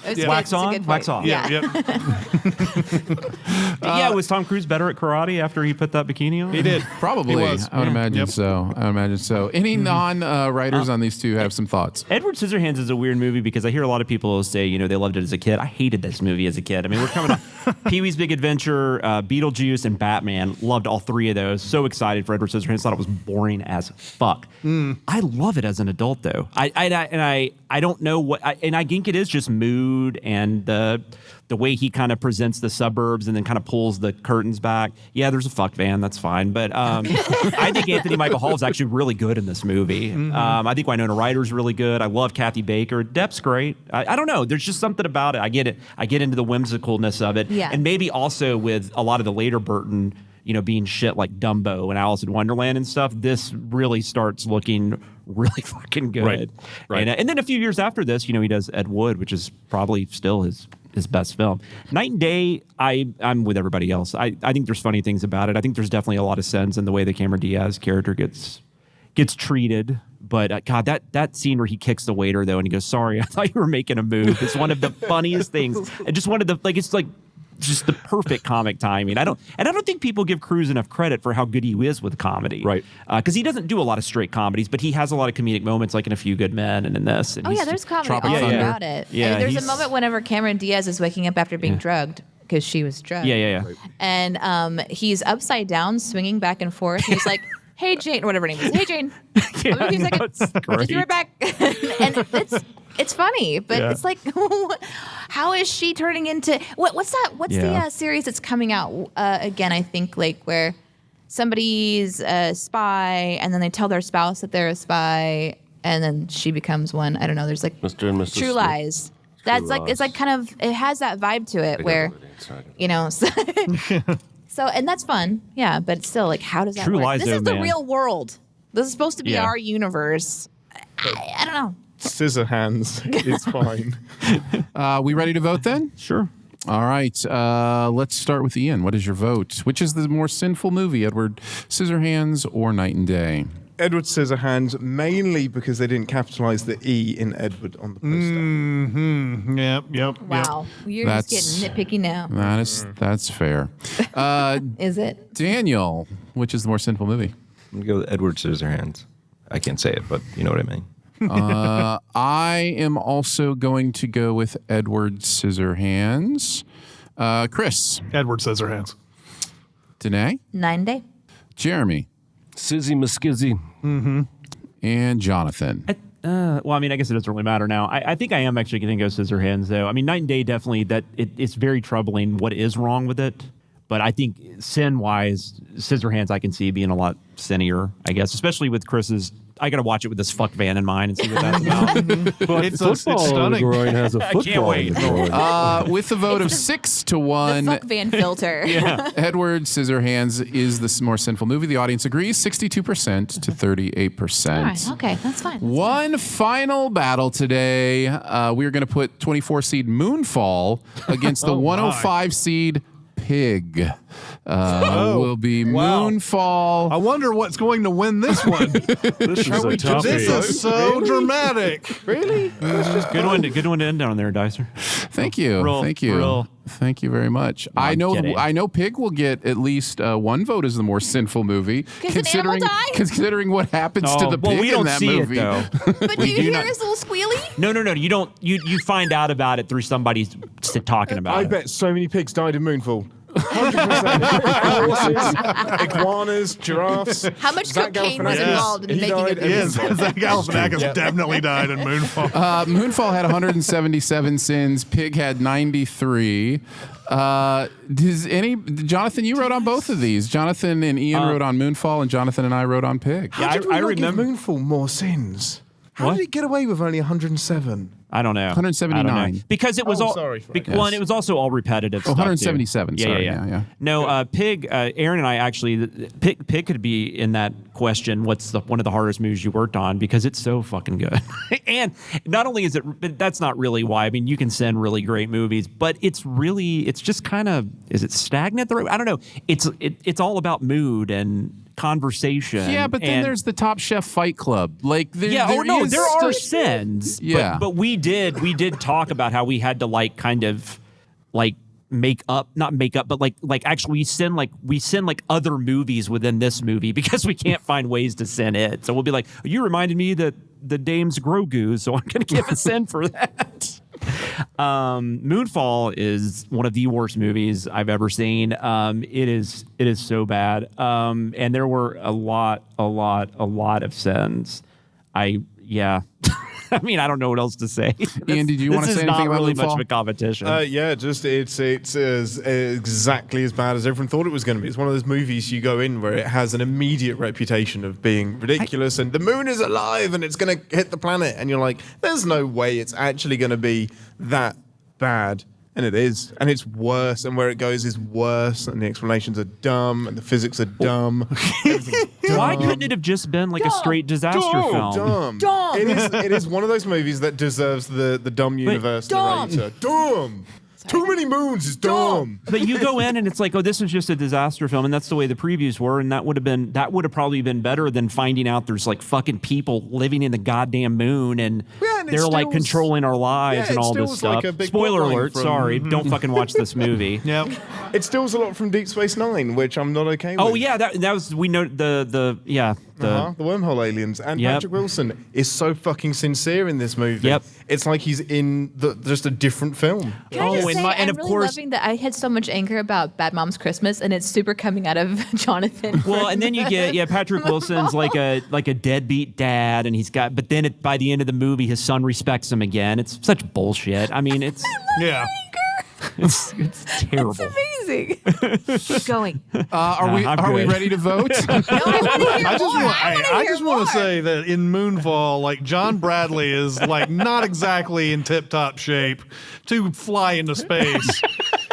It's good. Wax It's a on, good wax point. off. Yeah. Was Tom Cruise better at karate after he put that bikini on? He did. Probably. He was. I would imagine Yep. so. I would imagine so. Any non-writers on these two have some thoughts? Edward Scissorhands is a weird movie because I hear a lot of people say, they loved it as a kid. I hated this movie as a kid. I mean, we're coming off Pee-wee's Big Adventure, Beetlejuice, and Batman. Loved all three of those. So excited for Edward Scissorhands. Thought it was boring as fuck. I love it as an adult, though. I don't know what, and I think it is just mood and the way he kind of presents the suburbs and then kind of pulls the curtains back. Yeah, there's a fuck van. That's fine. But I think Anthony Michael Hall is actually really good in this movie. I think Winona Ryder's really good. I love Kathy Baker. Depp's great. I don't know. There's just something about it. I get it. I get into the whimsicalness of it. Yeah. And maybe also with a lot of the later Burton, being shit like Dumbo and Alice in Wonderland and stuff, this really starts looking really fucking good. Right. And then a few years after this, he does Ed Wood, which is probably still his best film. Night and Day, I'm with everybody else. I think there's funny things about it. I think there's definitely a lot of sense in the way the Cameron Diaz character gets treated. But God, that scene where he kicks the waiter though, and he goes, "Sorry, I thought you were making a move." It's one of the funniest things. And just one of the it's like just the perfect comic timing. I don't think people give Cruise enough credit for how good he is with comedy. Right. Because he doesn't do a lot of straight comedies, but he has a lot of comedic moments, like in A Few Good Men and in this. And There's comedy Tropic all Thunder. about it. Yeah, And there's a he's- moment whenever Cameron Diaz is waking up after being drugged because she was drugged. Yeah. And he's upside down, swinging back and forth. He's like, "Hey Jane," or whatever her name is. "Hey Jane, I'll be a few seconds. Just be right back." And it's funny, but it's like, how is she turning into what's that? What's the series that's coming out again? I think like where somebody's a spy and then they tell their spouse that they're a spy and then she becomes one. I don't know. There's like Mr. and Mrs. True Smith. Lies. That's like it's like kind of it has that vibe to it where so and that's fun, yeah. But it's still like, how does that True work? Lies, This though, is the man. real world. This is supposed to be Yeah. our universe. I don't know. Scissorhands is fine. We ready to vote then? Sure. All right. Let's start with Ian. What is your vote? Which is the more sinful movie, Edward Scissorhands or Night and Day? Edward Scissorhands, mainly because they didn't capitalize the E in Edward on the poster. Yep. Wow, you're That's- just getting nitpicky now. That's fair. Is it? Daniel, which is the more sinful movie? I'm going to go with Edward Scissorhands. I can't say it, but you know what I mean. I am also going to go with Edward Scissorhands. Chris, Edward Scissorhands. Danae, 9 Day. Jeremy, Sizzy Muskizzy. and Jonathan. Well, I mean, I guess it doesn't really matter now. I think I am actually going to go Scissorhands, though. I mean, Night and Day definitely it's very troubling what is wrong with it. But I think sin-wise, Scissorhands I can see being a lot sinnier, I guess, especially with Chris's. I got to watch it with this fuck van in mind and see what that's about. But It's football in the stunning. groin has a I can't football wait. in the groin. With a vote of 6 to 1, The fuck van filter. Edward Scissorhands is the more sinful movie. The audience agrees 62% to 38%. All right. Okay, that's fine. One final battle today. We are going to put 24 seed Moonfall against the 105 seed Pig. Will be wow. Moonfall. I wonder what's going to win this one. This is a toughie. This is so dramatic. Really? Good one to end on there, Dicer. Thank you. Real- Thank you. real- Thank you very much. I'm kidding. I know Pig will get at least one vote as the more sinful movie, 'Cause an animal died? considering what happens to the well, pig we in don't that see movie. it though. But do you hear not- his little squealy? No. You don't. You find out about it through somebody talking about I it. bet so many pigs died in Moonfall. 100%. Horses, iguanas, giraffes. How much Zach cocaine was Galifianakis, involved in he making died, it? Yes, everything. Zach Galifianakis definitely died in Moonfall. Moonfall had 177 sins. Pig had 93. Jonathan, you wrote on both of these. Jonathan and Ian wrote on Moonfall, and Jonathan and I wrote on Pig. How did we I not give remember. Moonfall more sins? How What? did it get away with only 107? I don't know. 179. I don't know. Because it was all. sorry. Well, and it was also all repetitive. Oh, stuff, 177. Too. Sorry. Yeah. Yeah. No, Pig. Aaron and I actually. Pig could be in that question. What's one of the hardest movies you worked on? Because it's so fucking good. And not only is it, but that's not really why. I mean, you can send really great movies, but it's just kind of. Is it stagnant? I don't know. It's all about mood and conversation. Yeah, but then there's the Top Chef Fight Club. Like, there are sins. Yeah, but we did talk about how we had to not make up, but actually we send other movies within this movie because we can't find ways to send it. So we'll be like, you reminded me that the dame's Grogu, so I'm going to give a sin for that. Moonfall is one of the worst movies I've ever seen. It is so bad. And there were a lot of sins. I mean, I don't know what else to say. Ian, did you want to say anything about really Moonfall? much of a competition? Just it's exactly as bad as everyone thought it was going to be. It's one of those movies you go in where it has an immediate reputation of being ridiculous, and the moon is alive and it's going to hit the planet, and you're like, there's no way it's actually going to be that bad. And it is. And it's worse. And where it goes is worse. And the explanations are dumb. And the physics are dumb. Why couldn't it have just been like a straight disaster film? Dumb. It is one of those movies that deserves the dumb universe narrator. Dumb. Too many moons is dumb. But you go in and it's like, oh, this is just a disaster film, and that's the way the previews were, and that would have probably been better than finding out there's like fucking people living in the goddamn moon and they're like controlling our lives and all this stuff. Like Spoiler alert, sorry, don't fucking watch this movie. Yep. It steals a lot from Deep Space Nine, which I'm not okay with. Oh yeah, that was we know the wormhole aliens. And Patrick Wilson is so fucking sincere in this movie. Yep. It's like he's in just a different film. I'm of really course, loving that I had so much anger about Bad Mom's Christmas, and it's super coming out of Jonathan. Well, and then you get Patrick Wilson's like a deadbeat dad, and but then by the end of the movie, his son respects him again. It's such bullshit. I mean, it's it's terrible. It's amazing. Keep going. Are we ready to vote? I just want to say that in Moonfall, like John Bradley is like not exactly in tip-top shape to fly into space.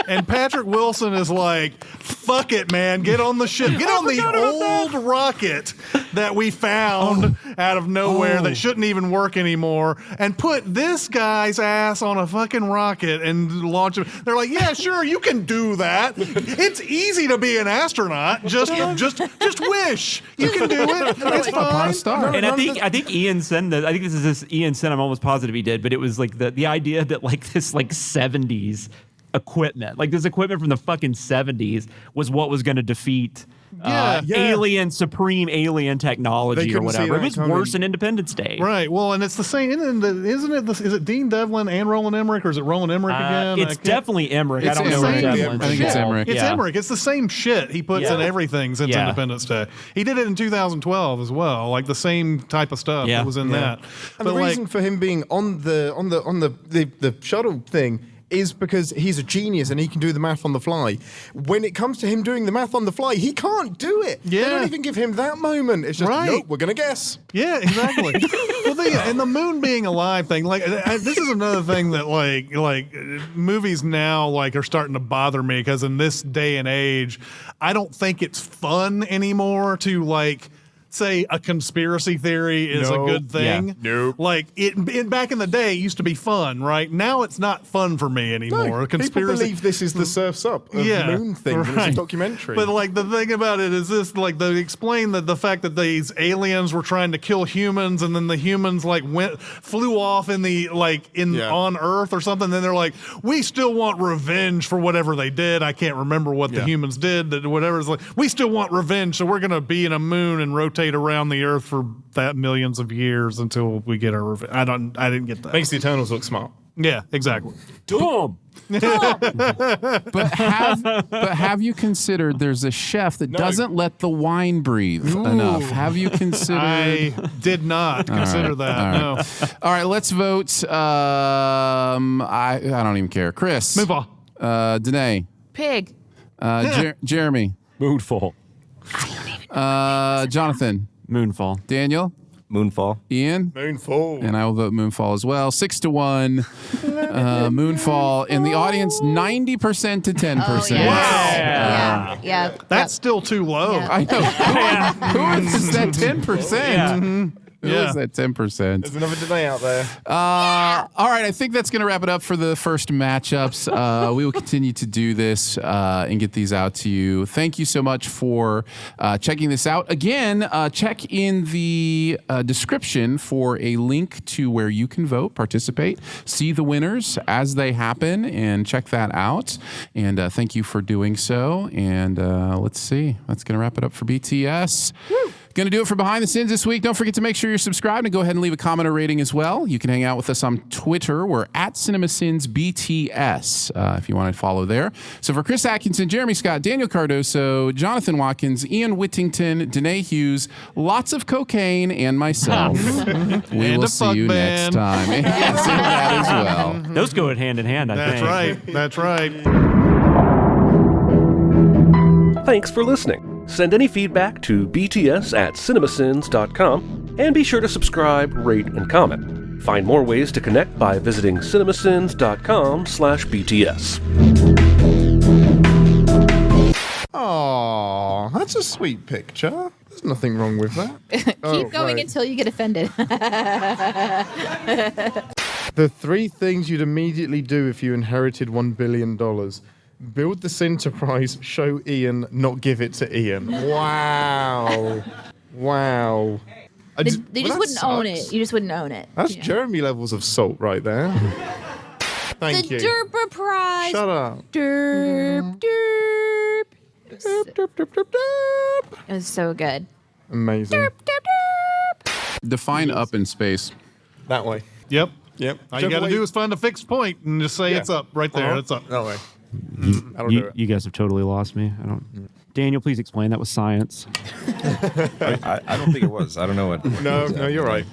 And Patrick Wilson is like, fuck it, man. Get on the ship. Get on the old rocket that we found out of nowhere that shouldn't even work anymore, and put this guy's ass on a fucking rocket and launch him. They're like, yeah, sure, you can do that. It's easy to be an astronaut. Just wish. You can do it. It's fine. And I think Ian said that. I think Ian said, I'm almost positive he did, but it was like the idea that like this like 70s equipment, like this equipment from the fucking 70s was what was going to defeat supreme alien technology or whatever. It was worse than Independence Day. Right. Well, and it's the same, isn't it? Is it Dean Devlin and Roland Emmerich, or is it Roland Emmerich again? It's definitely Emmerich. I don't know where Devlin's. I think it's Emmerich. It's Emmerich. It's the same shit he puts in everything since Independence Day. He did it in 2012 as well, like the same type of stuff that was in that. And the reason for him being on the shuttle thing is because he's a genius and he can do the math on the fly. When it comes to him doing the math on the fly, he can't do it. Yeah. They don't even give him that moment. It's just, nope, we're going to guess. Yeah, exactly. And the moon being alive thing, like this is another thing that like movies now like are starting to bother me, because in this day and age, I don't think it's fun anymore to like say a conspiracy theory is a good thing. Yeah. Nope. Like back in the day, it used to be fun, right? Now it's not fun for me anymore. No, people believe this is the Surf's Up of moon things. Right. It's a documentary. But like the thing about it is this: like they explain that the fact that these aliens were trying to kill humans, and then the humans like flew off on Earth or something. Then they're like, we still want revenge for whatever they did. I can't remember what the humans did. That whatever is like, we still want revenge, so we're gonna be in a moon and rotate around the Earth for that millions of years until we get our revenge. I didn't get that. Makes the Eternals look smart. Yeah, exactly. Dumb. But have you considered there's a chef that doesn't let the wine breathe enough? Have you considered? I did not consider that. No. All right, let's vote. I don't even care. Chris. Move on. Danae. Pig. Jeremy. Moonfall. Jonathan. Moonfall. Daniel. Moonfall. Ian? Moonfall. And I will vote Moonfall as well. 6-1. Moonfall. In the audience, 90% to 10%. Oh, yeah. Yeah. That's still too low. Yeah. I know. Who is that 10%? Who is that 10%? There's another delay out there. All right, I think that's going to wrap it up for the first matchups. We will continue to do this and get these out to you. Thank you so much for checking this out. Again, check in the description for a link to where you can vote, participate, see the winners as they happen, and check that out. And thank you for doing so. And let's see. That's going to wrap it up for BTS. Woo! Going to do it for Behind the Sins this week. Don't forget to make sure you're subscribed and go ahead and leave a comment or rating as well. You can hang out with us on Twitter. We're at CinemaSinsBTS if you want to follow there. So for Chris Atkinson, Jeremy Scott, Daniel Cardoso, Jonathan Watkins, Ian Whittington, Danae Hughes, lots of cocaine, and myself, we will see you next time. And yes, and that as well. Those go hand in hand, I think. That's right. Thanks for listening. Send any feedback to bts@cinemasins.com and be sure to subscribe, rate, and comment. Find more ways to connect by visiting cinemasins.com/BTS. Aww, that's a sweet picture. There's nothing wrong with that. Keep going until you get offended. The 3 things you'd immediately do if you inherited $1 billion. Build the Enterprise, show Ian, not give it to Ian. Wow. Wow. They just wouldn't own it. You just wouldn't own it. That's Jeremy levels of salt right there. Thank you. The Derper Prize. Shut up. Derp. Derp, derp, derp, derp. It was so good. Amazing. Define up in space. That way. Yep. Yep. All you got to do is find a fixed point and just say it's up right there. It's up. That way. That'll do it. You guys have totally lost me. I don't. Daniel, please explain. That was science. I don't think it was. I don't know what. No, you're right.